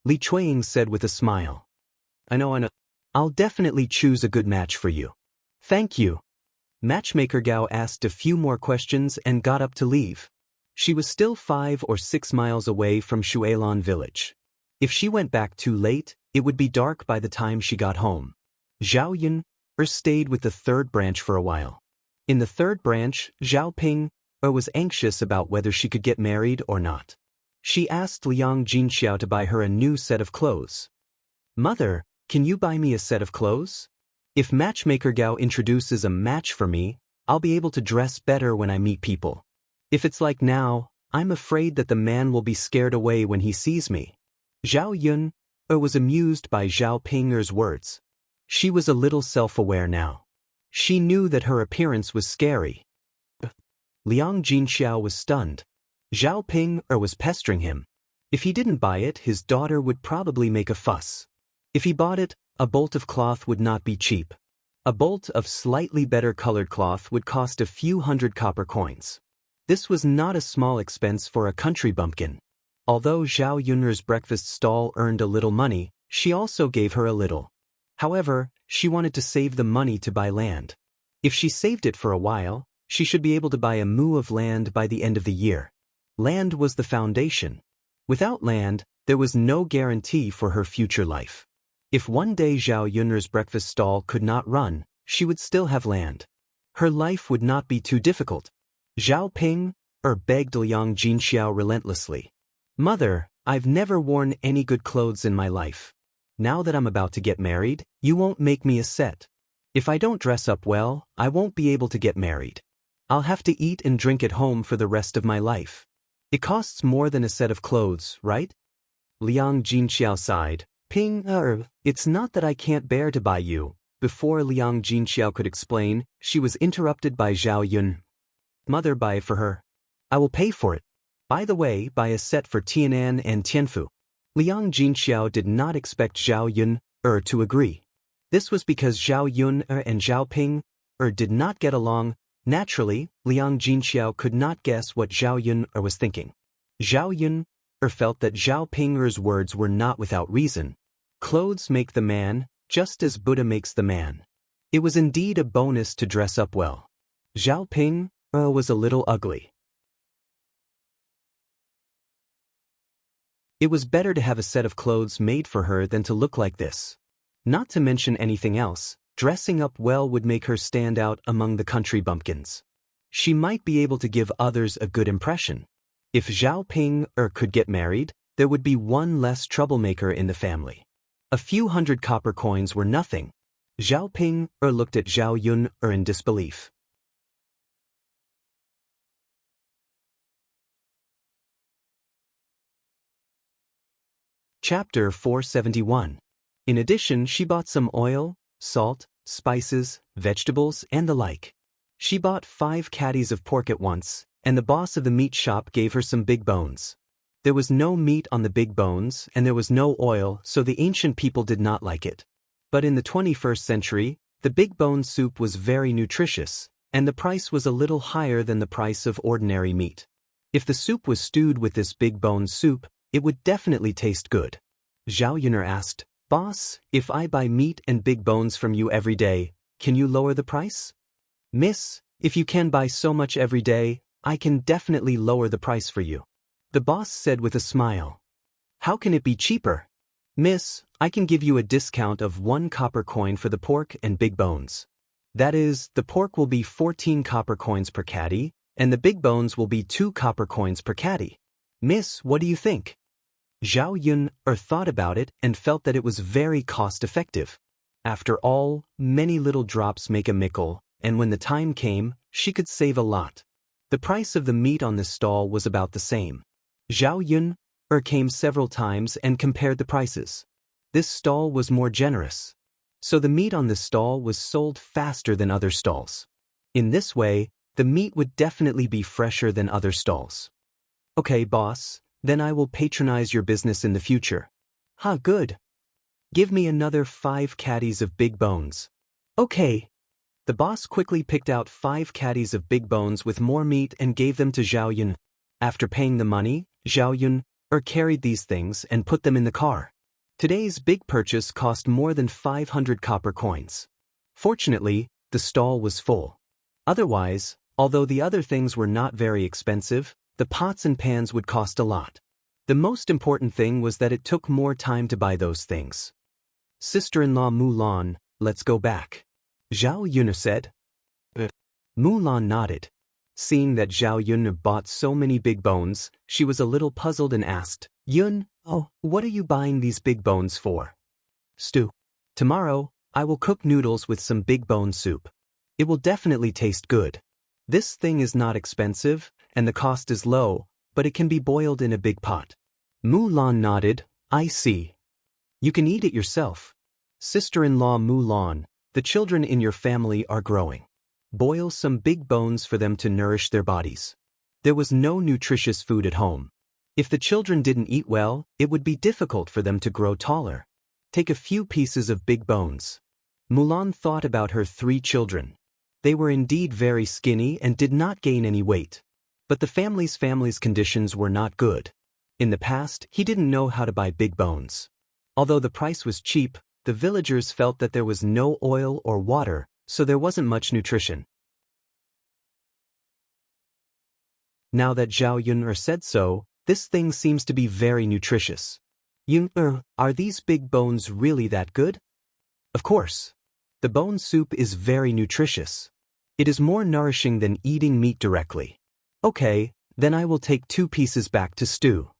Li Chuiying said with a smile. I know. I'll definitely choose a good match for you. Thank you. Matchmaker Gao asked a few more questions and got up to leave. She was still 5 or 6 miles away from Shuilan village. If she went back too late, it would be dark by the time she got home. Zhao Yun stayed with the third branch for a while. In the third branch, Zhao Ping was anxious about whether she could get married or not. She asked Liang Jinxiao to buy her a new set of clothes. Mother, can you buy me a set of clothes? If Matchmaker Gao introduces a match for me, I'll be able to dress better when I meet people. If it's like now, I'm afraid that the man will be scared away when he sees me. Zhao Yun was amused by Zhao Ping's words. She was a little self-aware now. She knew that her appearance was scary. Liang Jinxiao was stunned. Zhao Ping was pestering him. If he didn't buy it, his daughter would probably make a fuss. If he bought it, a bolt of cloth would not be cheap. A bolt of slightly better colored cloth would cost a few hundred copper coins. This was not a small expense for a country bumpkin. Although Zhao Yun's breakfast stall earned a little money, she also gave her a little. However, she wanted to save the money to buy land. If she saved it for a while, she should be able to buy a mu of land by the end of the year. Land was the foundation. Without land, there was no guarantee for her future life. If one day Zhao Yun's breakfast stall could not run, she would still have land. Her life would not be too difficult. Zhao Ping begged Liang Jinxiao relentlessly. Mother, I've never worn any good clothes in my life. Now that I'm about to get married, you won't make me a set. If I don't dress up well, I won't be able to get married. I'll have to eat and drink at home for the rest of my life. It costs more than a set of clothes, right? Liang Jinxiao sighed. Ping, it's not that I can't bear to buy you. Before Liang Jinxiao could explain, she was interrupted by Zhao Yun. Mother, buy it for her. I will pay for it. By the way, buy a set for Tianan and Tianfu. Liang Jinxiao did not expect Zhao Yun to agree. This was because Zhao Yun and Zhao Ping did not get along. Naturally, Liang Jinxiao could not guess what Zhao Yun was thinking. Zhao Yun felt that Zhao Ping's words were not without reason. Clothes make the man, just as Buddha makes the man. It was indeed a bonus to dress up well. Zhao Ping was a little ugly. It was better to have a set of clothes made for her than to look like this. Not to mention anything else, dressing up well would make her stand out among the country bumpkins. She might be able to give others a good impression. If Zhao Ping could get married, there would be one less troublemaker in the family. A few hundred copper coins were nothing. Zhao Ping looked at Zhao Yun in disbelief. Chapter 471. In addition, she bought some oil, salt, spices, vegetables, and the like. She bought 5 caddies of pork at once, and the boss of the meat shop gave her some big bones. There was no meat on the big bones, and there was no oil, so the ancient people did not like it. But in the 21st century, the big bone soup was very nutritious, and the price was a little higher than the price of ordinary meat. If the soup was stewed with this big bone soup, it would definitely taste good. Zhao Yun asked, Boss, if I buy meat and big bones from you every day, can you lower the price? Miss, if you can buy so much every day, I can definitely lower the price for you. The boss said with a smile. How can it be cheaper? Miss, I can give you a discount of 1 copper coin for the pork and big bones. That is, the pork will be 14 copper coins per caddy, and the big bones will be 2 copper coins per caddy. Miss, what do you think? Zhao Yun thought about it and felt that it was very cost-effective. After all, many little drops make a mickle, and when the time came, she could save a lot. The price of the meat on this stall was about the same. Zhao Yun came several times and compared the prices. This stall was more generous. So the meat on this stall was sold faster than other stalls. In this way, the meat would definitely be fresher than other stalls. Okay, boss, then I will patronize your business in the future. Good. Give me another 5 caddies of big bones. Okay. The boss quickly picked out 5 caddies of big bones with more meat and gave them to Zhao Yun. After paying the money, Zhao Yun carried these things and put them in the car. Today's big purchase cost more than 500 copper coins. Fortunately, the stall was full. Otherwise, although the other things were not very expensive, the pots and pans would cost a lot. The most important thing was that it took more time to buy those things. Sister-in-law Mulan, let's go back. Zhao Yun said. Mulan nodded. Seeing that Zhao Yun bought so many big bones, she was a little puzzled and asked, Yun, what are you buying these big bones for? Stew. Tomorrow, I will cook noodles with some big bone soup. It will definitely taste good. This thing is not expensive, and the cost is low, but it can be boiled in a big pot. Mulan nodded, I see. You can eat it yourself. Sister-in-law Mulan, the children in your family are growing. Boil some big bones for them to nourish their bodies. There was no nutritious food at home. If the children didn't eat well, it would be difficult for them to grow taller. Take a few pieces of big bones. Mulan thought about her 3 children. They were indeed very skinny and did not gain any weight. But the family's conditions were not good. In the past, he didn't know how to buy big bones. Although the price was cheap, the villagers felt that there was no oil or water, so there wasn't much nutrition. Now that Zhao Yun said so, this thing seems to be very nutritious. Yun, are these big bones really that good? Of course. The bone soup is very nutritious. It is more nourishing than eating meat directly. Okay, then I will take 2 pieces back to stew.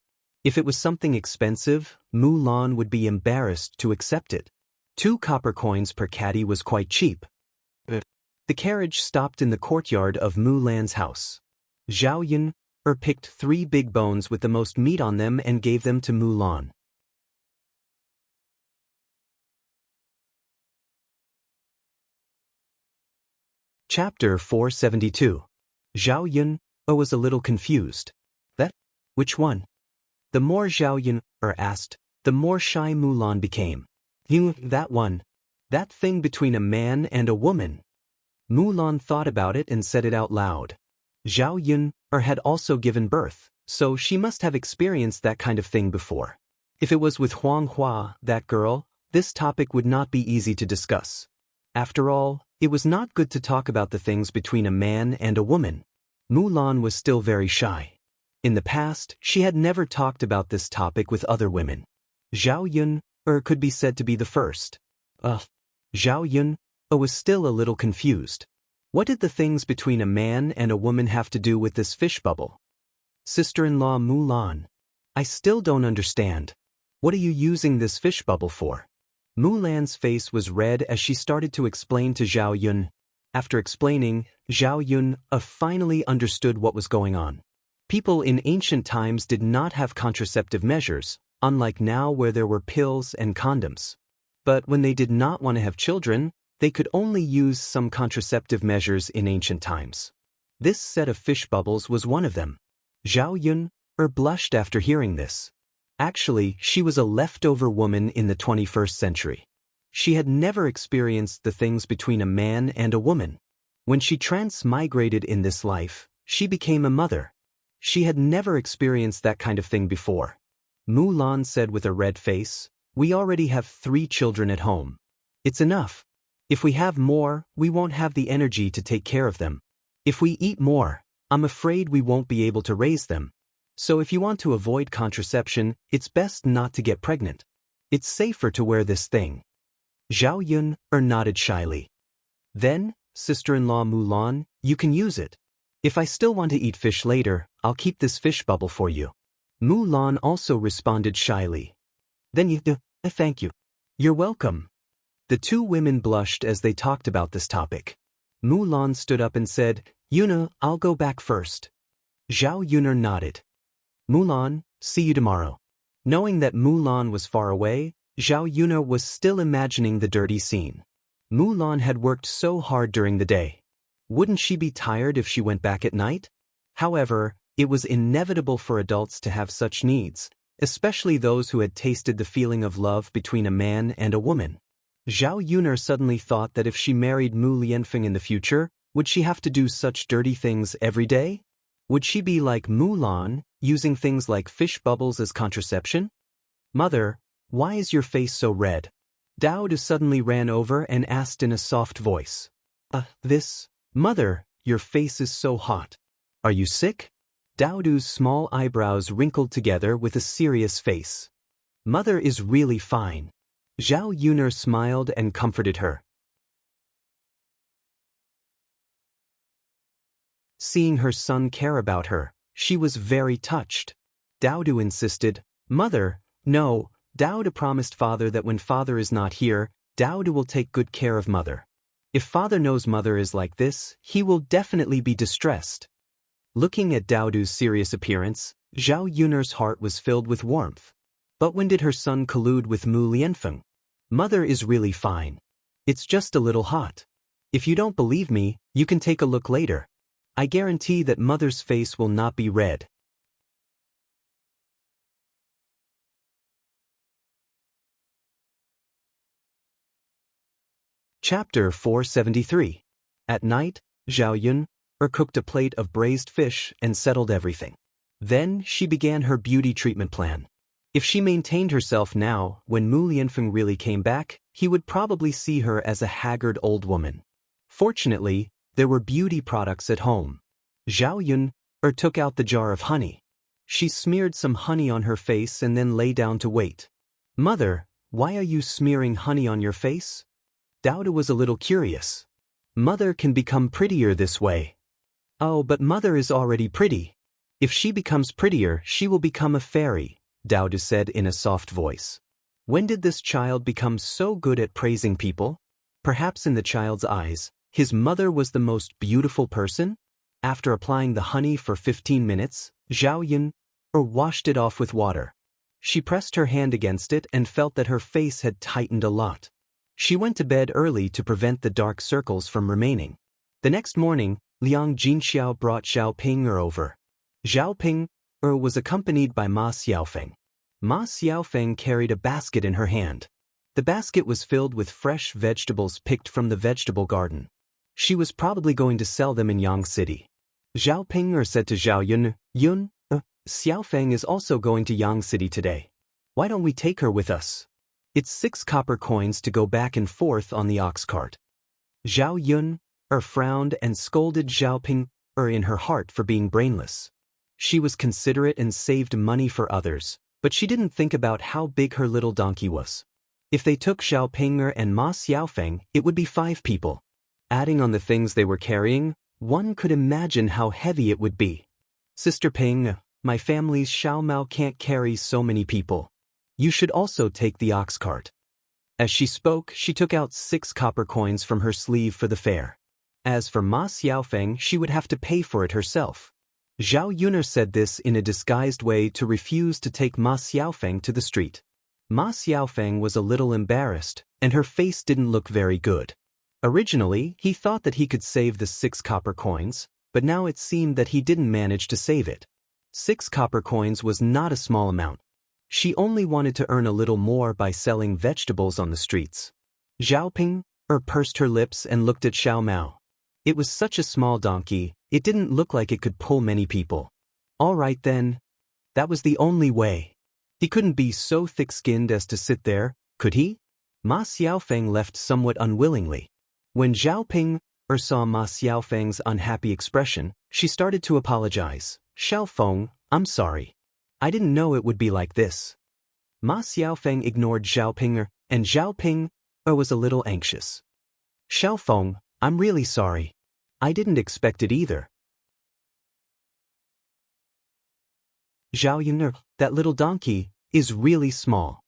If it was something expensive, Mulan would be embarrassed to accept it. 2 copper coins per caddy was quite cheap. The carriage stopped in the courtyard of Mulan's house. Zhao Yun picked 3 big bones with the most meat on them and gave them to Mulan. Chapter 472. Zhao Yun was a little confused. That? Which one? The more Zhao Yun asked, the more shy Mulan became. That one. That thing between a man and a woman. Mulan thought about it and said it out loud. Zhao Yun had also given birth, so she must have experienced that kind of thing before. If it was with Huang Hua, that girl, this topic would not be easy to discuss. After all, it was not good to talk about the things between a man and a woman. Mulan was still very shy. In the past, she had never talked about this topic with other women. Zhao Yun could be said to be the first. Zhao Yun was still a little confused. What did the things between a man and a woman have to do with this fish bubble? Sister-in-law Mulan. I still don't understand. What are you using this fish bubble for? Mulan's face was red as she started to explain to Zhao Yun. After explaining, Zhao Yun finally understood what was going on. People in ancient times did not have contraceptive measures, unlike now where there were pills and condoms. But when they did not want to have children, they could only use some contraceptive measures in ancient times. This set of fish bubbles was one of them. Zhao Yun blushed after hearing this. Actually, she was a leftover woman in the 21st century. She had never experienced the things between a man and a woman. When she transmigrated in this life, she became a mother. She had never experienced that kind of thing before. Mulan said with a red face, "We already have 3 children at home. It's enough. If we have more, we won't have the energy to take care of them. If we eat more, I'm afraid we won't be able to raise them. So if you want to avoid contraception, it's best not to get pregnant. It's safer to wear this thing." Zhao Yun nodded shyly. Then, sister-in-law Mulan, you can use it. If I still want to eat fish later, I'll keep this fish bubble for you. Mulan also responded shyly. Then you do. Thank you. You're welcome. The 2 women blushed as they talked about this topic. Mulan stood up and said, Yuna, I'll go back first. Zhao Yun'er nodded. Mulan, see you tomorrow. Knowing that Mulan was far away, Zhao Yun'er was still imagining the dirty scene. Mulan had worked so hard during the day. Wouldn't she be tired if she went back at night? However, it was inevitable for adults to have such needs, especially those who had tasted the feeling of love between a man and a woman. Zhao Yun'er suddenly thought that if she married Mu Lianfeng in the future, would she have to do such dirty things every day? Would she be like Mulan, using things like fish bubbles as contraception? Mother, why is your face so red? Daoist suddenly ran over and asked in a soft voice. Mother, your face is so hot. Are you sick? Daoist's small eyebrows wrinkled together with a serious face. Mother is really fine. Zhao Yun'er smiled and comforted her. Seeing her son care about her, she was very touched. Daoist insisted, Mother, no, Daoist promised Father that when Father is not here, Daoist will take good care of Mother. If Father knows Mother is like this, he will definitely be distressed. Looking at Daoist's serious appearance, Zhao Yun'er's heart was filled with warmth. But when did her son collude with Mu Lianfeng? Mother is really fine. It's just a little hot. If you don't believe me, you can take a look later. I guarantee that Mother's face will not be red. Chapter 473. At night, Zhao Yun'er cooked a plate of braised fish and settled everything. Then she began her beauty treatment plan. If she maintained herself now, when Mu Lianfeng really came back, he would probably see her as a haggard old woman. Fortunately, there were beauty products at home. Zhao Yun'er took out the jar of honey. She smeared some honey on her face and then lay down to wait. Mother, why are you smearing honey on your face? Daoist was a little curious. Mother can become prettier this way. Oh, but Mother is already pretty. If she becomes prettier, she will become a fairy, Daoist said in a soft voice. When did this child become so good at praising people? Perhaps in the child's eyes, his mother was the most beautiful person? After applying the honey for 15 minutes, Zhao Yun'er washed it off with water. She pressed her hand against it and felt that her face had tightened a lot. She went to bed early to prevent the dark circles from remaining. The next morning, Liang Jinxiao brought Zhao Ping'er over. Zhao Ping'er was accompanied by Ma Xiaofeng. Ma Xiaofeng carried a basket in her hand. The basket was filled with fresh vegetables picked from the vegetable garden. She was probably going to sell them in Yang City. Zhao Ping'er said to Zhao Yun'er, Xiaofeng is also going to Yang City today. Why don't we take her with us? It's 6 copper coins to go back and forth on the ox cart. Zhao Yun'er frowned and scolded Zhao Ping'er in her heart for being brainless. She was considerate and saved money for others, but she didn't think about how big her little donkey was. If they took Zhao Ping'er and Ma Xiaofeng, it would be 5 people. Adding on the things they were carrying, one could imagine how heavy it would be. Sister Ping, my family's Xiao Mao can't carry so many people. You should also take the ox cart. As she spoke, she took out 6 copper coins from her sleeve for the fare. As for Ma Xiaofeng, she would have to pay for it herself. Zhao Yun'er said this in a disguised way to refuse to take Ma Xiaofeng to the street. Ma Xiaofeng was a little embarrassed, and her face didn't look very good. Originally, he thought that he could save the 6 copper coins, but now it seemed that he didn't manage to save it. 6 copper coins was not a small amount. She only wanted to earn a little more by selling vegetables on the streets. Zhao Ping'er pursed her lips and looked at Xiao Mao. It was such a small donkey, it didn't look like it could pull many people. All right then. That was the only way. He couldn't be so thick-skinned as to sit there, could he? Ma Xiaofeng left somewhat unwillingly. When Zhao Ping'er saw Ma Xiaofeng's unhappy expression, she started to apologize. Xiaofeng, I'm sorry. I didn't know it would be like this. Ma Xiaofeng ignored Zhao Ping'er, and Zhao Ping'er was a little anxious. Xiaofeng, I'm really sorry. I didn't expect it either. Zhao Yun'er, that little donkey, is really small.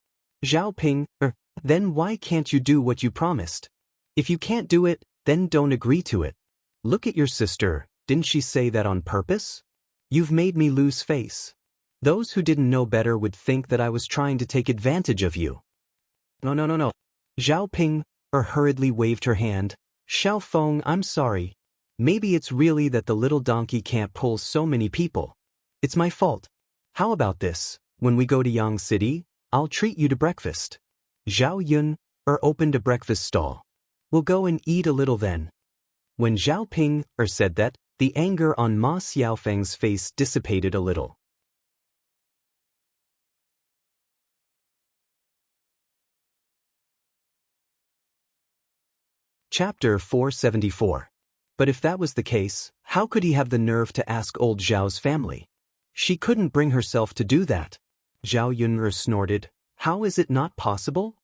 Zhao Ping'er, then why can't you do what you promised? If you can't do it, then don't agree to it. Look at your sister, didn't she say that on purpose? You've made me lose face. Those who didn't know better would think that I was trying to take advantage of you. No. Zhao Ping hurriedly waved her hand. Xiao Feng, I'm sorry. Maybe it's really that the little donkey can't pull so many people. It's my fault. How about this? When we go to Yang City, I'll treat you to breakfast. Zhao Yun opened a breakfast stall. We'll go and eat a little then. When Zhao Ping said that, the anger on Ma Xiaofeng's face dissipated a little. Chapter 474. But if that was the case, how could he have the nerve to ask old Zhao's family? She couldn't bring herself to do that. Zhao Yun'er snorted. How is it not possible?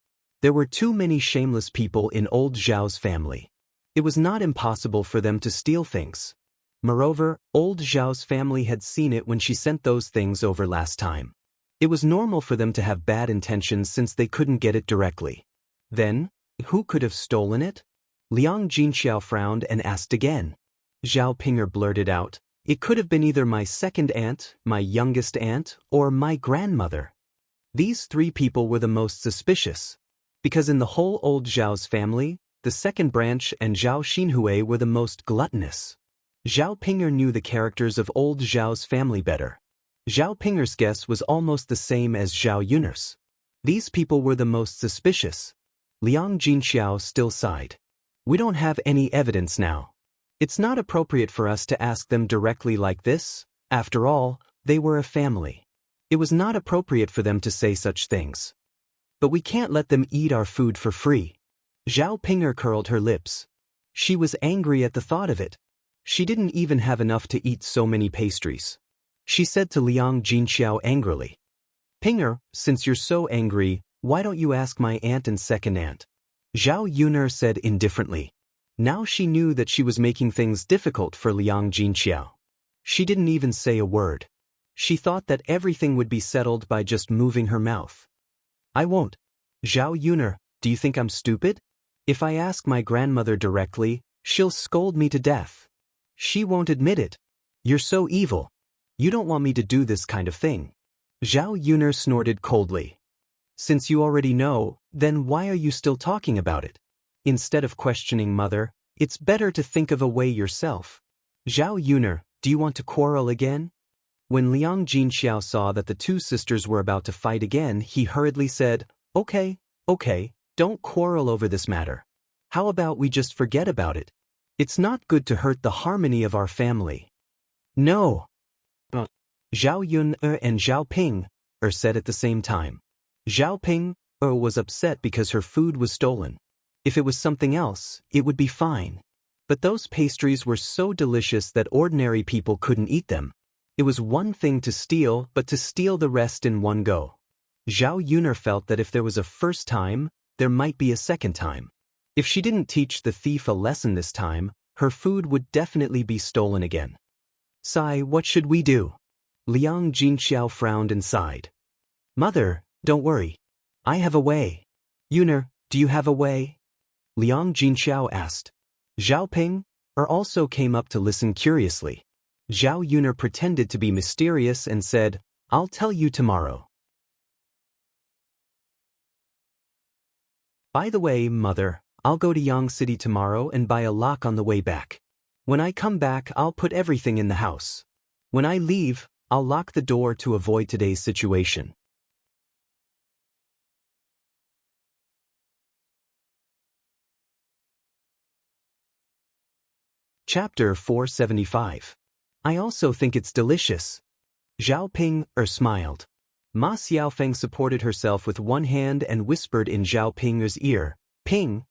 There were too many shameless people in old Zhao's family. It was not impossible for them to steal things. Moreover, old Zhao's family had seen it when she sent those things over last time. It was normal for them to have bad intentions since they couldn't get it directly. Then, who could have stolen it? Liang Jinxiao frowned and asked again. Zhao Pinger blurted out, it could have been either my second aunt, my youngest aunt, or my grandmother. These three people were the most suspicious. Because in the whole old Zhao's family, the second branch and Zhao Xinhui were the most gluttonous. Zhao Pinger knew the characters of old Zhao's family better. Zhao Pinger's guess was almost the same as Zhao Yun'er's. These people were the most suspicious. Liang Jinxiao still sighed. We don't have any evidence now. It's not appropriate for us to ask them directly like this. After all, they were a family. It was not appropriate for them to say such things. But we can't let them eat our food for free. Zhao Pinger curled her lips. She was angry at the thought of it. She didn't even have enough to eat so many pastries. She said to Liang Jinxiao angrily. Pinger, since you're so angry, why don't you ask my aunt and second aunt? Zhao Yun'er said indifferently. Now she knew that she was making things difficult for Liang Jinxiao. She didn't even say a word. She thought that everything would be settled by just moving her mouth. I won't. Zhao Yun'er, do you think I'm stupid? If I ask my grandmother directly, she'll scold me to death. She won't admit it. You're so evil. You don't want me to do this kind of thing. Zhao Yun'er snorted coldly. Since you already know, then why are you still talking about it? Instead of questioning mother, it's better to think of a way yourself. Zhao Yun'er, do you want to quarrel again? When Liang Jinxiao saw that the two sisters were about to fight again, he hurriedly said, Okay, don't quarrel over this matter. How about we just forget about it? It's not good to hurt the harmony of our family. No. Zhao Yun'er and Zhao Ping said at the same time. Zhao Ping was upset because her food was stolen. If it was something else, it would be fine. But those pastries were so delicious that ordinary people couldn't eat them. It was one thing to steal, but to steal the rest in one go. Zhao Yun'er felt that if there was a first time, there might be a second time. If she didn't teach the thief a lesson this time, her food would definitely be stolen again. Sai, what should we do? Liang Jinxiao frowned and sighed. Mother, don't worry. I have a way. Yun'er, do you have a way? Liang Jinxiao asked. Zhao Ping also came up to listen curiously. Zhao Yun'er pretended to be mysterious and said, I'll tell you tomorrow. By the way, Mother, I'll go to Yang City tomorrow and buy a lock on the way back. When I come back, I'll put everything in the house. When I leave, I'll lock the door to avoid today's situation. Chapter 475. I also think it's delicious. Zhao Ping smiled. Ma Xiaofeng supported herself with one hand and whispered in Zhao Pinger's ear, Ping,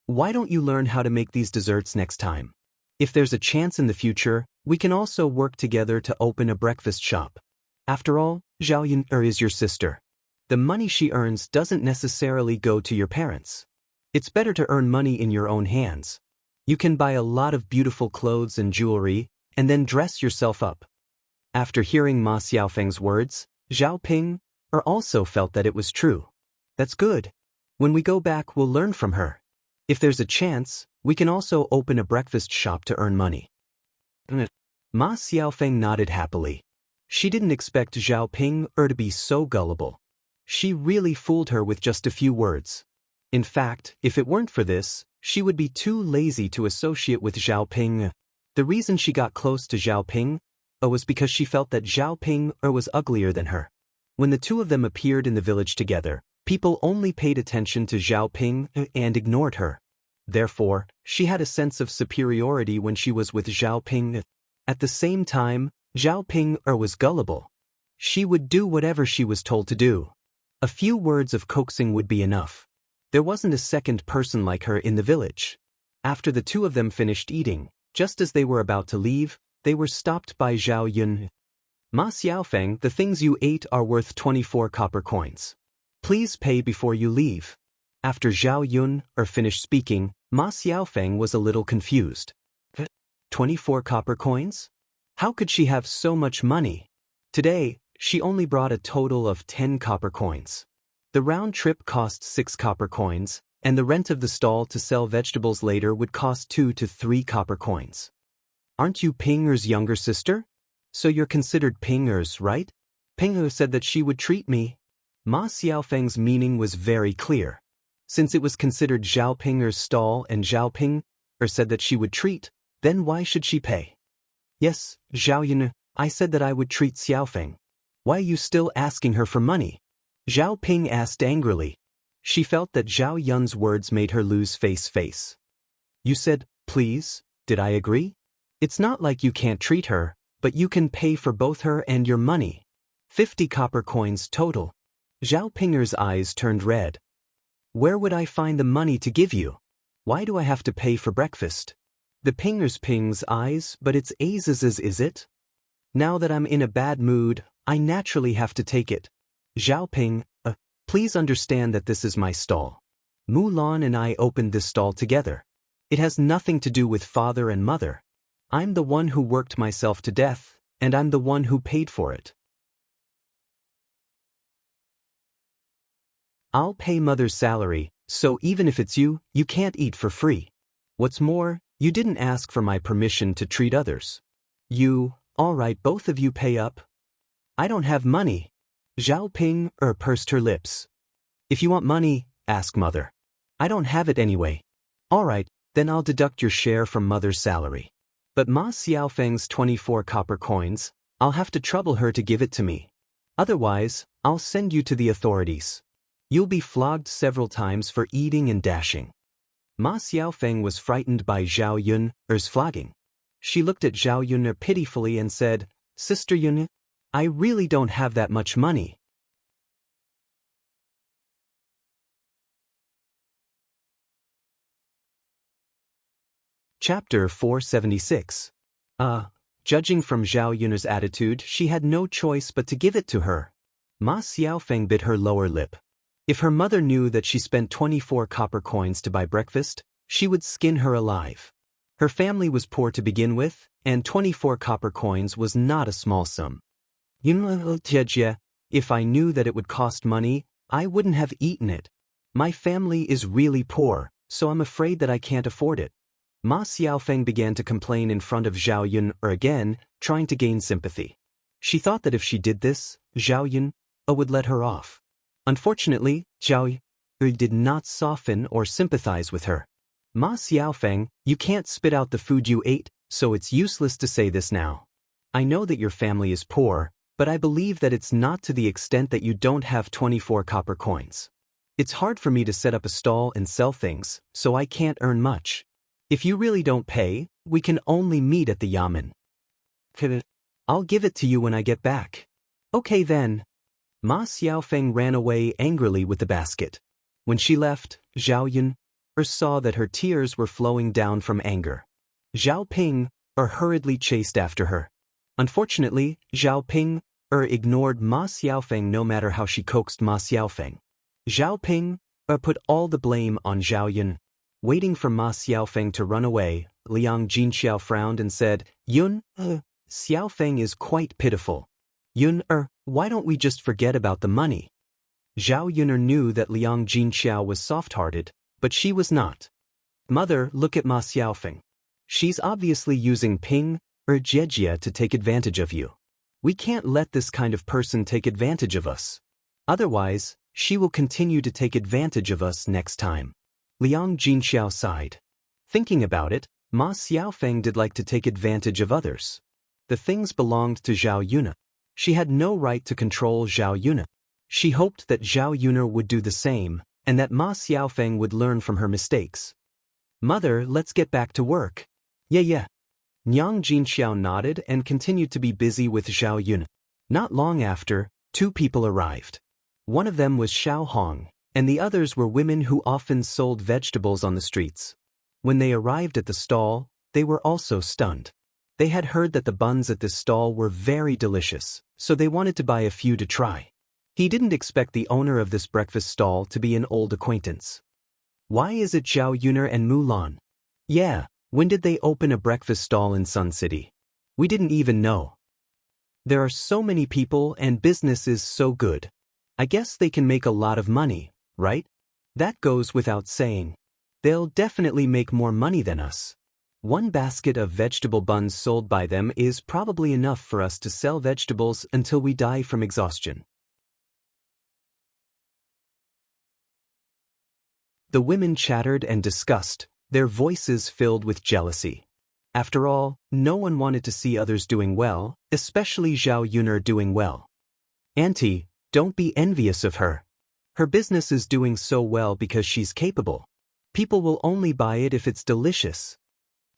why don't you learn how to make these desserts next time? If there's a chance in the future, we can also work together to open a breakfast shop. After all, Zhao Yun'er is your sister. The money she earns doesn't necessarily go to your parents. It's better to earn money in your own hands. You can buy a lot of beautiful clothes and jewelry, and then dress yourself up. After hearing Ma Xiaofeng's words, Zhao Ping also felt that it was true. That's good. When we go back, we'll learn from her. If there's a chance, we can also open a breakfast shop to earn money. Ma Xiaofeng nodded happily. She didn't expect Zhao Ping to be so gullible. She really fooled her with just a few words. In fact, if it weren't for this, she would be too lazy to associate with Zhao Ping. The reason she got close to Zhao Ping was because she felt that Zhao Ping was uglier than her. When the two of them appeared in the village together, people only paid attention to Zhao Ping and ignored her. Therefore, she had a sense of superiority when she was with Zhao Ping. At the same time, Zhao Ping was gullible. She would do whatever she was told to do. A few words of coaxing would be enough. There wasn't a second person like her in the village. After the two of them finished eating, just as they were about to leave, they were stopped by Zhao Yun. Ma Xiaofeng, the things you ate are worth 24 copper coins. Please pay before you leave. After Zhao Yun finished speaking, Ma Xiaofeng was a little confused. 24 copper coins? How could she have so much money? Today, she only brought a total of 10 copper coins. The round trip cost 6 copper coins, and the rent of the stall to sell vegetables later would cost 2 to 3 copper coins. Aren't you Ping'er's younger sister? So you're considered Ping'er's, right? Ping'er said that she would treat me. Ma Xiaofeng's meaning was very clear. Since it was considered Zhao Ping'er's stall and Zhao Ping'er said that she would treat, then why should she pay? Yes, Zhao Yun, I said that I would treat Xiaofeng. Why are you still asking her for money? Zhao Ping asked angrily. She felt that Zhao Yun's words made her lose face. You said, please, did I agree? It's not like you can't treat her, but you can pay for both her and your money. 50 copper coins total. Zhao Ping'er's eyes turned red. Where would I find the money to give you? Why do I have to pay for breakfast? The Ping's eyes, but it's Aziz's, is it? Now that I'm in a bad mood, I naturally have to take it. Zhao Ping, please understand that this is my stall. Mulan and I opened this stall together. It has nothing to do with father and mother. I'm the one who worked myself to death, and I'm the one who paid for it. I'll pay mother's salary, so even if it's you, you can't eat for free. What's more, you didn't ask for my permission to treat others. All right, both of you pay up. I don't have money. Zhao Ping pursed her lips. If you want money, ask mother. I don't have it anyway. All right, then I'll deduct your share from mother's salary. But Ma Xiaofeng's 24 copper coins, I'll have to trouble her to give it to me. Otherwise, I'll send you to the authorities. You'll be flogged several times for eating and dashing. Ma Xiaofeng was frightened by Zhao Yun's flogging. She looked at Zhao Yun pitifully and said, Sister Yun, I really don't have that much money. Chapter 476. Judging from Zhao Yun's attitude, she had no choice but to give it to her. Ma Xiaofeng bit her lower lip. If her mother knew that she spent 24 copper coins to buy breakfast, she would skin her alive. Her family was poor to begin with, and 24 copper coins was not a small sum. If I knew that it would cost money, I wouldn't have eaten it. My family is really poor, so I'm afraid that I can't afford it. Ma Xiaofeng began to complain in front of Zhao Yun again, trying to gain sympathy. She thought that if she did this, Zhao Yun would let her off. Unfortunately, Zhao Yun did not soften or sympathize with her. Ma Xiaofeng, you can't spit out the food you ate, so it's useless to say this now. I know that your family is poor, but I believe that it's not to the extent that you don't have 24 copper coins. It's hard for me to set up a stall and sell things, so I can't earn much. If you really don't pay, we can only meet at the yamen. I'll give it to you when I get back. Okay then. Ma Xiaofeng ran away angrily with the basket. When she left, Zhao Yun saw that her tears were flowing down from anger. Zhao Ping hurriedly chased after her. Unfortunately, Zhao Ping ignored Ma Xiaofeng no matter how she coaxed Ma Xiaofeng. Zhao Ping put all the blame on Zhao Yun. Waiting for Ma Xiaofeng to run away, Liang Jinxiao frowned and said, Yun, Xiaofeng is quite pitiful. Yun, why don't we just forget about the money? Zhao Yun knew that Liang Jinxiao was soft-hearted, but she was not. Mother, look at Ma Xiaofeng. She's obviously using Ping or Jejia to take advantage of you. We can't let this kind of person take advantage of us. Otherwise, she will continue to take advantage of us next time. Liang Jinxiao sighed. Thinking about it, Ma Xiaofeng did like to take advantage of others. The things belonged to Zhao Yuna. She had no right to control Zhao Yuna. She hoped that Zhao Yuna would do the same, and that Ma Xiaofeng would learn from her mistakes. Mother, let's get back to work. Yeah. Liang Jinxiao nodded and continued to be busy with Zhao Yuna. Not long after, two people arrived. One of them was Xiao Hong, and the others were women who often sold vegetables on the streets. When they arrived at the stall, they were also stunned. They had heard that the buns at this stall were very delicious, so they wanted to buy a few to try. He didn't expect the owner of this breakfast stall to be an old acquaintance. Why is it Zhao Yuna and Mulan? Yeah, when did they open a breakfast stall in Sun City? We didn't even know. There are so many people and business is so good. I guess they can make a lot of money, right? That goes without saying. They'll definitely make more money than us. One basket of vegetable buns sold by them is probably enough for us to sell vegetables until we die from exhaustion. The women chattered and discussed, their voices filled with jealousy. After all, no one wanted to see others doing well, especially Zhao Yuna doing well. Auntie, don't be envious of her. Her business is doing so well because she's capable. People will only buy it if it's delicious.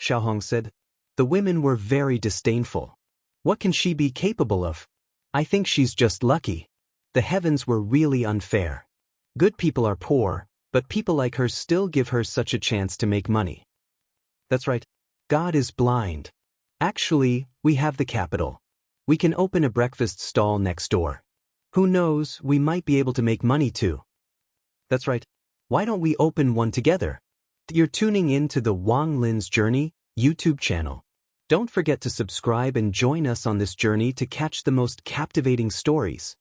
Xiao Hong said. The women were very disdainful. What can she be capable of? I think she's just lucky. The heavens were really unfair. Good people are poor, but people like her still give her such a chance to make money. That's right. God is blind. Actually, we have the capital. We can open a breakfast stall next door. Who knows, we might be able to make money too. That's right. Why don't we open one together? You're tuning in to the Wang Lin's Journey YouTube channel. Don't forget to subscribe and join us on this journey to catch the most captivating stories.